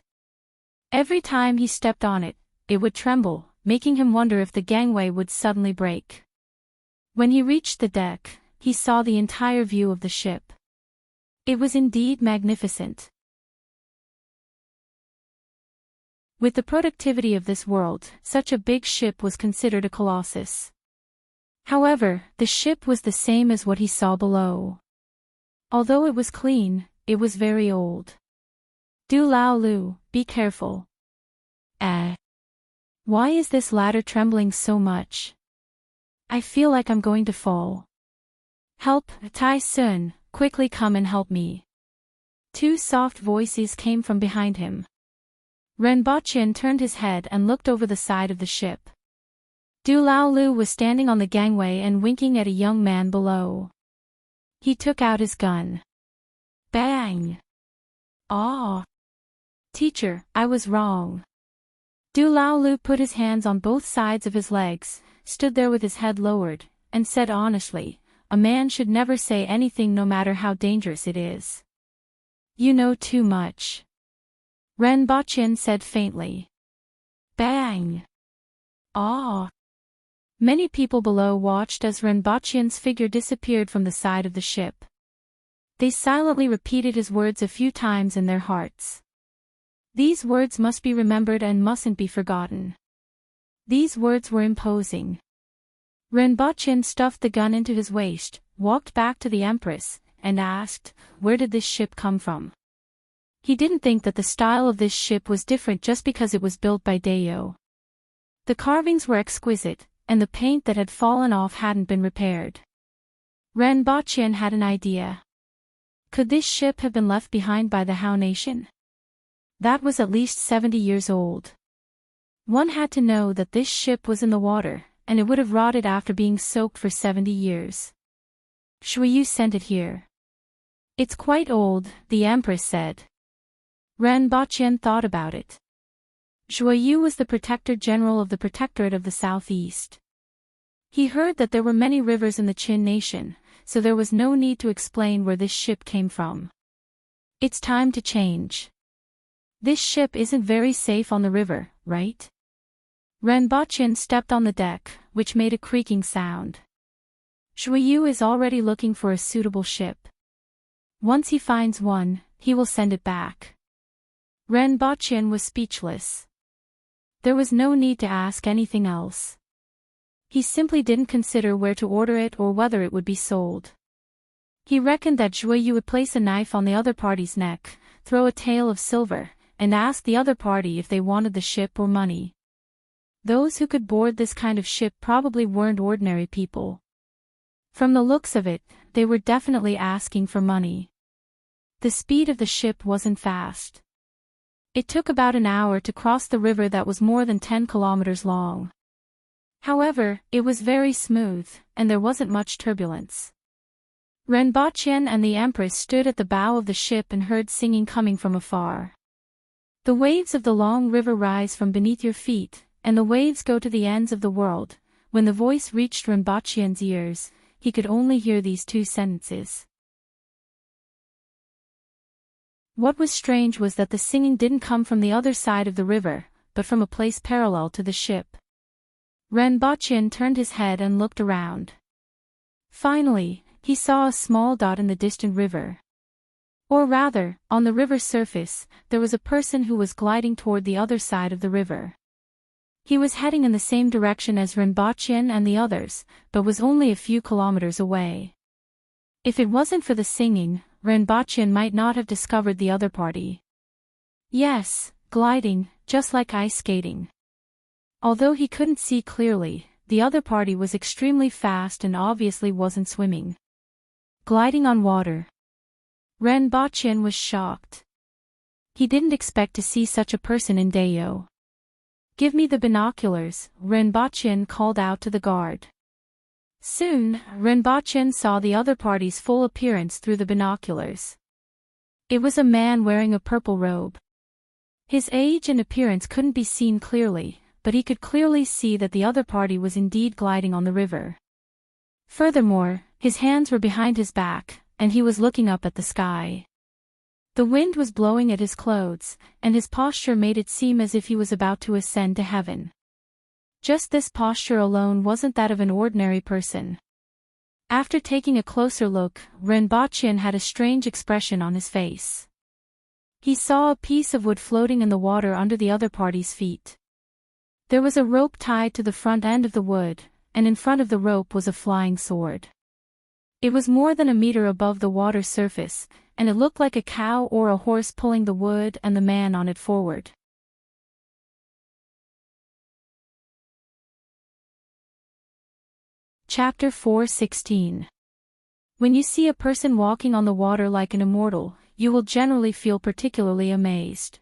Every time he stepped on it, it would tremble, making him wonder if the gangway would suddenly break. When he reached the deck, he saw the entire view of the ship. It was indeed magnificent. With the productivity of this world, such a big ship was considered a colossus. However, the ship was the same as what he saw below. Although it was clean, it was very old. Du Lao Lu, be careful. Why is this ladder trembling so much? I feel like I'm going to fall. Help, Tai Sun, quickly come and help me. Two soft voices came from behind him. Renbochin turned his head and looked over the side of the ship. Du Lao Lu was standing on the gangway and winking at a young man below. He took out his gun. Bang! Ah! Teacher, I was wrong. Du Lao Lu put his hands on both sides of his legs, stood there with his head lowered, and said honestly, a man should never say anything no matter how dangerous it is. You know too much. Renbochin said faintly. Bang! Ah! Many people below watched as Renbochin's figure disappeared from the side of the ship. They silently repeated his words a few times in their hearts. These words must be remembered and mustn't be forgotten. These words were imposing. Renbochin stuffed the gun into his waist, walked back to the Empress, and asked, where did this ship come from? He didn't think that the style of this ship was different just because it was built by Dayo. The carvings were exquisite, and the paint that had fallen off hadn't been repaired. Renbochin had an idea. Could this ship have been left behind by the Hao nation? That was at least 70 years old. One had to know that this ship was in the water, and it would have rotted after being soaked for 70 years. Shuiyu sent it here. It's quite old, the Empress said. Renbochin thought about it. Shuiyu was the Protector General of the Protectorate of the Southeast. He heard that there were many rivers in the Qin nation, so there was no need to explain where this ship came from. It's time to change. This ship isn't very safe on the river, right? Renbochin stepped on the deck, which made a creaking sound. Shuiyu is already looking for a suitable ship. Once he finds one, he will send it back. Renbochin was speechless. There was no need to ask anything else. He simply didn't consider where to order it or whether it would be sold. He reckoned that Shuiyu would place a knife on the other party's neck, throw a tail of silver, and ask the other party if they wanted the ship or money. Those who could board this kind of ship probably weren't ordinary people. From the looks of it, they were definitely asking for money. The speed of the ship wasn't fast. It took about an hour to cross the river that was more than 10 kilometers long. However, it was very smooth, and there wasn't much turbulence. Renbochin and the Empress stood at the bow of the ship and heard singing coming from afar. The waves of the long river rise from beneath your feet, and the waves go to the ends of the world. When the voice reached Renbochin's ears, he could only hear these two sentences. What was strange was that the singing didn't come from the other side of the river, but from a place parallel to the ship. Renbochin turned his head and looked around. Finally, he saw a small dot in the distant river. Or rather, on the river surface, there was a person who was gliding toward the other side of the river. He was heading in the same direction as Renbochin and the others, but was only a few kilometers away. If it wasn't for the singing, Renbochin might not have discovered the other party. Yes, gliding, just like ice skating. Although he couldn't see clearly, the other party was extremely fast and obviously wasn't swimming. Gliding on water. Renbochin was shocked. He didn't expect to see such a person in Dayo. Give me the binoculars, Renbochin called out to the guard. Soon, Renbochin saw the other party's full appearance through the binoculars. It was a man wearing a purple robe. His age and appearance couldn't be seen clearly, but he could clearly see that the other party was indeed gliding on the river. Furthermore, his hands were behind his back, and he was looking up at the sky. The wind was blowing at his clothes, and his posture made it seem as if he was about to ascend to heaven. Just this posture alone wasn't that of an ordinary person. After taking a closer look, Renbochin had a strange expression on his face. He saw a piece of wood floating in the water under the other party's feet. There was a rope tied to the front end of the wood, and in front of the rope was a flying sword. It was more than a meter above the water's surface, and it looked like a cow or a horse pulling the wood and the man on it forward. Chapter 4:16. When you see a person walking on the water like an immortal, you will generally feel particularly amazed.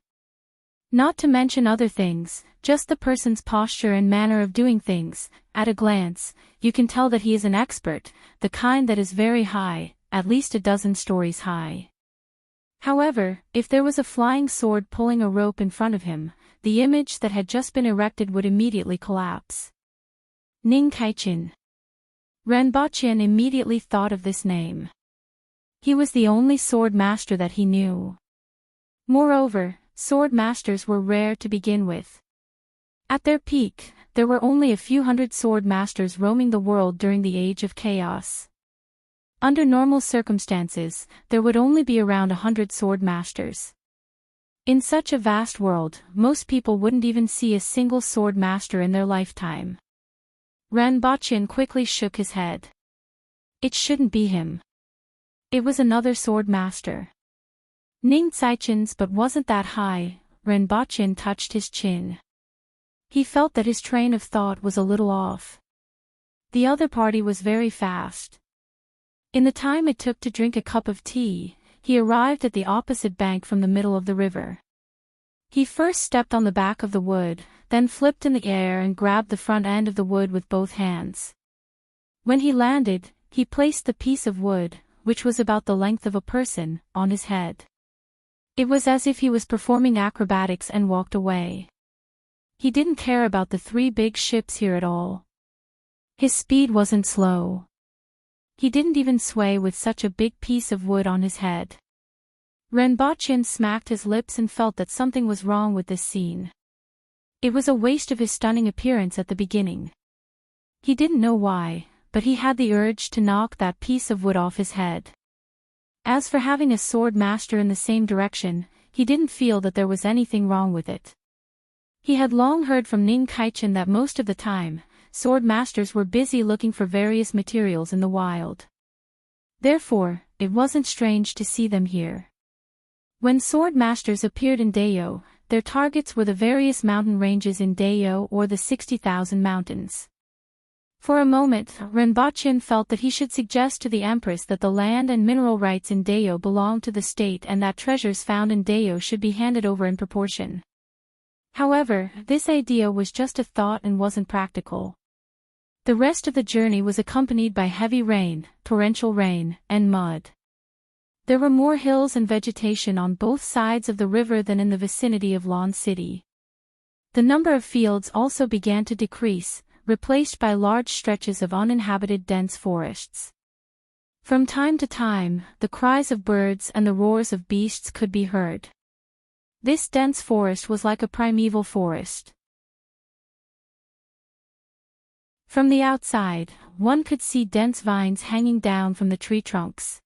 Not to mention other things, just the person's posture and manner of doing things, at a glance, you can tell that he is an expert, the kind that is very high, at least a dozen stories high. However, if there was a flying sword pulling a rope in front of him, the image that had just been erected would immediately collapse. Ning Kaichin. Renbochin immediately thought of this name. He was the only sword master that he knew. Moreover, sword masters were rare to begin with. At their peak, there were only a few hundred sword masters roaming the world during the Age of Chaos. Under normal circumstances, there would only be around 100 sword masters. In such a vast world, most people wouldn't even see a single sword master in their lifetime. Renbochin quickly shook his head. It shouldn't be him. It was another sword master. Ning Caichin's but wasn't that high. Renbochin touched his chin. He felt that his train of thought was a little off. The other party was very fast. In the time it took to drink a cup of tea, he arrived at the opposite bank from the middle of the river. He first stepped on the back of the wood, then flipped in the air and grabbed the front end of the wood with both hands. When he landed, he placed the piece of wood, which was about the length of a person, on his head. It was as if he was performing acrobatics and walked away. He didn't care about the 3 big ships here at all. His speed wasn't slow. He didn't even sway with such a big piece of wood on his head. Renbochin smacked his lips and felt that something was wrong with this scene. It was a waste of his stunning appearance at the beginning. He didn't know why, but he had the urge to knock that piece of wood off his head. As for having a sword master in the same direction, he didn't feel that there was anything wrong with it. He had long heard from Ning Kaichin that most of the time, sword masters were busy looking for various materials in the wild. Therefore, it wasn't strange to see them here. When sword masters appeared in Dayo, their targets were the various mountain ranges in Dayo or the 60,000 mountains. For a moment, Renbochin felt that he should suggest to the Empress that the land and mineral rights in Dayo belonged to the state and that treasures found in Dayo should be handed over in proportion. However, this idea was just a thought and wasn't practical. The rest of the journey was accompanied by heavy rain, torrential rain, and mud. There were more hills and vegetation on both sides of the river than in the vicinity of Lawn City. The number of fields also began to decrease, replaced by large stretches of uninhabited dense forests. From time to time, the cries of birds and the roars of beasts could be heard. This dense forest was like a primeval forest. From the outside, one could see dense vines hanging down from the tree trunks.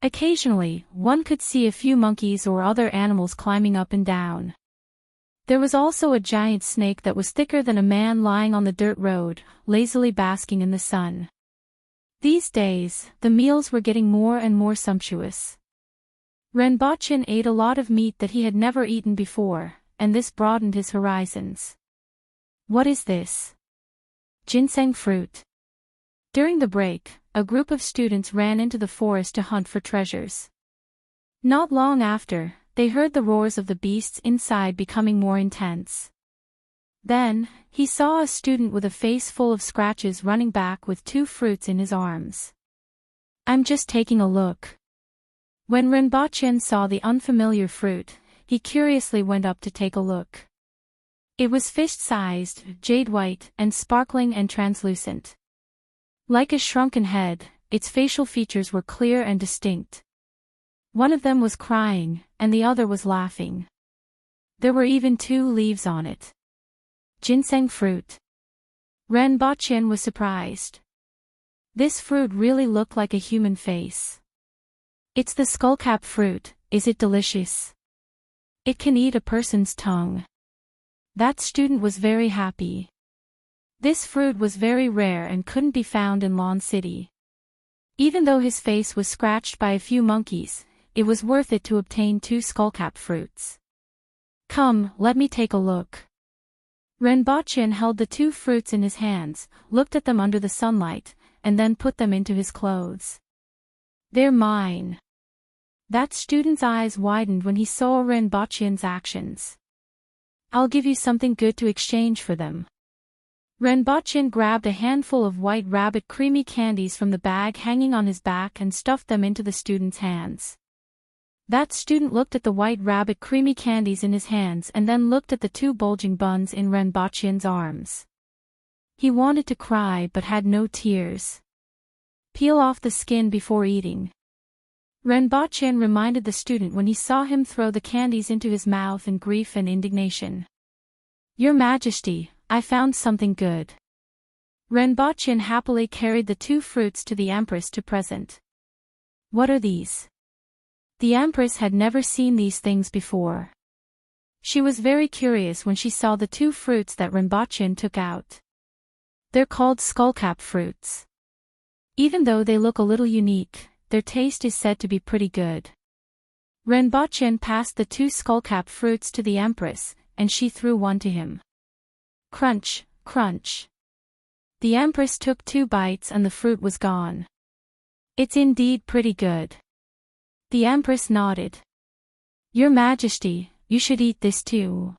Occasionally, one could see a few monkeys or other animals climbing up and down. There was also a giant snake that was thicker than a man lying on the dirt road, lazily basking in the sun. These days, the meals were getting more and more sumptuous. Renbochin ate a lot of meat that he had never eaten before, and this broadened his horizons. What is this? Ginseng fruit. During the break, a group of students ran into the forest to hunt for treasures. Not long after, they heard the roars of the beasts inside becoming more intense. Then, he saw a student with a face full of scratches running back with 2 fruits in his arms. "I'm just taking a look." When Renbochin saw the unfamiliar fruit, he curiously went up to take a look. It was fist-sized, jade-white, and sparkling and translucent. Like a shrunken head, its facial features were clear and distinct. One of them was crying, and the other was laughing. There were even 2 leaves on it. Ginseng fruit. Renbochin was surprised. This fruit really looked like a human face. It's the skullcap fruit, is it delicious? It can eat a person's tongue. That student was very happy. This fruit was very rare and couldn't be found in Lawn City. Even though his face was scratched by a few monkeys, it was worth it to obtain 2 skullcap fruits. Come, let me take a look. Renbochin held the 2 fruits in his hands, looked at them under the sunlight, and then put them into his clothes. They're mine. That student's eyes widened when he saw Renbochin's actions. I'll give you something good to exchange for them. Renbochin grabbed a handful of white rabbit creamy candies from the bag hanging on his back and stuffed them into the student's hands. That student looked at the white rabbit creamy candies in his hands and then looked at the 2 bulging buns in Renbochin's arms. He wanted to cry but had no tears. Peel off the skin before eating. Renbochin reminded the student when he saw him throw the candies into his mouth in grief and indignation. Your Majesty, I found something good. Renbochin happily carried the 2 fruits to the Empress to present. What are these? The Empress had never seen these things before. She was very curious when she saw the 2 fruits that Renbochin took out. They're called skullcap fruits. Even though they look a little unique, their taste is said to be pretty good. Renbochin passed the 2 skullcap fruits to the Empress, and she threw one to him. Crunch, crunch. The Empress took 2 bites and the fruit was gone. It's indeed pretty good. The Empress nodded. Your Majesty, you should eat this too.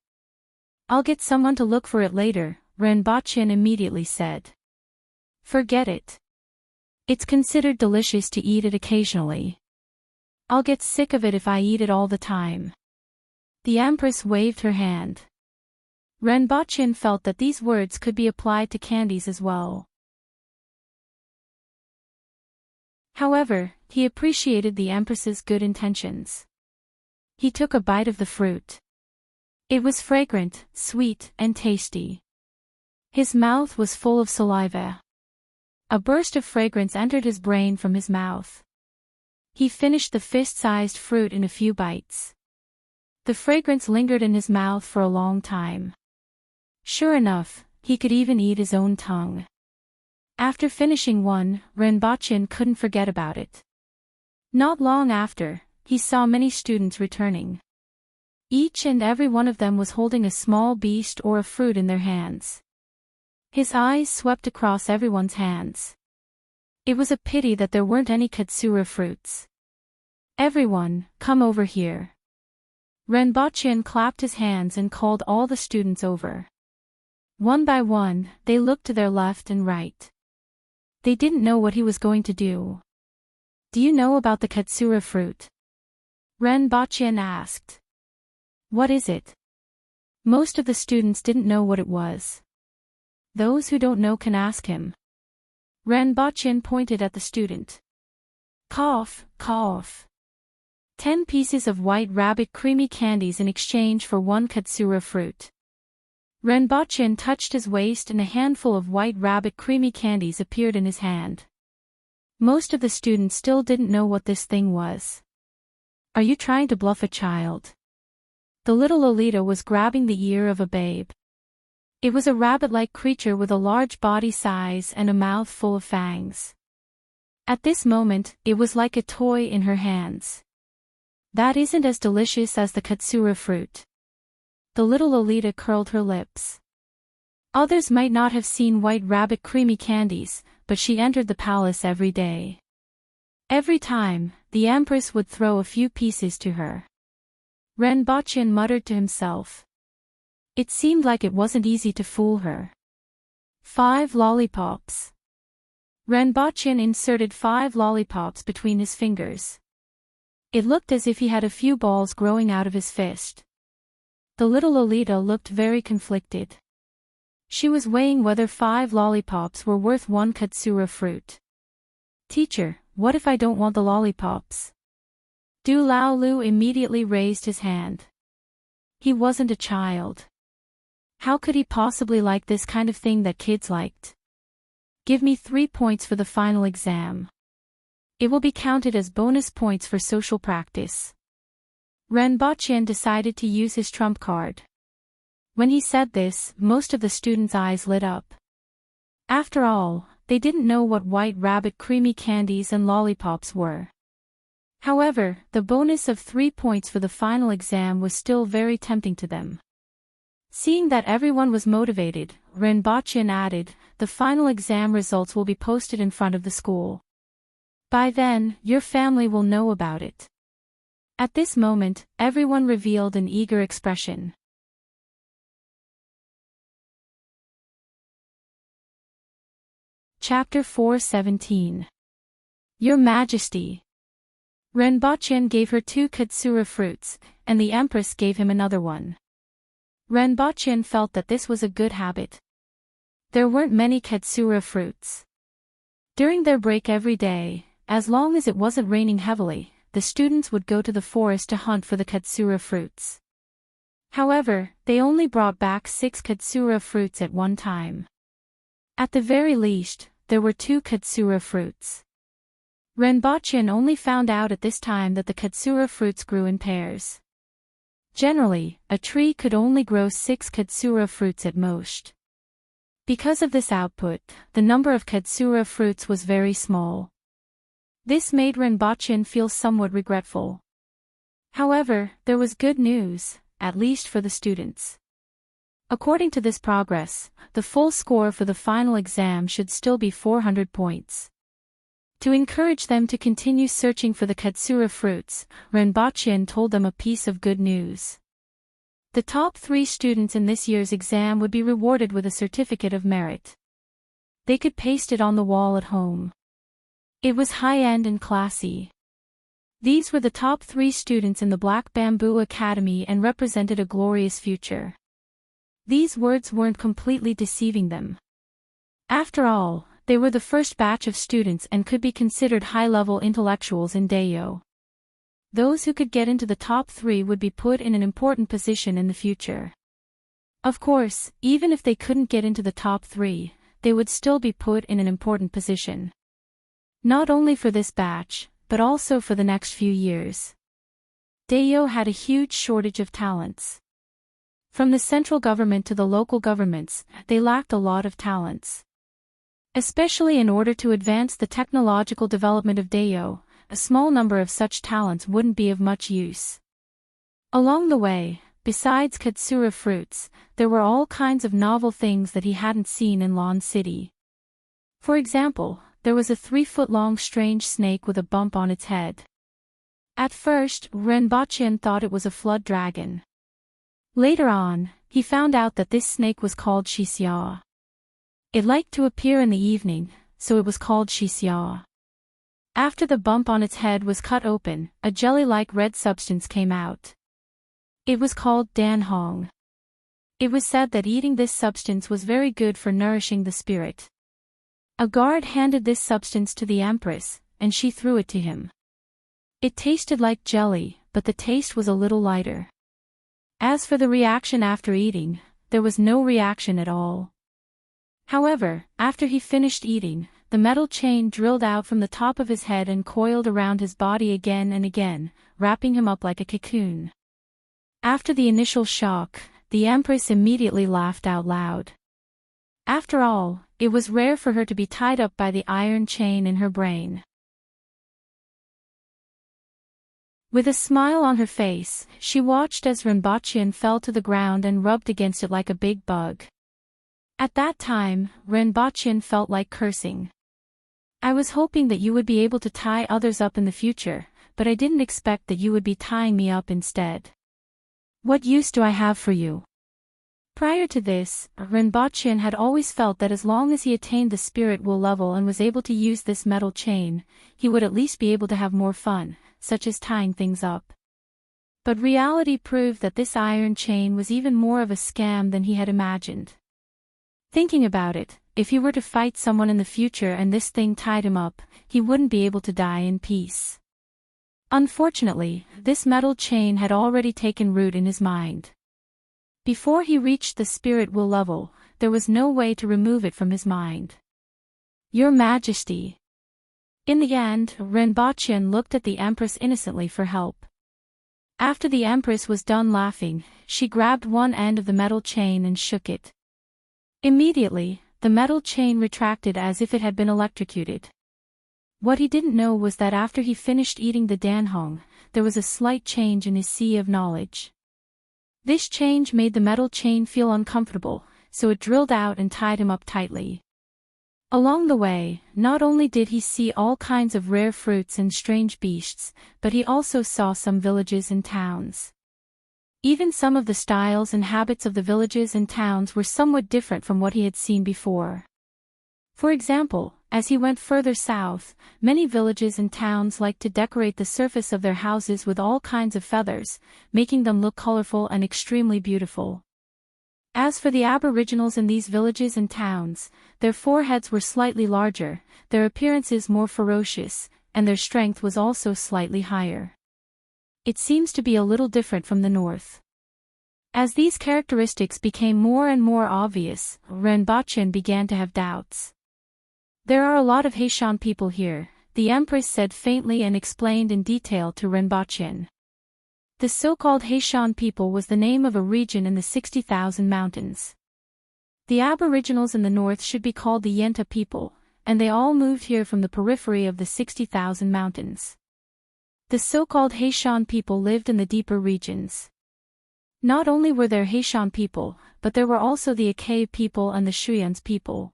I'll get someone to look for it later, Renbochin immediately said. Forget it. It's considered delicious to eat it occasionally. I'll get sick of it if I eat it all the time. The Empress waved her hand. Renbochin felt that these words could be applied to candies as well. However, he appreciated the Empress's good intentions. He took a bite of the fruit. It was fragrant, sweet, and tasty. His mouth was full of saliva. A burst of fragrance entered his brain from his mouth. He finished the fist-sized fruit in a few bites. The fragrance lingered in his mouth for a long time. Sure enough, he could even eat his own tongue. After finishing one, Renbochin couldn't forget about it. Not long after, he saw many students returning. Each and every one of them was holding a small beast or a fruit in their hands. His eyes swept across everyone's hands. It was a pity that there weren't any katsura fruits. Everyone, come over here. Renbochin clapped his hands and called all the students over. One by one, they looked to their left and right. They didn't know what he was going to do. Do you know about the katsura fruit? Renbochin asked. What is it? Most of the students didn't know what it was. Those who don't know can ask him. Renbochin pointed at the student. Cough, cough. 10 pieces of white rabbit creamy candies in exchange for 1 katsura fruit. Renbochin touched his waist and a handful of white rabbit creamy candies appeared in his hand. Most of the students still didn't know what this thing was. Are you trying to bluff a child? The little Lolita was grabbing the ear of a babe. It was a rabbit-like creature with a large body size and a mouth full of fangs. At this moment, it was like a toy in her hands. That isn't as delicious as the katsura fruit. The little Lolita curled her lips. Others might not have seen white rabbit creamy candies, but she entered the palace every day. Every time, the Empress would throw a few pieces to her. Renbochin muttered to himself. It seemed like it wasn't easy to fool her. 5 lollipops. Renbochin inserted 5 lollipops between his fingers. It looked as if he had a few balls growing out of his fist. The little Lolita looked very conflicted. She was weighing whether 5 lollipops were worth 1 katsura fruit. Teacher, what if I don't want the lollipops? Du Lao Lu immediately raised his hand. He wasn't a child. How could he possibly like this kind of thing that kids liked? Give me 3 points for the final exam. It will be counted as bonus points for social practice. Ren Boqian decided to use his trump card. When he said this, most of the students' eyes lit up. After all, they didn't know what White Rabbit creamy candies and lollipops were. However, the bonus of 3 points for the final exam was still very tempting to them. Seeing that everyone was motivated, Ren Boqian added, the final exam results will be posted in front of the school. By then, your family will know about it. At this moment, everyone revealed an eager expression. Chapter 4:17. Your Majesty. Ren Boqian gave her 2 katsura fruits, and the Empress gave him another one. Ren Boqian felt that this was a good habit. There weren't many katsura fruits. During their break every day, as long as it wasn't raining heavily, the students would go to the forest to hunt for the katsura fruits. However, they only brought back 6 katsura fruits at one time. At the very least, there were 2 katsura fruits. Ren Boqian only found out at this time that the katsura fruits grew in pairs. Generally, a tree could only grow 6 katsura fruits at most. Because of this output, the number of katsura fruits was very small. This made Ren Boqian feel somewhat regretful. However, there was good news, at least for the students. According to this progress, the full score for the final exam should still be 400 points. To encourage them to continue searching for the katsura fruits, Ren Boqian told them a piece of good news. The top 3 students in this year's exam would be rewarded with a certificate of merit. They could paste it on the wall at home. It was high-end and classy. These were the top 3 students in the Black Bamboo Academy and represented a glorious future. These words weren't completely deceiving them. After all, they were the first batch of students and could be considered high-level intellectuals in Dayo. Those who could get into the top 3 would be put in an important position in the future. Of course, even if they couldn't get into the top 3, they would still be put in an important position. Not only for this batch, but also for the next few years. Dayo had a huge shortage of talents. From the central government to the local governments, they lacked a lot of talents. Especially in order to advance the technological development of Dayo, a small number of such talents wouldn't be of much use. Along the way, besides katsura fruits, there were all kinds of novel things that he hadn't seen in Lon City. For example, there was a 3-foot-long strange snake with a bump on its head. At first, Ren Boqian thought it was a flood dragon. Later on, he found out that this snake was called Shixia. It liked to appear in the evening, so it was called Shixia. After the bump on its head was cut open, a jelly-like red substance came out. It was called Danhong. It was said that eating this substance was very good for nourishing the spirit. A guard handed this substance to the Empress, and she threw it to him. It tasted like jelly, but the taste was a little lighter. As for the reaction after eating, there was no reaction at all. However, after he finished eating, the metal chain drilled out from the top of his head and coiled around his body again and again, wrapping him up like a cocoon. After the initial shock, the Empress immediately laughed out loud. After all, it was rare for her to be tied up by the iron chain in her brain. With a smile on her face, she watched as Ren Boqian fell to the ground and rubbed against it like a big bug. At that time, Ren Boqian felt like cursing. I was hoping that you would be able to tie others up in the future, but I didn't expect that you would be tying me up instead. What use do I have for you? Prior to this, Ren Boqian had always felt that as long as he attained the spirit will level and was able to use this metal chain, he would at least be able to have more fun, such as tying things up. But reality proved that this iron chain was even more of a scam than he had imagined. Thinking about it, if he were to fight someone in the future and this thing tied him up, he wouldn't be able to die in peace. Unfortunately, this metal chain had already taken root in his mind. Before he reached the spirit will level, there was no way to remove it from his mind. Your Majesty. In the end, Renbochin looked at the Empress innocently for help. After the Empress was done laughing, she grabbed one end of the metal chain and shook it. Immediately, the metal chain retracted as if it had been electrocuted. What he didn't know was that after he finished eating the danhong, there was a slight change in his sea of knowledge. This change made the metal chain feel uncomfortable, so it drilled out and tied him up tightly. Along the way, not only did he see all kinds of rare fruits and strange beasts, but he also saw some villages and towns. Even some of the styles and habits of the villages and towns were somewhat different from what he had seen before. For example, as he went further south, many villages and towns liked to decorate the surface of their houses with all kinds of feathers, making them look colorful and extremely beautiful. As for the aboriginals in these villages and towns, their foreheads were slightly larger, their appearances more ferocious, and their strength was also slightly higher. It seems to be a little different from the north. As these characteristics became more and more obvious, Renbochin began to have doubts. There are a lot of Haishan people here, the Empress said faintly and explained in detail to Renbochin. The so-called Haishan people was the name of a region in the 60,000 mountains. The aboriginals in the north should be called the Yenta people, and they all moved here from the periphery of the 60,000 mountains. The so-called Haishan people lived in the deeper regions. Not only were there Haishan people, but there were also the Akai people and the Shuyans people.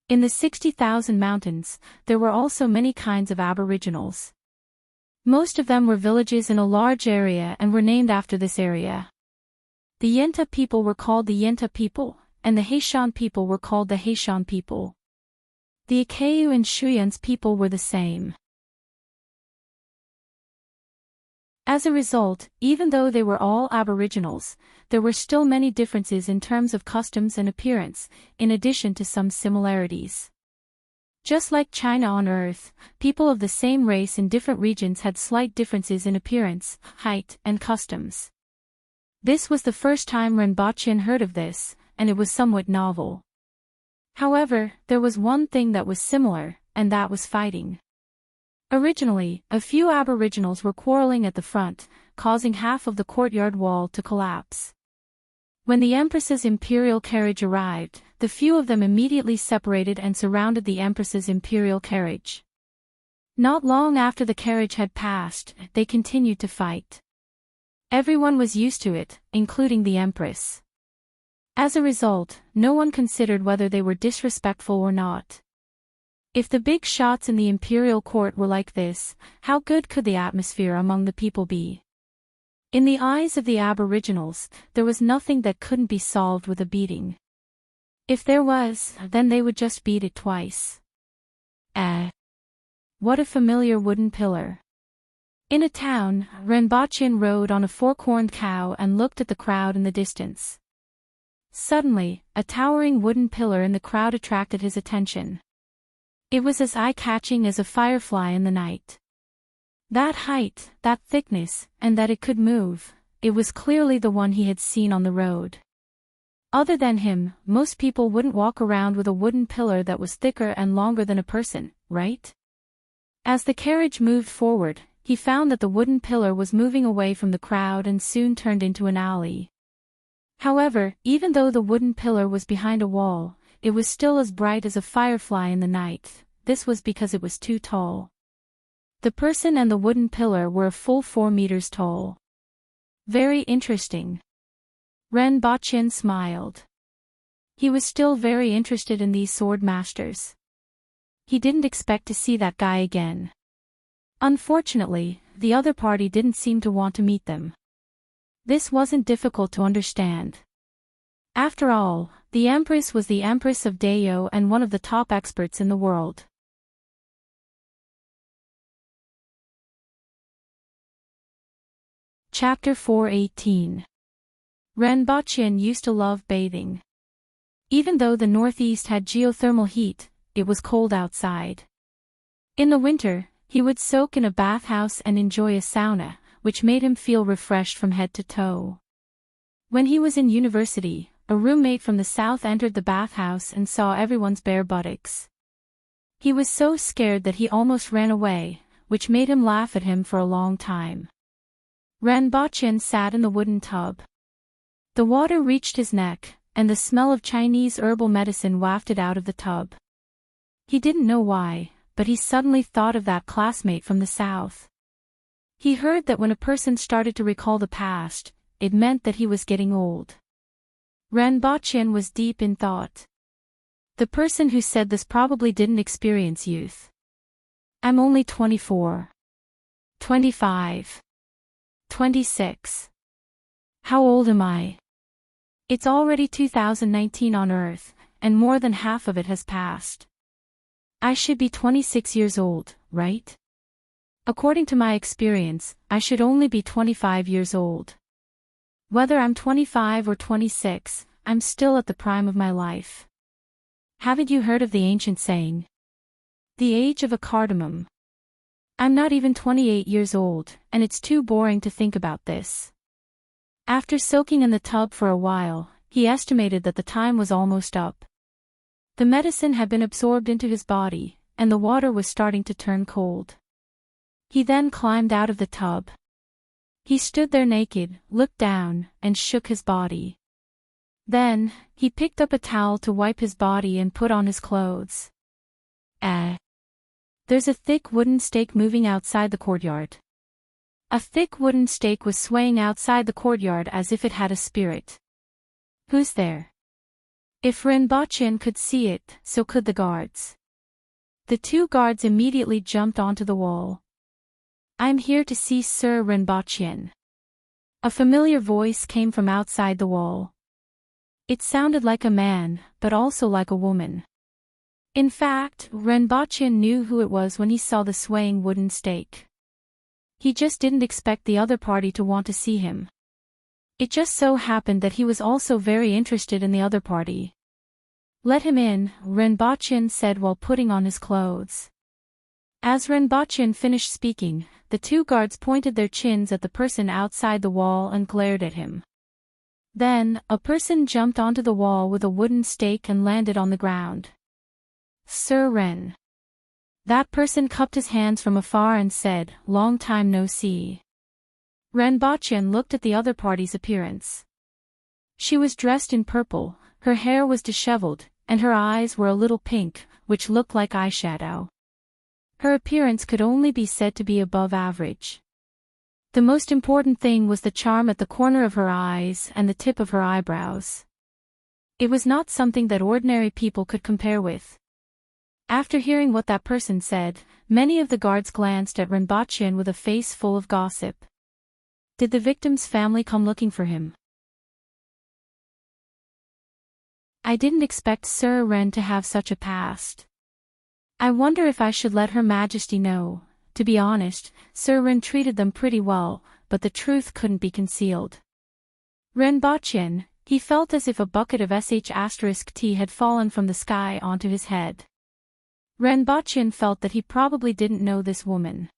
In the 60,000 mountains, there were also many kinds of aboriginals. Most of them were villages in a large area and were named after this area. The Yenta people were called the Yenta people, and the Haishan people were called the Haishan people. The Akayu and Shuyans people were the same. As a result, even though they were all aboriginals, there were still many differences in terms of customs and appearance, in addition to some similarities. Just like China on Earth, people of the same race in different regions had slight differences in appearance, height, and customs. This was the first time Renbochin heard of this, and it was somewhat novel. However, there was one thing that was similar, and that was fighting. Originally, a few aboriginals were quarreling at the front, causing half of the courtyard wall to collapse. When the Empress's imperial carriage arrived, the few of them immediately separated and surrounded the Empress's imperial carriage. Not long after the carriage had passed, they continued to fight. Everyone was used to it, including the Empress. As a result, no one considered whether they were disrespectful or not. If the big shots in the imperial court were like this, how good could the atmosphere among the people be? In the eyes of the aboriginals, there was nothing that couldn't be solved with a beating. If there was, then they would just beat it twice. What a familiar wooden pillar. In a town, Renbochin rode on a four-corned cow and looked at the crowd in the distance. Suddenly, a towering wooden pillar in the crowd attracted his attention. It was as eye-catching as a firefly in the night. That height, that thickness, and that it could move, it was clearly the one he had seen on the road. Other than him, most people wouldn't walk around with a wooden pillar that was thicker and longer than a person, right? As the carriage moved forward, he found that the wooden pillar was moving away from the crowd and soon turned into an alley. However, even though the wooden pillar was behind a wall, it was still as bright as a firefly in the night. This was because it was too tall. The person and the wooden pillar were a full 4 meters tall. Very interesting. Renbochin smiled. He was still very interested in these sword masters. He didn't expect to see that guy again. Unfortunately, the other party didn't seem to want to meet them. This wasn't difficult to understand. After all, the Empress was the Empress of Dayo and one of the top experts in the world. Chapter 4:18. Renbochin used to love bathing. Even though the northeast had geothermal heat, it was cold outside. In the winter, he would soak in a bathhouse and enjoy a sauna, which made him feel refreshed from head to toe. When he was in university, a roommate from the south entered the bathhouse and saw everyone's bare buttocks. He was so scared that he almost ran away, which made him laugh at him for a long time. Renbochin sat in the wooden tub. The water reached his neck, and the smell of Chinese herbal medicine wafted out of the tub. He didn't know why, but he suddenly thought of that classmate from the south. He heard that when a person started to recall the past, it meant that he was getting old. Renbochin was deep in thought. The person who said this probably didn't experience youth. I'm only 24. 25. 26. How old am I? It's already 2019 on Earth, and more than half of it has passed. I should be 26 years old, right? According to my experience, I should only be 25 years old. Whether I'm 25 or 26, I'm still at the prime of my life. Haven't you heard of the ancient saying? The age of a cardamom. I'm not even 28 years old, and it's too boring to think about this. After soaking in the tub for a while, he estimated that the time was almost up. The medicine had been absorbed into his body, and the water was starting to turn cold. He then climbed out of the tub. He stood there naked, looked down, and shook his body. Then, he picked up a towel to wipe his body and put on his clothes. There's a thick wooden stake moving outside the courtyard. A thick wooden stake was swaying outside the courtyard as if it had a spirit. Who's there? If Renbochin could see it, so could the guards. The two guards immediately jumped onto the wall. I'm here to see Sir Renbochin. A familiar voice came from outside the wall. It sounded like a man, but also like a woman. In fact, Renbochin knew who it was when he saw the swaying wooden stake. He just didn't expect the other party to want to see him. It just so happened that he was also very interested in the other party. Let him in, Renbochin said while putting on his clothes. As Renbochin finished speaking, the two guards pointed their chins at the person outside the wall and glared at him. Then, a person jumped onto the wall with a wooden stake and landed on the ground. Sir Ren. That person cupped his hands from afar and said, "Long time no see." Renbochin looked at the other party's appearance. She was dressed in purple, her hair was disheveled, and her eyes were a little pink, which looked like eyeshadow. Her appearance could only be said to be above average. The most important thing was the charm at the corner of her eyes and the tip of her eyebrows. It was not something that ordinary people could compare with. After hearing what that person said, many of the guards glanced at Renbochin with a face full of gossip. Did the victim's family come looking for him? I didn't expect Sir Ren to have such a past. I wonder if I should let Her Majesty know. To be honest, Sir Ren treated them pretty well, but the truth couldn't be concealed. Renbochin, he felt as if a bucket of sh*t had fallen from the sky onto his head. Renbochin felt that he probably didn't know this woman.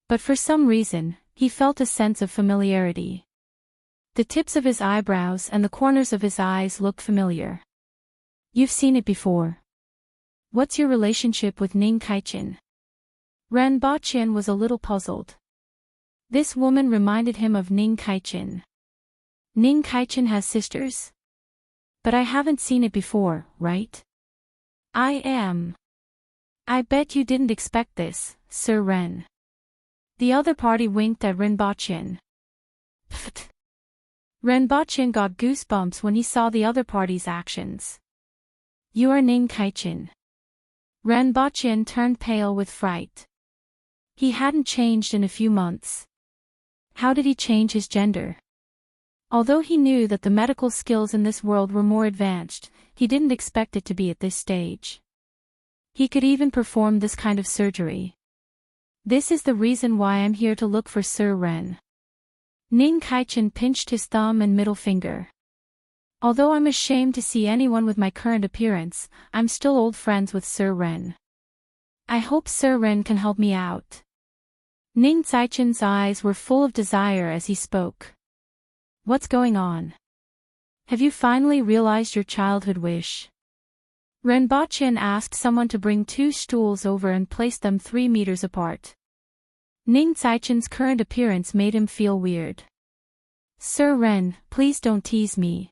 But for some reason, he felt a sense of familiarity. The tips of his eyebrows and the corners of his eyes looked familiar. You've seen it before. What's your relationship with Ning Kaichin? Renbochin was a little puzzled. This woman reminded him of Ning Kaichin. Ning Kaichin has sisters? But I haven't seen it before, right? I bet you didn't expect this, Sir Ren. The other party winked at Renbochin. Pfft. Renbochin got goosebumps when he saw the other party's actions. You are Ning Kaichin. Renbochin turned pale with fright. He hadn't changed in a few months. How did he change his gender? Although he knew that the medical skills in this world were more advanced, he didn't expect it to be at this stage. He could even perform this kind of surgery. This is the reason why I'm here to look for Sir Ren. Ning Kaichin pinched his thumb and middle finger. Although I'm ashamed to see anyone with my current appearance, I'm still old friends with Sir Ren. I hope Sir Ren can help me out. Ning Caichen's eyes were full of desire as he spoke. What's going on? Have you finally realized your childhood wish? Ren Baqian asked someone to bring 2 stools over and place them 3 meters apart. Ning Caichen's current appearance made him feel weird. Sir Ren, please don't tease me.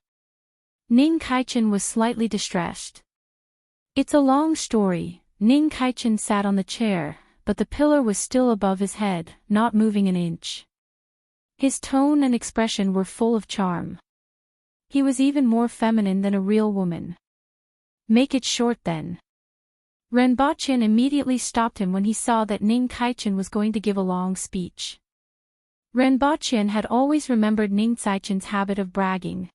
Ning Caichen was slightly distressed. It's a long story. Ning Caichen sat on the chair, but the pillar was still above his head, not moving an inch. His tone and expression were full of charm. He was even more feminine than a real woman. Make it short then. Ren Baqian immediately stopped him when he saw that Ning Caichen was going to give a long speech. Ren Baqian had always remembered Ning Caichen's habit of bragging.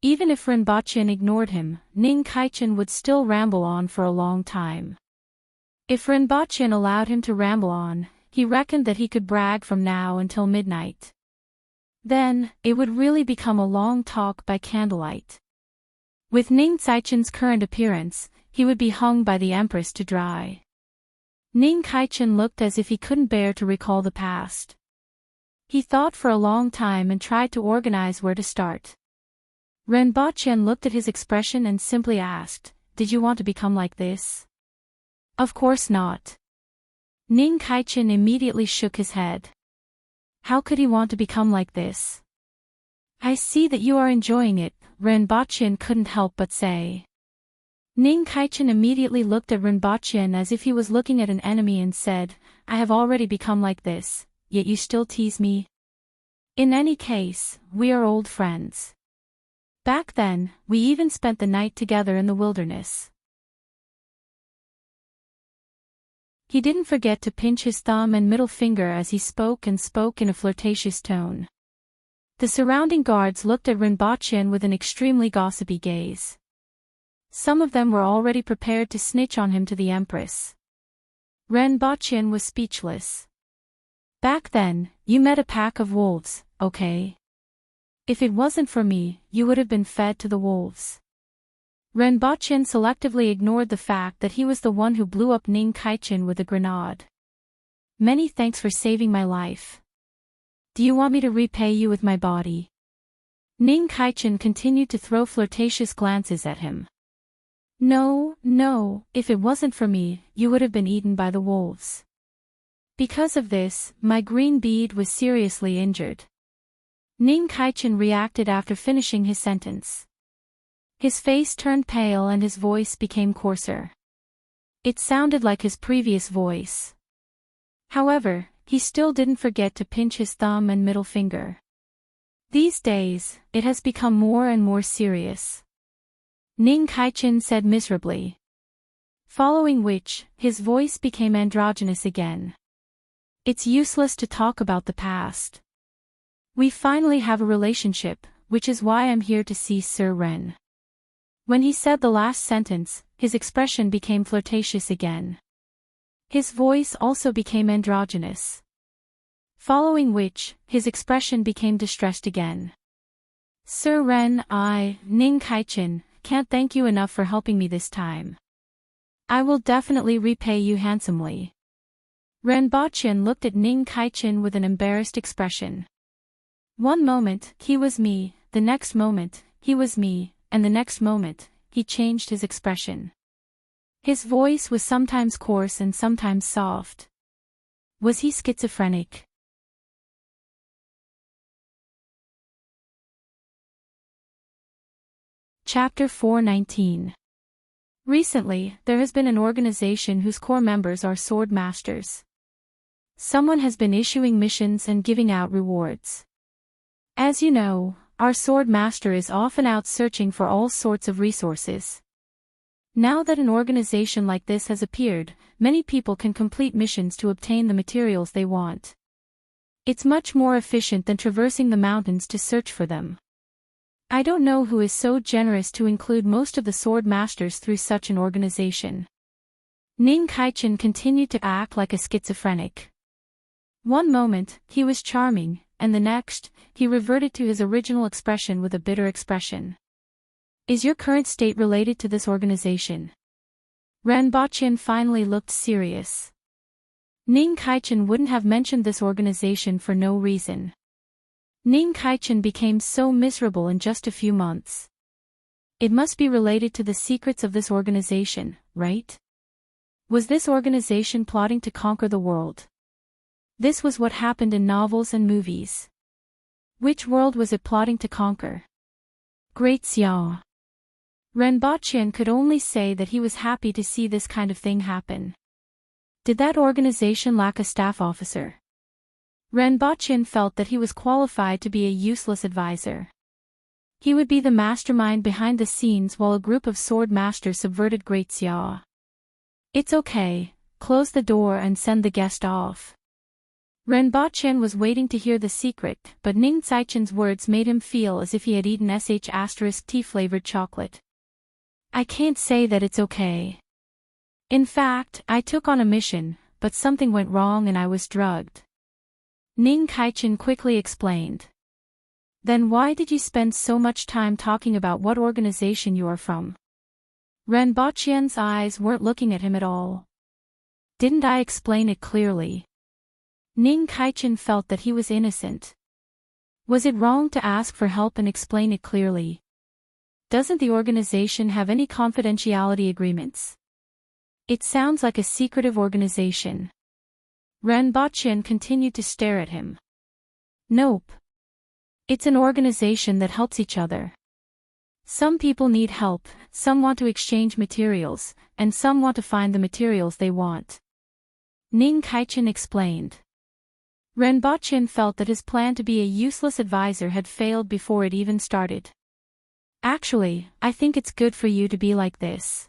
Even if Ren Baqian ignored him, Ning Caichen would still ramble on for a long time. If Ren Baqian allowed him to ramble on, he reckoned that he could brag from now until midnight. Then, it would really become a long talk by candlelight. With Ning Caichen's current appearance, he would be hung by the Empress to dry. Ning Caichen looked as if he couldn't bear to recall the past. He thought for a long time and tried to organize where to start. Ren Baqian looked at his expression and simply asked, "Did you want to become like this?" Of course not. Ning Caichen immediately shook his head. How could he want to become like this? I see that you are enjoying it, Ren Baqian couldn't help but say. Ning Caichen immediately looked at Ren Baqian as if he was looking at an enemy and said, I have already become like this, yet you still tease me? In any case, we are old friends. Back then, we even spent the night together in the wilderness. He didn't forget to pinch his thumb and middle finger as he spoke in a flirtatious tone. The surrounding guards looked at Ren Baqian with an extremely gossipy gaze. Some of them were already prepared to snitch on him to the Empress. Ren Baqian was speechless. Back then, you met a pack of wolves, okay? If it wasn't for me, you would have been fed to the wolves. Ren Baqian selectively ignored the fact that he was the one who blew up Ning Caichen with a grenade. Many thanks for saving my life. Do you want me to repay you with my body? Ning Caichen continued to throw flirtatious glances at him. No, if it wasn't for me, you would have been eaten by the wolves. Because of this, my green bead was seriously injured. Ning Caichen reacted after finishing his sentence. His face turned pale and his voice became coarser. It sounded like his previous voice. However, he still didn't forget to pinch his thumb and middle finger. These days, it has become more and more serious. Ning Caichen said miserably. Following which, his voice became androgynous again. It's useless to talk about the past. We finally have a relationship, which is why I'm here to see Sir Ren. When he said the last sentence, his expression became flirtatious again. His voice also became androgynous. Following which, his expression became distressed again. Sir Ren, Ning Caichen, can't thank you enough for helping me this time. I will definitely repay you handsomely. Ren Baqian looked at Ning Caichen with an embarrassed expression. One moment, he was me, the next moment, he was me, and the next moment, he changed his expression. His voice was sometimes coarse and sometimes soft. Was he schizophrenic? Chapter 419. Recently, there has been an organization whose core members are sword masters. Someone has been issuing missions and giving out rewards. As you know, our sword master is often out searching for all sorts of resources. Now that an organization like this has appeared, many people can complete missions to obtain the materials they want. It's much more efficient than traversing the mountains to search for them. I don't know who is so generous to include most of the sword masters through such an organization. Ning Caichen continued to act like a schizophrenic. One moment, he was charming, and the next, he reverted to his original expression with a bitter expression. Is your current state related to this organization? Ranbochan finally looked serious. Ning Kaichen wouldn't have mentioned this organization for no reason. Ning Kaichen became so miserable in just a few months. It must be related to the secrets of this organization, right? Was this organization plotting to conquer the world? This was what happened in novels and movies. Which world was it plotting to conquer? Great Xiao. Ranbochan could only say that he was happy to see this kind of thing happen. Did that organization lack a staff officer? Ranbochan felt that he was qualified to be a useless advisor. He would be the mastermind behind the scenes while a group of sword masters subverted Great Xiao. It's okay, close the door and send the guest off. Ranbochan was waiting to hear the secret, but Ning Caichen's words made him feel as if he had eaten tea-flavored chocolate. I can't say that it's okay. In fact, I took on a mission, but something went wrong and I was drugged. Ning Kaichen quickly explained. Then why did you spend so much time talking about what organization you are from? Ranbochan's eyes weren't looking at him at all. Didn't I explain it clearly? Ning Kaichen felt that he was innocent. Was it wrong to ask for help and explain it clearly? Doesn't the organization have any confidentiality agreements? It sounds like a secretive organization. Ranbochan continued to stare at him. Nope. It's an organization that helps each other. Some people need help, some want to exchange materials, and some want to find the materials they want. Ning Kaichen explained. Ranbochan felt that his plan to be a useless advisor had failed before it even started. Actually, I think it's good for you to be like this.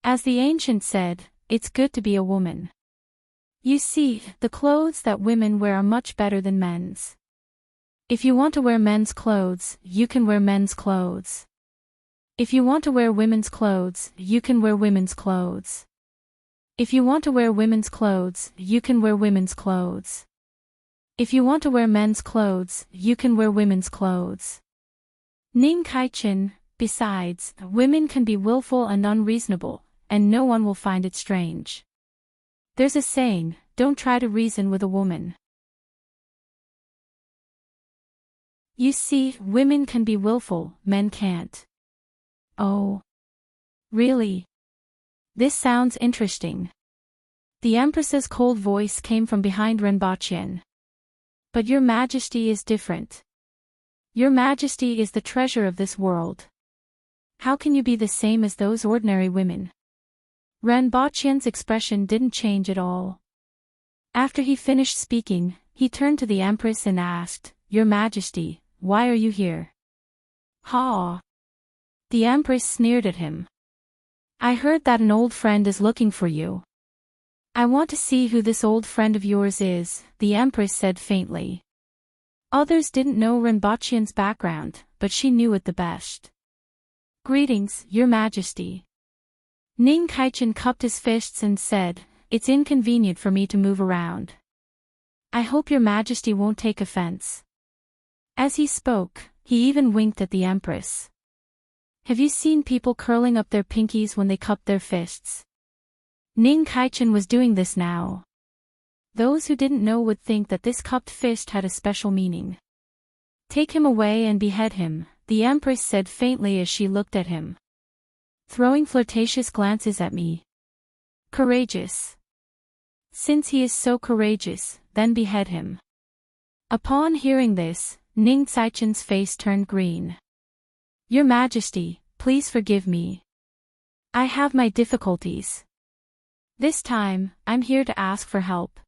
As the ancient said, it's good to be a woman. You see, the clothes that women wear are much better than men's. If you want to wear men's clothes, you can wear men's clothes. If you want to wear women's clothes, you can wear women's clothes. If you want to wear women's clothes, you can wear women's clothes. If you want to wear men's clothes, you can wear women's clothes. Ning Kaichen, besides, women can be willful and unreasonable, and no one will find it strange. There's a saying, don't try to reason with a woman. You see, women can be willful, men can't. Oh. Really? This sounds interesting. The Empress's cold voice came from behind Ranbochan. But Your Majesty is different. Your Majesty is the treasure of this world. How can you be the same as those ordinary women? Ranbochan's expression didn't change at all. After he finished speaking, he turned to the Empress and asked, Your Majesty, why are you here? Ha! The Empress sneered at him. I heard that an old friend is looking for you. I want to see who this old friend of yours is, the Empress said faintly. Others didn't know Ranbochan's background, but she knew it the best. Greetings, Your Majesty. Ning Kaichen cupped his fists and said, It's inconvenient for me to move around. I hope Your Majesty won't take offense. As he spoke, he even winked at the Empress. Have you seen people curling up their pinkies when they cup their fists? Ning Kaichen was doing this now. Those who didn't know would think that this cupped fist had a special meaning. Take him away and behead him, the Empress said faintly as she looked at him. Throwing flirtatious glances at me. Courageous. Since he is so courageous, then behead him. Upon hearing this, Ning Caichen's face turned green. Your Majesty, please forgive me. I have my difficulties. This time, I'm here to ask for help.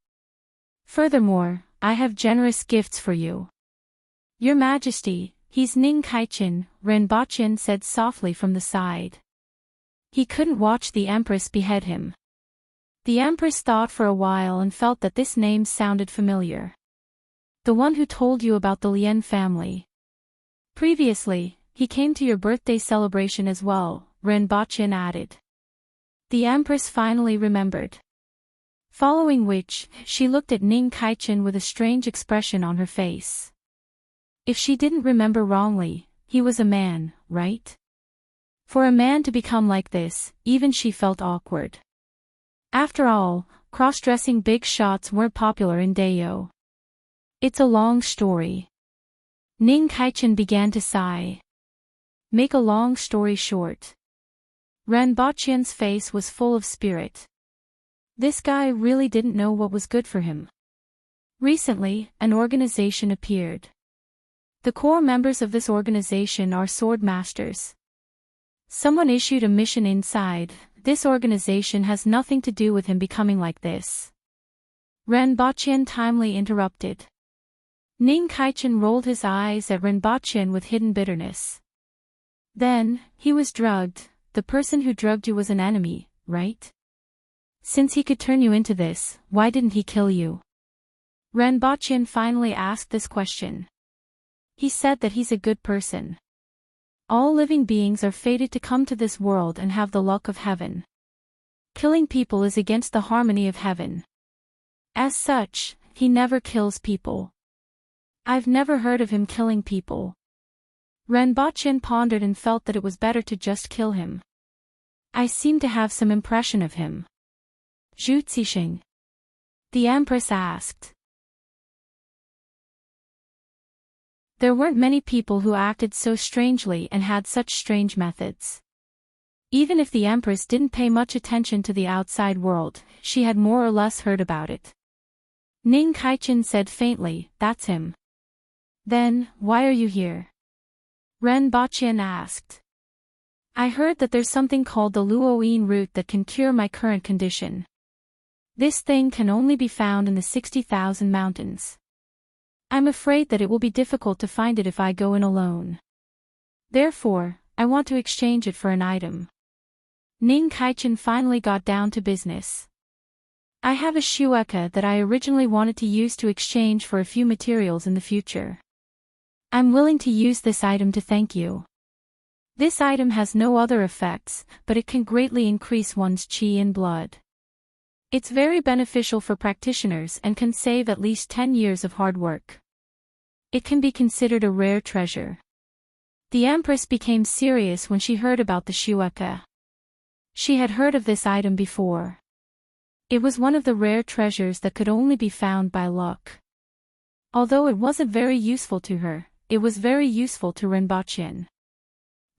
Furthermore, I have generous gifts for you. Your Majesty, he's Ning Kaichen, Ranbochan said softly from the side. He couldn't watch the Empress behead him. The Empress thought for a while and felt that this name sounded familiar. The one who told you about the Lien family. Previously, he came to your birthday celebration as well, Ranbochan added. The Empress finally remembered. Following which, she looked at Ning Kaichen with a strange expression on her face. If she didn't remember wrongly, he was a man, right? For a man to become like this, even she felt awkward. After all, cross-dressing big shots weren't popular in Dayo. It's a long story. Ning Kaichen began to sigh. Make a long story short. Renbachian's face was full of spirit. This guy really didn't know what was good for him. Recently, an organization appeared. The core members of this organization are sword masters. Someone issued a mission inside. This organization has nothing to do with him becoming like this. Renbachian timely interrupted. Ning Kaichen rolled his eyes at Renbachian with hidden bitterness. Then, he was drugged. The person who drugged you was an enemy, right? Since he could turn you into this, why didn't he kill you? Renbachian finally asked this question. He said that he's a good person. All living beings are fated to come to this world and have the luck of heaven. Killing people is against the harmony of heaven. As such, he never kills people. I've never heard of him killing people. Renbachian pondered and felt that it was better to just kill him. I seem to have some impression of him. Zhu Zixing. The Empress asked. There weren't many people who acted so strangely and had such strange methods. Even if the Empress didn't pay much attention to the outside world, she had more or less heard about it. Ning Kaichen said faintly, "That's him." Then, why are you here? Renbachian asked. I heard that there's something called the Luoyin root that can cure my current condition. This thing can only be found in the 60,000 mountains. I'm afraid that it will be difficult to find it if I go in alone. Therefore, I want to exchange it for an item. Ning Kaichen finally got down to business. I have a shueka that I originally wanted to use to exchange for a few materials in the future. I'm willing to use this item to thank you. This item has no other effects, but it can greatly increase one's qi in blood. It's very beneficial for practitioners and can save at least 10 years of hard work. It can be considered a rare treasure. The Empress became serious when she heard about the shueka. She had heard of this item before. It was one of the rare treasures that could only be found by luck. Although it wasn't very useful to her, it was very useful to Renbachian.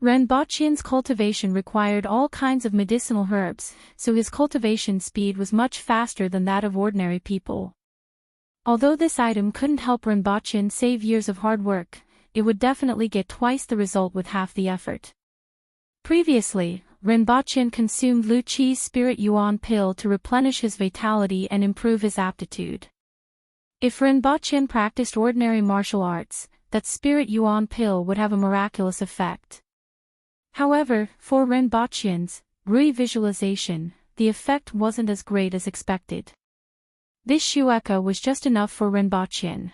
Renbachian's cultivation required all kinds of medicinal herbs, so his cultivation speed was much faster than that of ordinary people. Although this item couldn't help Renbachian save years of hard work, it would definitely get twice the result with half the effort. Previously, Renbachian consumed Lu Qi's Spirit Yuan pill to replenish his vitality and improve his aptitude. If Renbachian practiced ordinary martial arts, that Spirit Yuan pill would have a miraculous effect. However, for Renbachian's Rui visualization, the effect wasn't as great as expected. This shueka was just enough for Renbachian.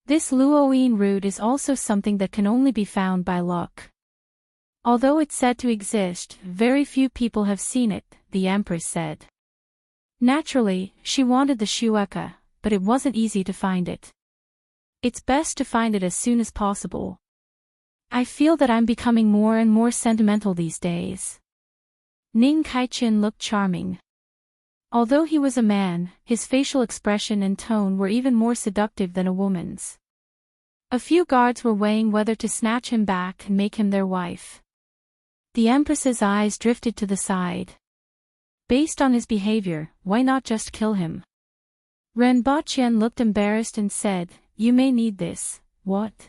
This Luoyin root is also something that can only be found by luck. Although it's said to exist, very few people have seen it, the Empress said. Naturally, she wanted the shueka, but it wasn't easy to find it. It's best to find it as soon as possible. I feel that I'm becoming more and more sentimental these days. Ning Kaichen looked charming. Although he was a man, his facial expression and tone were even more seductive than a woman's. A few guards were weighing whether to snatch him back and make him their wife. The Empress's eyes drifted to the side. Based on his behavior, why not just kill him? Renbachian looked embarrassed and said, "You may need this." What?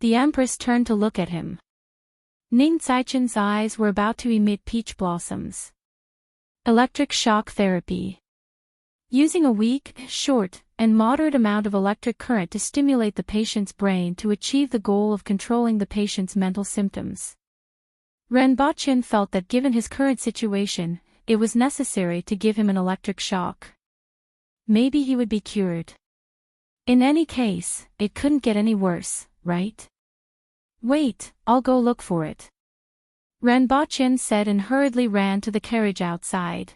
The Empress turned to look at him. Ning Caichen's eyes were about to emit peach blossoms. Electric shock therapy. Using a weak, short, and moderate amount of electric current to stimulate the patient's brain to achieve the goal of controlling the patient's mental symptoms. Renbachian felt that given his current situation, it was necessary to give him an electric shock. Maybe he would be cured. In any case, it couldn't get any worse, right? Wait, I'll go look for it. Renbachian said and hurriedly ran to the carriage outside.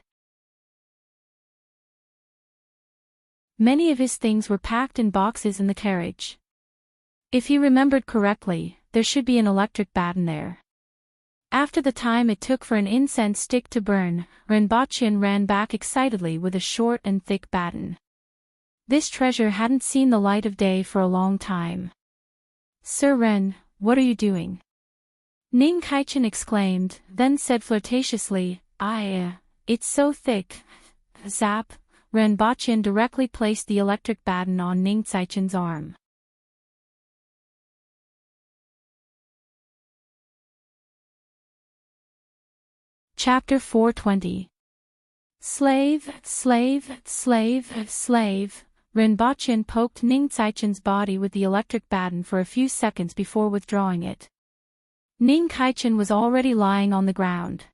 Many of his things were packed in boxes in the carriage. If he remembered correctly, there should be an electric bat in there. After the time it took for an incense stick to burn, Renbochin ran back excitedly with a short and thick baton. This treasure hadn't seen the light of day for a long time. "Sir Ren, what are you doing?" Ning Kaichin exclaimed, then said flirtatiously, it's so thick." Zap, Renbochin directly placed the electric baton on Ning Kaichin's arm. Chapter 420. Slave, slave, slave, slave. Renbochin poked Ning Kaichin's body with the electric baton for a few seconds before withdrawing it. Ning Kaichin was already lying on the ground.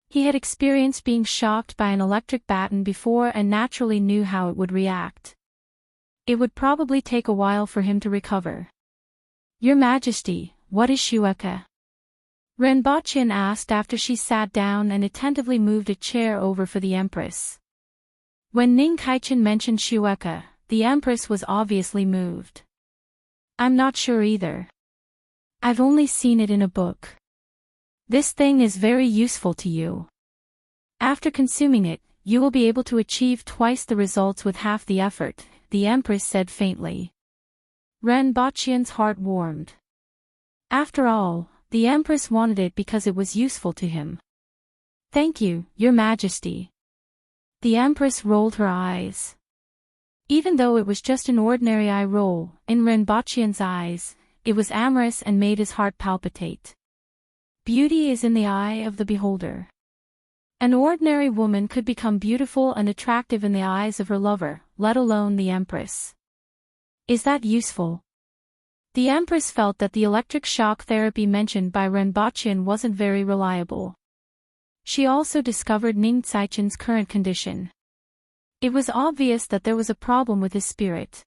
He had experienced being shocked by an electric baton before and naturally knew how it would react. It would probably take a while for him to recover. "Your Majesty, what is Shueka?" Renbochin asked after she sat down and attentively moved a chair over for the Empress. When Ning Kaichin mentioned Shueka, the Empress was obviously moved. "I'm not sure either. I've only seen it in a book. This thing is very useful to you. After consuming it, you will be able to achieve twice the results with half the effort," the Empress said faintly. Renbochin's heart warmed. After all, the Empress wanted it because it was useful to him. "Thank you, Your Majesty." The Empress rolled her eyes. Even though it was just an ordinary eye roll, in Renbochin's eyes, it was amorous and made his heart palpitate. Beauty is in the eye of the beholder. An ordinary woman could become beautiful and attractive in the eyes of her lover, let alone the Empress. Is that useful? The Empress felt that the electric shock therapy mentioned by Renbochin wasn't very reliable. She also discovered Ning Kaichin's current condition. It was obvious that there was a problem with his spirit.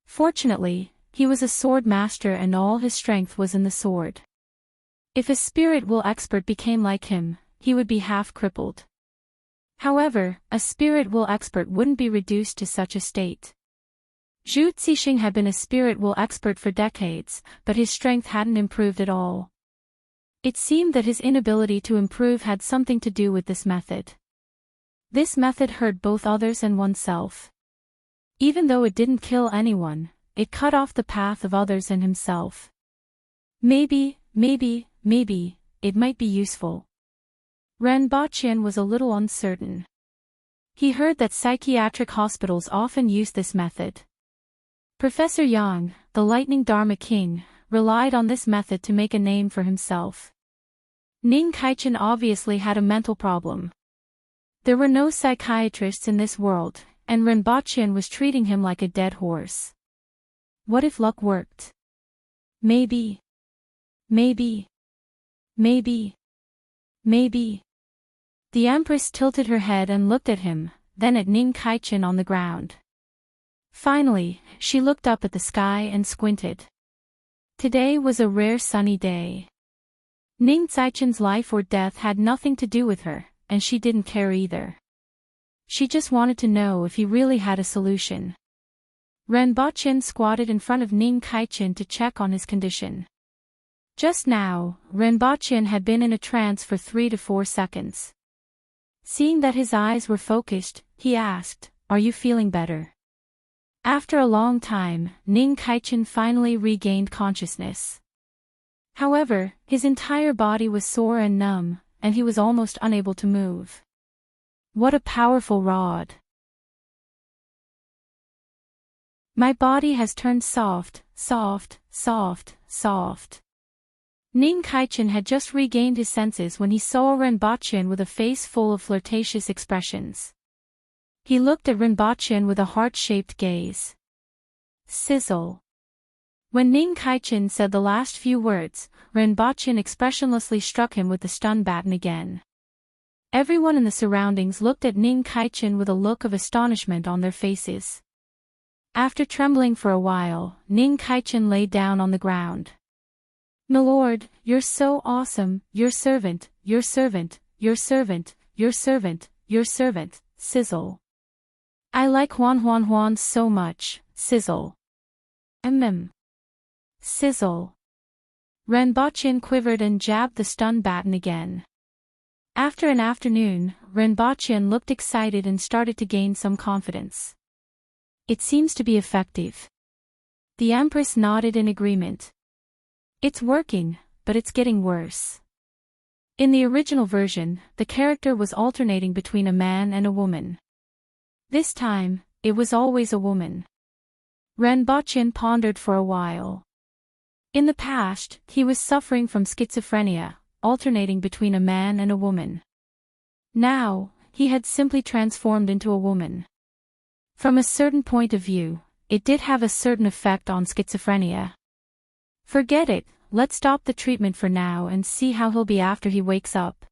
Fortunately, he was a sword master and all his strength was in the sword. If a spirit will expert became like him, he would be half crippled. However, a spirit will expert wouldn't be reduced to such a state. Zhu Zixing had been a spirit will expert for decades, but his strength hadn't improved at all. It seemed that his inability to improve had something to do with this method. This method hurt both others and oneself. Even though it didn't kill anyone, it cut off the path of others and himself. Maybe, it might be useful. Renbochin was a little uncertain. He heard that psychiatric hospitals often use this method. Professor Yang, the Lightning Dharma King, relied on this method to make a name for himself. Ning Kaichin obviously had a mental problem. There were no psychiatrists in this world, and Renbochin was treating him like a dead horse. What if luck worked? Maybe. The Empress tilted her head and looked at him, then at Ning Kaichin on the ground. Finally, she looked up at the sky and squinted. Today was a rare sunny day. Ning Kaichin's life or death had nothing to do with her, and she didn't care either. She just wanted to know if he really had a solution. Renbochin squatted in front of Ning Kaichin to check on his condition. Just now, Renbochin had been in a trance for 3 to 4 seconds. Seeing that his eyes were focused, he asked, "Are you feeling better?" After a long time, Ning Kaichin finally regained consciousness. However, his entire body was sore and numb, and he was almost unable to move. What a powerful rod! My body has turned soft. Ning Kaichin had just regained his senses when he saw Renbochin with a face full of flirtatious expressions. He looked at Renbochin with a heart-shaped gaze. Sizzle. When Ning Kaichin said the last few words, Renbochin expressionlessly struck him with the stun baton again. Everyone in the surroundings looked at Ning Kaichin with a look of astonishment on their faces. After trembling for a while, Ning Kaichin lay down on the ground. "Milord, you're so awesome, your servant, sizzle. I like Huan so much, sizzle. Sizzle. Renbochin quivered and jabbed the stun baton again. After an afternoon, Renbochin looked excited and started to gain some confidence. It seems to be effective. The Empress nodded in agreement. It's working, but it's getting worse. In the original version, the character was alternating between a man and a woman. This time, it was always a woman. Renbochin pondered for a while. In the past, he was suffering from schizophrenia, alternating between a man and a woman. Now, he had simply transformed into a woman. From a certain point of view, it did have a certain effect on schizophrenia. Forget it, let's stop the treatment for now and see how he'll be after he wakes up.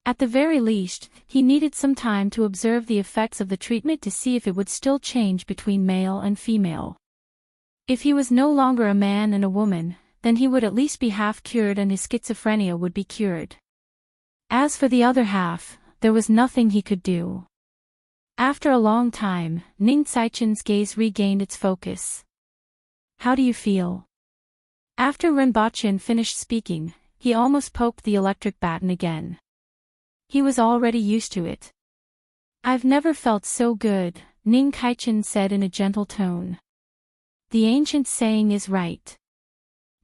At the very least, he needed some time to observe the effects of the treatment to see if it would still change between male and female. If he was no longer a man and a woman, then he would at least be half cured and his schizophrenia would be cured. As for the other half, there was nothing he could do. After a long time, Ning Saichen's gaze regained its focus. How do you feel? After Renbochin finished speaking, he almost poked the electric baton again. He was already used to it. I've never felt so good, Ning Kaichen said in a gentle tone. The ancient saying is right.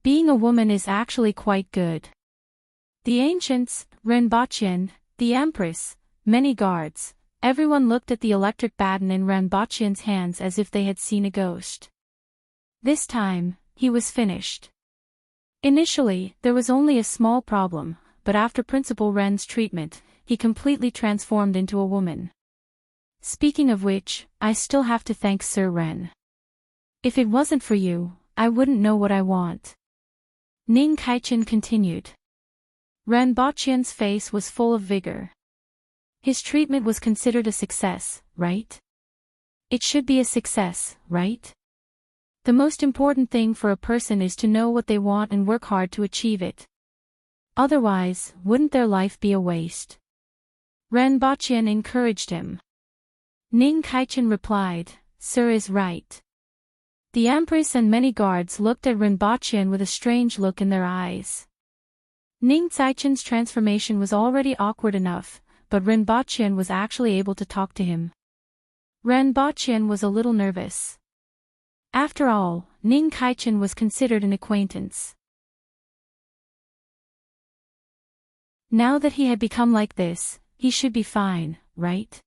Being a woman is actually quite good. The ancients, Renbochin, the Empress, many guards, everyone looked at the electric baton in Renbochin's hands as if they had seen a ghost. This time, he was finished. Initially, there was only a small problem, but after Principal Ren's treatment, he completely transformed into a woman. Speaking of which, I still have to thank Sir Ren. If it wasn't for you, I wouldn't know what I want. Ning Kaichen continued. Renbochin's face was full of vigor. His treatment was considered a success, right? It should be a success, right? The most important thing for a person is to know what they want and work hard to achieve it. Otherwise, wouldn't their life be a waste? Renbochin encouraged him. Ning Kaichen replied, Sir is right. The Empress and many guards looked at Renbochin with a strange look in their eyes. Ning Saichen's transformation was already awkward enough, but Renbochin was actually able to talk to him. Renbochin was a little nervous. After all, Ning Kaichen was considered an acquaintance. Now that he had become like this, he should be fine, right?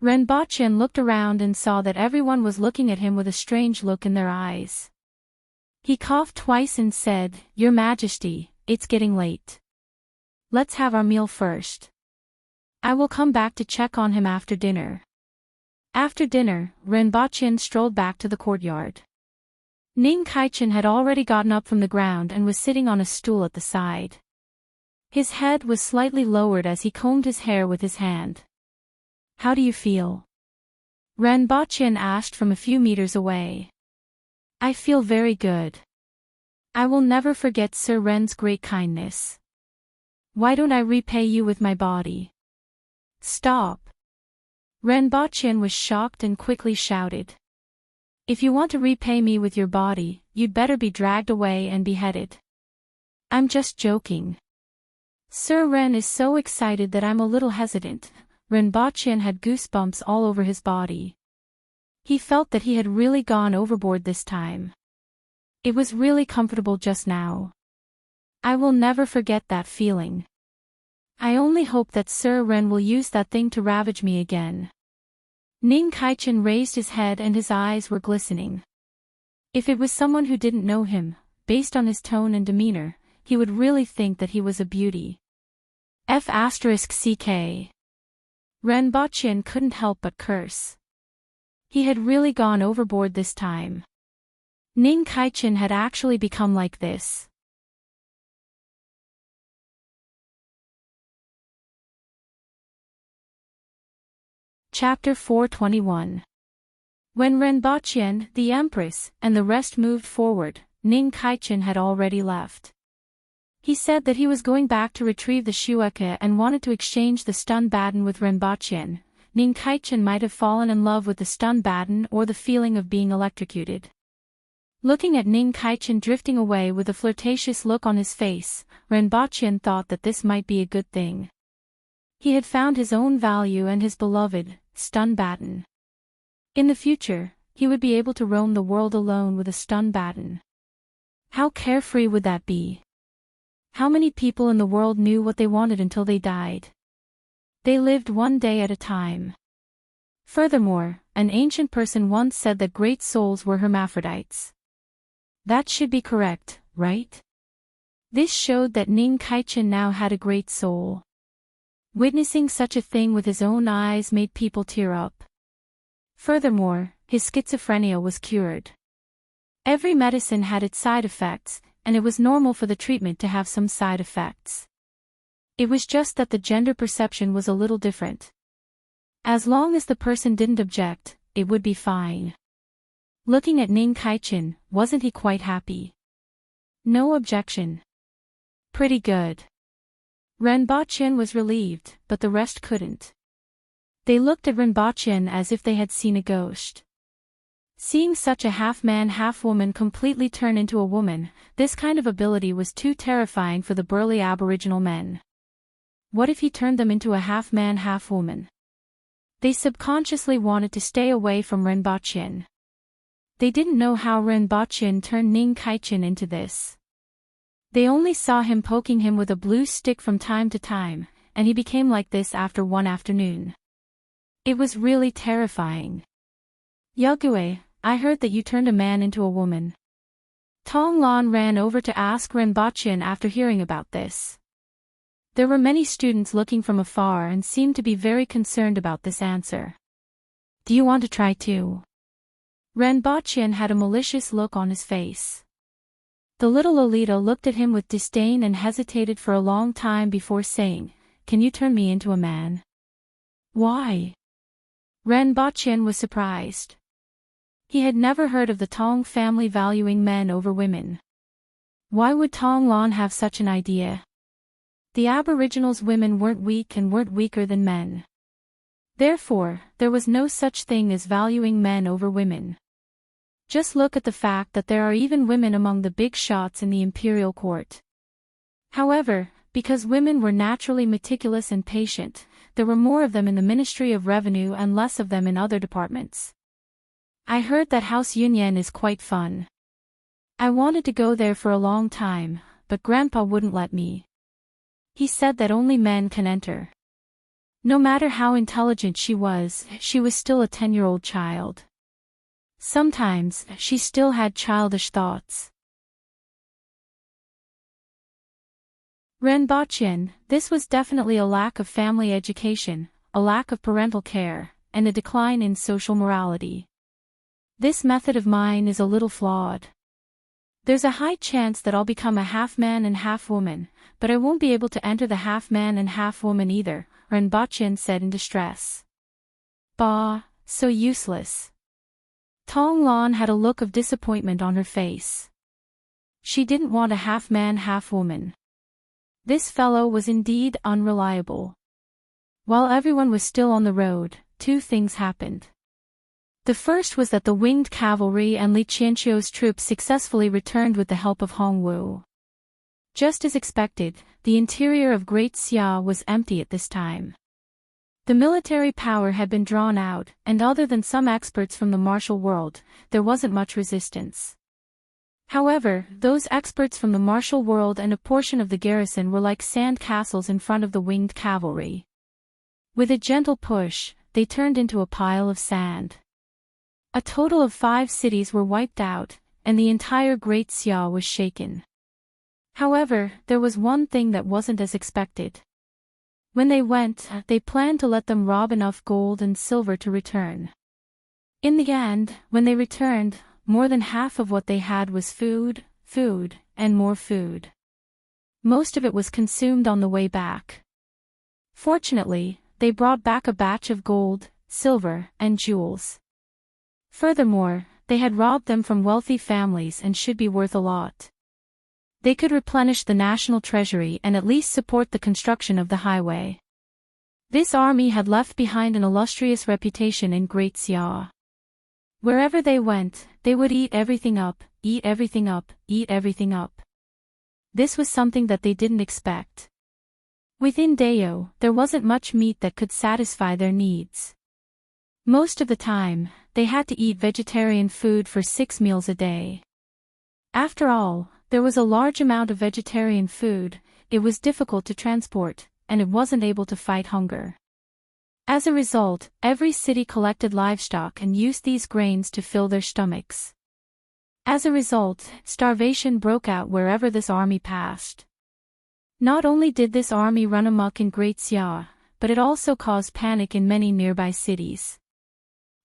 Renbochin looked around and saw that everyone was looking at him with a strange look in their eyes. He coughed twice and said, Your Majesty, it's getting late. Let's have our meal first. I will come back to check on him after dinner. After dinner, Renbochin strolled back to the courtyard. Ning Kaichen had already gotten up from the ground and was sitting on a stool at the side. His head was slightly lowered as he combed his hair with his hand. How do you feel? Renbochin asked from a few meters away. I feel very good. I will never forget Sir Ren's great kindness. Why don't I repay you with my body? Stop. Renbochin was shocked and quickly shouted. If you want to repay me with your body, you'd better be dragged away and beheaded. I'm just joking. Sir Ren is so excited that I'm a little hesitant. Renbochin had goosebumps all over his body. He felt that he had really gone overboard this time. It was really comfortable just now. I will never forget that feeling. I only hope that Sir Ren will use that thing to ravage me again. Ning Kaichen raised his head and his eyes were glistening. If it was someone who didn't know him, based on his tone and demeanor, he would really think that he was a beauty. F***ck. Renbochin couldn't help but curse. He had really gone overboard this time. Ning Kaichen had actually become like this. Chapter 421. When Renbochin, the Empress, and the rest moved forward, Ning Kaichen had already left. He said that he was going back to retrieve the shueke and wanted to exchange the stun baton with Renbochin. Ning Kaichen might have fallen in love with the stun baton or the feeling of being electrocuted. Looking at Ning Kaichen drifting away with a flirtatious look on his face, Renbaqian thought that this might be a good thing. He had found his own value and his beloved, stun baton. In the future, he would be able to roam the world alone with a stun baton. How carefree would that be? How many people in the world knew what they wanted until they died? They lived one day at a time. Furthermore, an ancient person once said that great souls were hermaphrodites. That should be correct, right? This showed that Ning Kaichen now had a great soul. Witnessing such a thing with his own eyes made people tear up. Furthermore, his schizophrenia was cured. Every medicine had its side effects, and it was normal for the treatment to have some side effects. It was just that the gender perception was a little different. As long as the person didn't object, it would be fine. Looking at Ning Kaichen, wasn't he quite happy? No objection. Pretty good. Renbaqian was relieved, but the rest couldn't. They looked at Renbaqian as if they had seen a ghost. Seeing such a half-man half-woman completely turn into a woman, this kind of ability was too terrifying for the burly aboriginal men. What if he turned them into a half-man half-woman? They subconsciously wanted to stay away from Renbaqian. They didn't know how Renbaqian turned Ning Kaichen into this. They only saw him poking him with a blue stick from time to time, and he became like this after one afternoon. It was really terrifying. Yagüe, I heard that you turned a man into a woman. Tong Lan ran over to ask Renbaqian after hearing about this. There were many students looking from afar and seemed to be very concerned about this answer. Do you want to try too? Renbaqian had a malicious look on his face. The little Lolita looked at him with disdain and hesitated for a long time before saying, "Can you turn me into a man?" Why? Renbaqian was surprised. He had never heard of the Tong family valuing men over women. Why would Tong Lan have such an idea? The Aboriginals' women weren't weak and weren't weaker than men. Therefore, there was no such thing as valuing men over women. Just look at the fact that there are even women among the big shots in the imperial court. However, because women were naturally meticulous and patient, there were more of them in the Ministry of Revenue and less of them in other departments. I heard that House Yunyan is quite fun. I wanted to go there for a long time, but Grandpa wouldn't let me. He said that only men can enter. No matter how intelligent she was still a 10-year-old child. Sometimes, she still had childish thoughts. Renbaqian, this was definitely a lack of family education, a lack of parental care, and a decline in social morality. This method of mine is a little flawed. There's a high chance that I'll become a half-man and half-woman, but I won't be able to enter the half-man and half-woman either, Renbaqian said in distress. Bah, so useless. Tong Lan had a look of disappointment on her face. She didn't want a half-man half-woman. This fellow was indeed unreliable. While everyone was still on the road, two things happened. The first was that the winged cavalry and Li Qianqiu's troops successfully returned with the help of Hongwu. Just as expected, the interior of Great Xia was empty at this time. The military power had been drawn out, and other than some experts from the martial world, there wasn't much resistance. However, those experts from the martial world and a portion of the garrison were like sand castles in front of the winged cavalry. With a gentle push, they turned into a pile of sand. A total of 5 cities were wiped out, and the entire Great Xia was shaken. However, there was one thing that wasn't as expected. When they went, they planned to let them rob enough gold and silver to return. In the end, when they returned, more than half of what they had was food, and more food. Most of it was consumed on the way back. Fortunately, they brought back a batch of gold, silver, and jewels. Furthermore, they had robbed them from wealthy families and should be worth a lot. They could replenish the national treasury and at least support the construction of the highway. This army had left behind an illustrious reputation in Great Xia. Wherever they went, they would eat everything up, eat everything up, eat everything up. This was something that they didn't expect. Within Deo, there wasn't much meat that could satisfy their needs. Most of the time, they had to eat vegetarian food for 6 meals a day. After all, there was a large amount of vegetarian food, it was difficult to transport, and it wasn't able to fight hunger. As a result, every city collected livestock and used these grains to fill their stomachs. As a result, starvation broke out wherever this army passed. Not only did this army run amok in Great Xia, but it also caused panic in many nearby cities.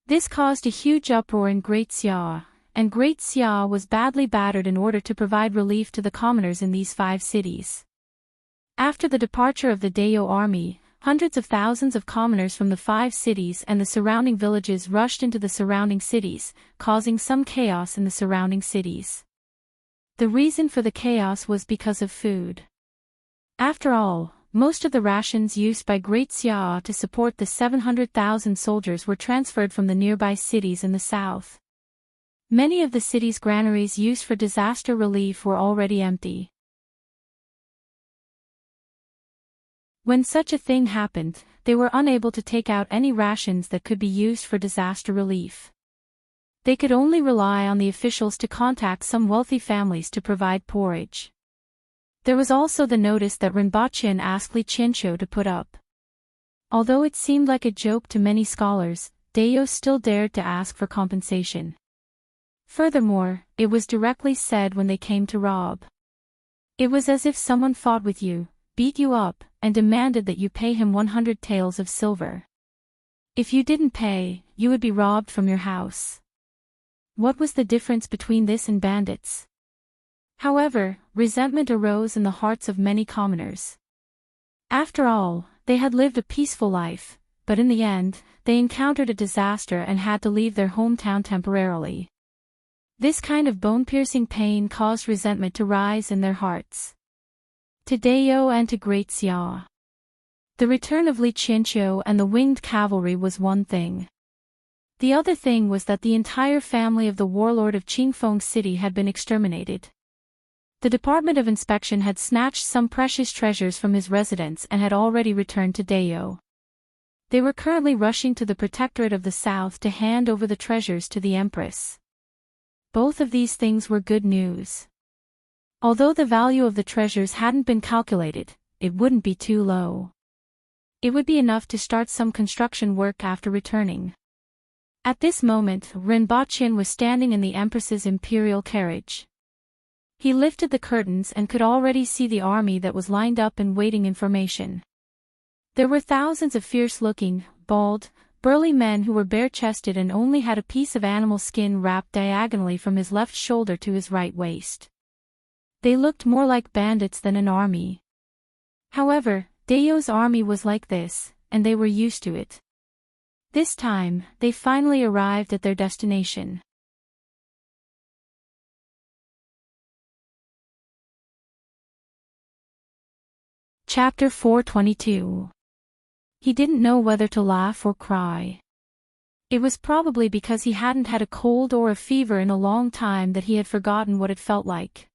This caused a huge uproar in Great Xia, and Great Xia was badly battered in order to provide relief to the commoners in these 5 cities. After the departure of the Deo army, hundreds of thousands of commoners from the 5 cities and the surrounding villages rushed into the surrounding cities, causing some chaos in the surrounding cities. The reason for the chaos was because of food. After all, most of the rations used by Great Xia to support the 700,000 soldiers were transferred from the nearby cities in the south. Many of the city's granaries used for disaster relief were already empty. When such a thing happened, they were unable to take out any rations that could be used for disaster relief. They could only rely on the officials to contact some wealthy families to provide porridge. There was also the notice that Rinpoche asked Li Qianqiu to put up. Although it seemed like a joke to many scholars, Deo still dared to ask for compensation. Furthermore, it was directly said when they came to rob. It was as if someone fought with you, beat you up, and demanded that you pay him 100 taels of silver. If you didn't pay, you would be robbed from your house. What was the difference between this and bandits? However, resentment arose in the hearts of many commoners. After all, they had lived a peaceful life, but in the end, they encountered a disaster and had to leave their hometown temporarily. This kind of bone-piercing pain caused resentment to rise in their hearts. To Deo and to Great Xia. The return of Li Qianqiu and the winged cavalry was one thing. The other thing was that the entire family of the warlord of Qingfeng City had been exterminated. The Department of Inspection had snatched some precious treasures from his residence and had already returned to Deo. They were currently rushing to the Protectorate of the South to hand over the treasures to the Empress. Both of these things were good news. Although the value of the treasures hadn't been calculated, it wouldn't be too low. It would be enough to start some construction work after returning. At this moment, Rinpoche was standing in the Empress's imperial carriage. He lifted the curtains and could already see the army that was lined up and waiting information. There were thousands of fierce-looking, bald, burly men who were bare-chested and only had a piece of animal skin wrapped diagonally from his left shoulder to his right waist. They looked more like bandits than an army. However, Deo's army was like this, and they were used to it. This time, they finally arrived at their destination. Chapter 422. He didn't know whether to laugh or cry. It was probably because he hadn't had a cold or a fever in a long time that he had forgotten what it felt like.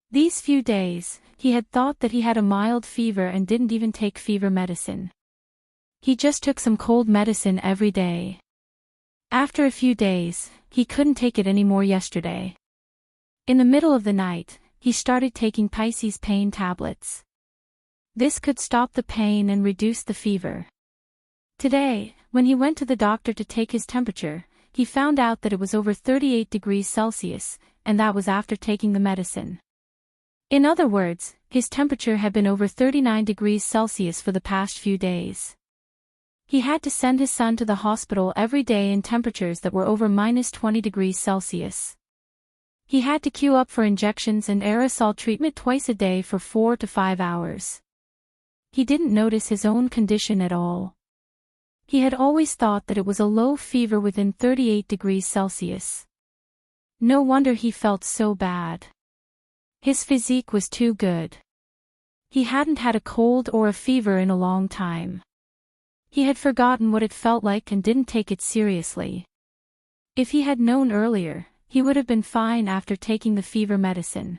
These few days, he had thought that he had a mild fever and didn't even take fever medicine. He just took some cold medicine every day. After a few days, he couldn't take it anymore yesterday. In the middle of the night, he started taking Pisces pain tablets. This could stop the pain and reduce the fever. Today, when he went to the doctor to take his temperature, he found out that it was over 38 degrees Celsius, and that was after taking the medicine. In other words, his temperature had been over 39 degrees Celsius for the past few days. He had to send his son to the hospital every day in temperatures that were over -20 degrees Celsius. He had to queue up for injections and aerosol treatment twice a day for 4 to 5 hours. He didn't notice his own condition at all. He had always thought that it was a low fever within 38 degrees Celsius. No wonder he felt so bad. His physique was too good. He hadn't had a cold or a fever in a long time. He had forgotten what it felt like and didn't take it seriously. If he had known earlier, he would have been fine after taking the fever medicine.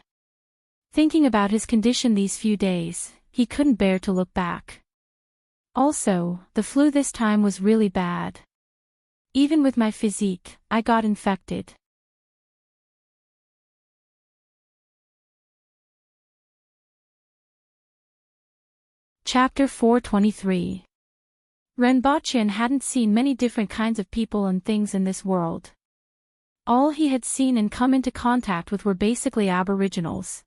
Thinking about his condition these few days, he couldn't bear to look back. Also, the flu this time was really bad. Even with my physique, I got infected. Chapter 423. Renbochin hadn't seen many different kinds of people and things in this world. All he had seen and come into contact with were basically aboriginals.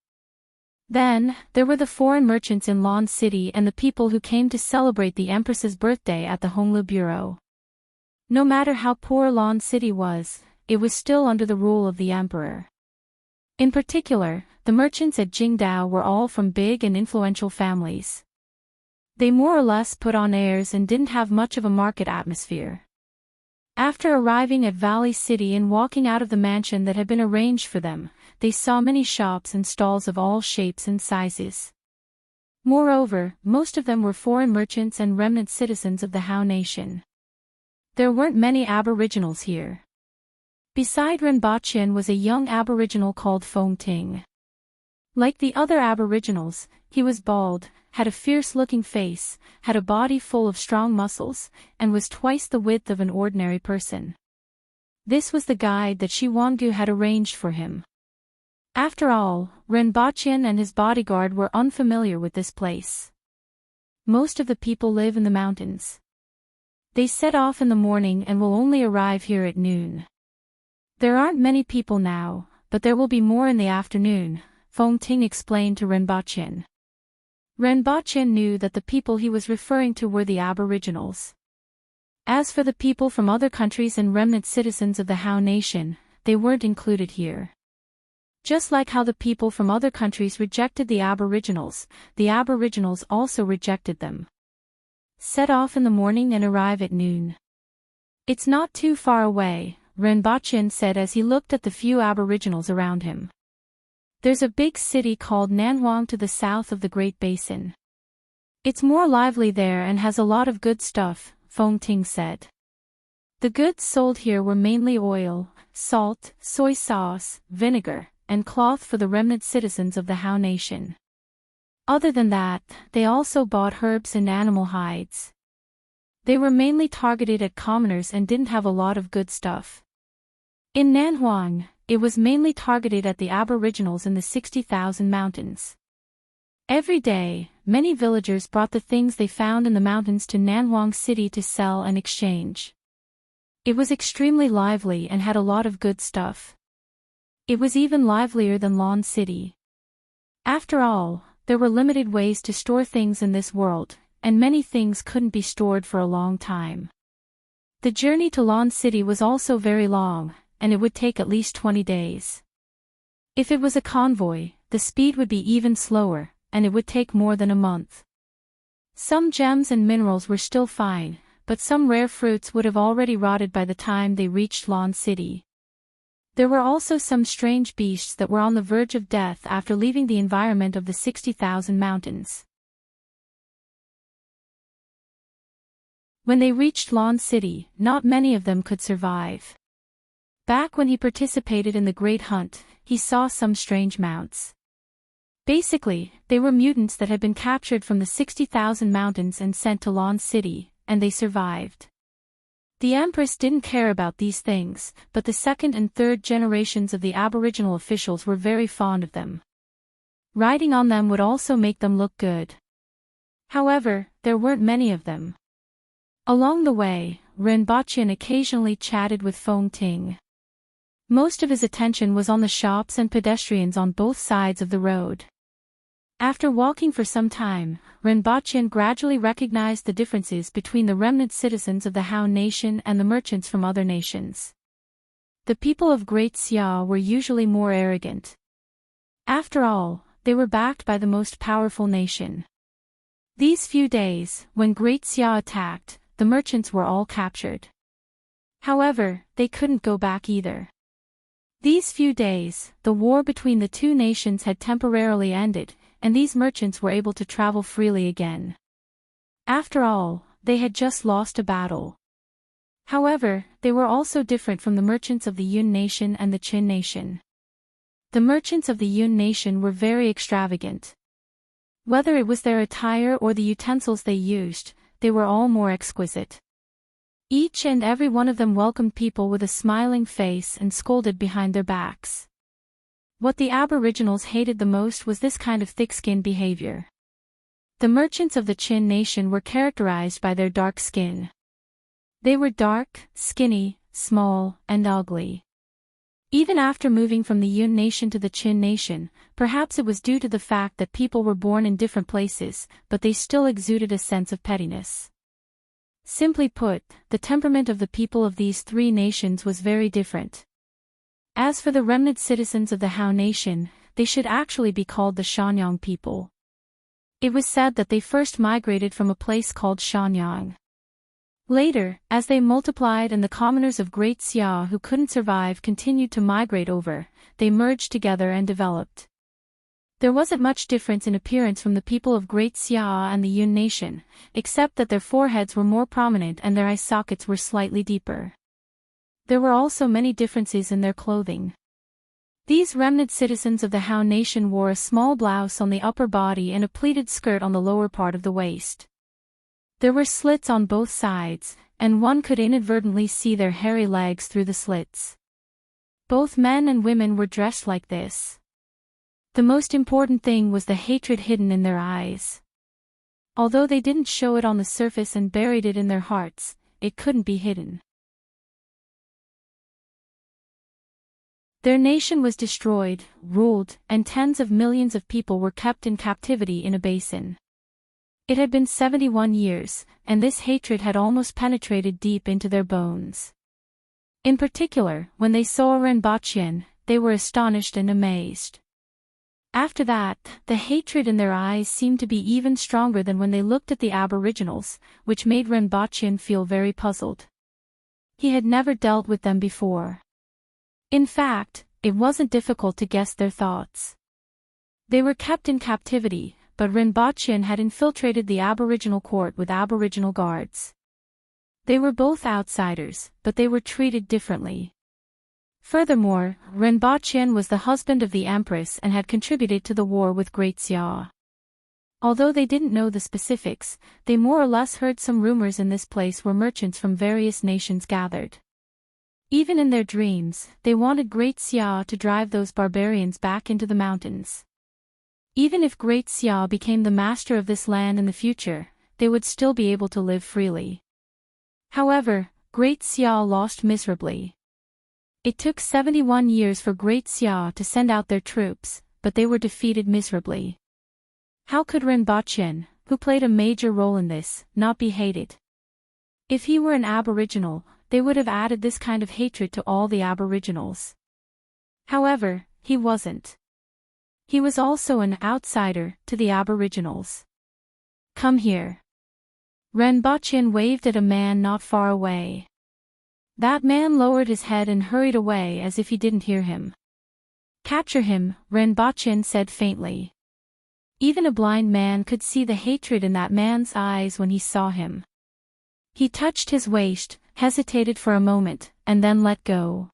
Then, there were the foreign merchants in Lan City and the people who came to celebrate the Empress's birthday at the Honglu Bureau. No matter how poor Lan City was, it was still under the rule of the emperor. In particular, the merchants at Jingdao were all from big and influential families. They more or less put on airs and didn't have much of a market atmosphere. After arriving at Valley City and walking out of the mansion that had been arranged for them, they saw many shops and stalls of all shapes and sizes. Moreover, most of them were foreign merchants and remnant citizens of the Hao nation. There weren't many aboriginals here. Beside Renbochin was a young aboriginal called Fong Ting. Like the other aboriginals, he was bald, had a fierce-looking face, had a body full of strong muscles, and was twice the width of an ordinary person. This was the guide that Shi Wangu had arranged for him. After all, Renbochin and his bodyguard were unfamiliar with this place. Most of the people live in the mountains. They set off in the morning and will only arrive here at noon. There aren't many people now, but there will be more in the afternoon, Fong Ting explained to Renbochin. Renbochin knew that the people he was referring to were the aboriginals. As for the people from other countries and remnant citizens of the Hao nation, they weren't included here. Just like how the people from other countries rejected the aboriginals also rejected them. Set off in the morning and arrive at noon. It's not too far away, Renbochin said as he looked at the few aboriginals around him. There's a big city called Nanhuang to the south of the Great Basin. It's more lively there and has a lot of good stuff, Fong Ting said. The goods sold here were mainly oil, salt, soy sauce, vinegar, and cloth for the remnant citizens of the Hao nation. Other than that, they also bought herbs and animal hides. They were mainly targeted at commoners and didn't have a lot of good stuff. In Nanhuang, it was mainly targeted at the aboriginals in the 60,000 mountains. Every day, many villagers brought the things they found in the mountains to Nanhuang City to sell and exchange. It was extremely lively and had a lot of good stuff. It was even livelier than Lan City. After all, there were limited ways to store things in this world, and many things couldn't be stored for a long time. The journey to Lan City was also very long, and it would take at least 20 days. If it was a convoy, the speed would be even slower, and it would take more than a month. Some gems and minerals were still fine, but some rare fruits would have already rotted by the time they reached Lan City. There were also some strange beasts that were on the verge of death after leaving the environment of the 60,000 mountains. When they reached Lan City, not many of them could survive. Back when he participated in the Great Hunt, he saw some strange mounts. Basically, they were mutants that had been captured from the 60,000 mountains and sent to Lan City, and they survived. The Empress didn't care about these things, but the second and third generations of the Aboriginal officials were very fond of them. Riding on them would also make them look good. However, there weren't many of them. Along the way, Renbochin occasionally chatted with Fong Ting. Most of his attention was on the shops and pedestrians on both sides of the road. After walking for some time, Renbochin gradually recognized the differences between the remnant citizens of the Hao nation and the merchants from other nations. The people of Great Xia were usually more arrogant. After all, they were backed by the most powerful nation. These few days, when Great Xia attacked, the merchants were all captured. However, they couldn't go back either. These few days, the war between the two nations had temporarily ended, and these merchants were able to travel freely again. After all, they had just lost a battle. However, they were also different from the merchants of the Yun nation and the Qin nation. The merchants of the Yun nation were very extravagant. Whether it was their attire or the utensils they used, they were all more exquisite. Each and every one of them welcomed people with a smiling face and scolded behind their backs. What the Aboriginals hated the most was this kind of thick-skinned behavior. The merchants of the Qin nation were characterized by their dark skin. They were dark, skinny, small, and ugly. Even after moving from the Yun nation to the Qin nation, perhaps it was due to the fact that people were born in different places, but they still exuded a sense of pettiness. Simply put, the temperament of the people of these three nations was very different. As for the remnant citizens of the Hao nation, they should actually be called the Shanyang people. It was said that they first migrated from a place called Shanyang. Later, as they multiplied and the commoners of Great Xia who couldn't survive continued to migrate over, they merged together and developed. There wasn't much difference in appearance from the people of Great Xia and the Yun nation, except that their foreheads were more prominent and their eye sockets were slightly deeper. There were also many differences in their clothing. These remnant citizens of the Hao nation wore a small blouse on the upper body and a pleated skirt on the lower part of the waist. There were slits on both sides, and one could inadvertently see their hairy legs through the slits. Both men and women were dressed like this. The most important thing was the hatred hidden in their eyes. Although they didn't show it on the surface and buried it in their hearts, it couldn't be hidden. Their nation was destroyed, ruled, and tens of millions of people were kept in captivity in a basin. It had been 71 years, and this hatred had almost penetrated deep into their bones. In particular, when they saw Renbachien, they were astonished and amazed. After that, the hatred in their eyes seemed to be even stronger than when they looked at the Aboriginals, which made Renbachien feel very puzzled. He had never dealt with them before. In fact, it wasn't difficult to guess their thoughts. They were kept in captivity, but Renbachien had infiltrated the Aboriginal court with Aboriginal guards. They were both outsiders, but they were treated differently. Furthermore, Renbachien was the husband of the Empress and had contributed to the war with Great Xia. Although they didn't know the specifics, they more or less heard some rumors in this place where merchants from various nations gathered. Even in their dreams, they wanted Great Xia to drive those barbarians back into the mountains. Even if Great Xia became the master of this land in the future, they would still be able to live freely. However, Great Xia lost miserably. It took 71 years for Great Xia to send out their troops, but they were defeated miserably. How could Renbachien, who played a major role in this, not be hated? If he were an Aboriginal, they would have added this kind of hatred to all the Aboriginals. However, he wasn't. He was also an outsider to the Aboriginals. Come here. Renbachien waved at a man not far away. That man lowered his head and hurried away as if he didn't hear him. Capture him, Renbachien said faintly. Even a blind man could see the hatred in that man's eyes when he saw him. He touched his waist, hesitated for a moment, and then let go.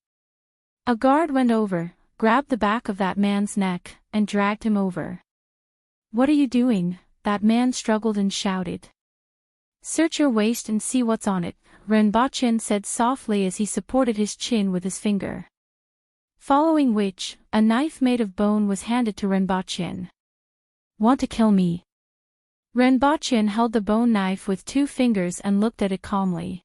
A guard went over, grabbed the back of that man's neck, and dragged him over. "What are you doing?" that man struggled and shouted. "Search your waist and see what's on it," Renbachien said softly as he supported his chin with his finger. Following which, a knife made of bone was handed to Renbachien. "Want to kill me?" Renbachien held the bone knife with 2 fingers and looked at it calmly.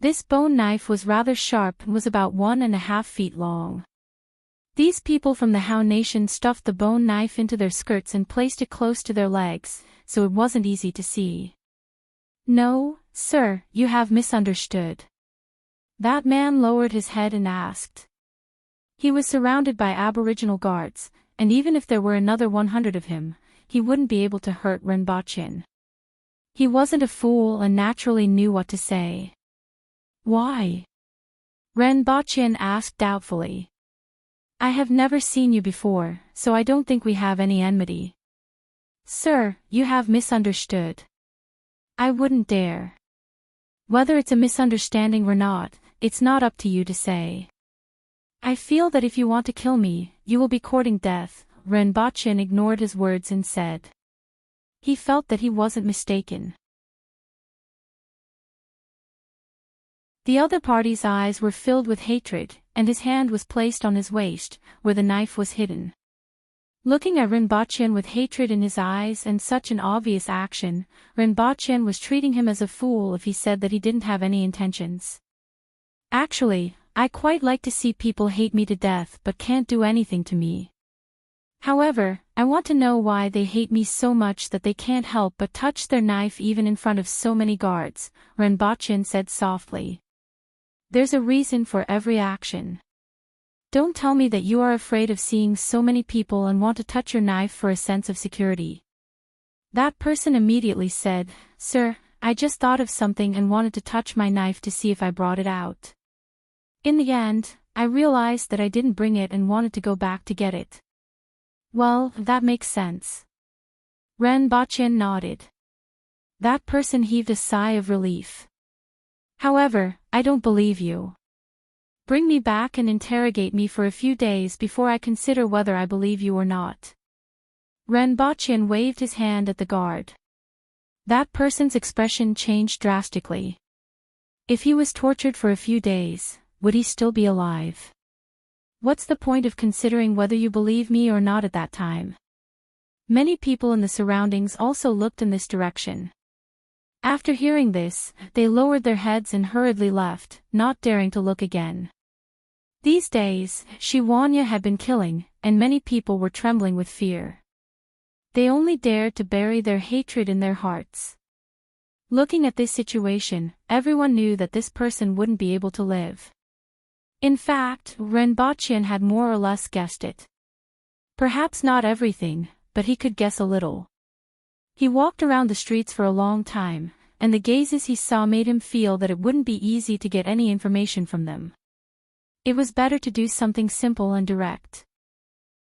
This bone knife was rather sharp and was about 1.5 feet long. These people from the Hao nation stuffed the bone knife into their skirts and placed it close to their legs, so it wasn't easy to see. "No, sir, you have misunderstood." That man lowered his head and asked. He was surrounded by Aboriginal guards, and even if there were another 100 of him, he wouldn't be able to hurt Renbachien. He wasn't a fool and naturally knew what to say. "Why?" Renbachien asked doubtfully. "I have never seen you before, so I don't think we have any enmity." "Sir, you have misunderstood. I wouldn't dare." Whether it's a misunderstanding or not, it's not up to you to say. I feel that if you want to kill me, you will be courting death. Rinpoche ignored his words and said. He felt that he wasn't mistaken. The other party's eyes were filled with hatred, and his hand was placed on his waist, where the knife was hidden. Looking at Rinpoche with hatred in his eyes and such an obvious action, Rinpoche was treating him as a fool if he said that he didn't have any intentions. Actually, I quite like to see people hate me to death but can't do anything to me. However, I want to know why they hate me so much that they can't help but touch their knife even in front of so many guards, Rinpoche said softly. There's a reason for every action. Don't tell me that you are afraid of seeing so many people and want to touch your knife for a sense of security. That person immediately said, Sir, I just thought of something and wanted to touch my knife to see if I brought it out. In the end, I realized that I didn't bring it and wanted to go back to get it. Well, that makes sense. Rinpoche nodded. That person heaved a sigh of relief. However, I don't believe you. Bring me back and interrogate me for a few days before I consider whether I believe you or not. Rinpoche waved his hand at the guard. That person's expression changed drastically. If he was tortured for a few days, would he still be alive? What's the point of considering whether you believe me or not at that time? Many people in the surroundings also looked in this direction. After hearing this, they lowered their heads and hurriedly left, not daring to look again. These days, Shiwanya had been killing, and many people were trembling with fear. They only dared to bury their hatred in their hearts. Looking at this situation, everyone knew that this person wouldn't be able to live. In fact, Rinpoche had more or less guessed it. Perhaps not everything, but he could guess a little. He walked around the streets for a long time, and the gazes he saw made him feel that it wouldn't be easy to get any information from them. It was better to do something simple and direct.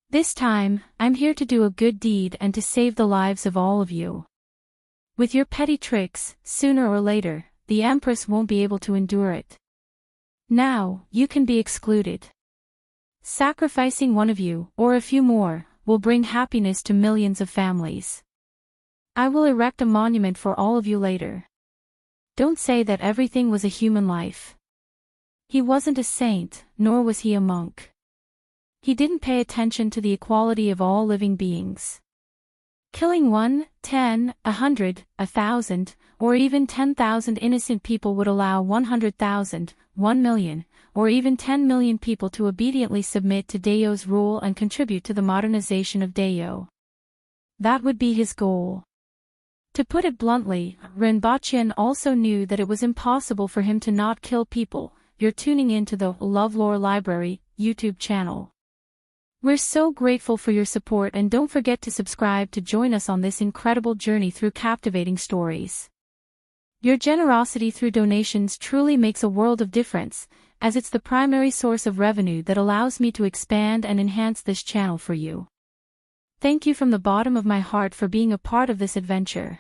This time, I'm here to do a good deed and to save the lives of all of you. With your petty tricks, sooner or later, the Empress won't be able to endure it. Now, you can be excluded. Sacrificing one of you, or a few more, will bring happiness to millions of families. I will erect a monument for all of you later. Don't say that everything was a human life. He wasn't a saint, nor was he a monk. He didn't pay attention to the equality of all living beings. Killing 1, 10, 100, 1,000, or even 10,000 innocent people would allow 100,000, 1 million, or even 10 million people to obediently submit to Dao's rule and contribute to the modernization of Dao. That would be his goal. To put it bluntly, Rinpoche also knew that it was impossible for him to not kill people. You're tuning in to the LoveLore Library YouTube channel. We're so grateful for your support, and don't forget to subscribe to join us on this incredible journey through captivating stories. Your generosity through donations truly makes a world of difference, as it's the primary source of revenue that allows me to expand and enhance this channel for you. Thank you from the bottom of my heart for being a part of this adventure.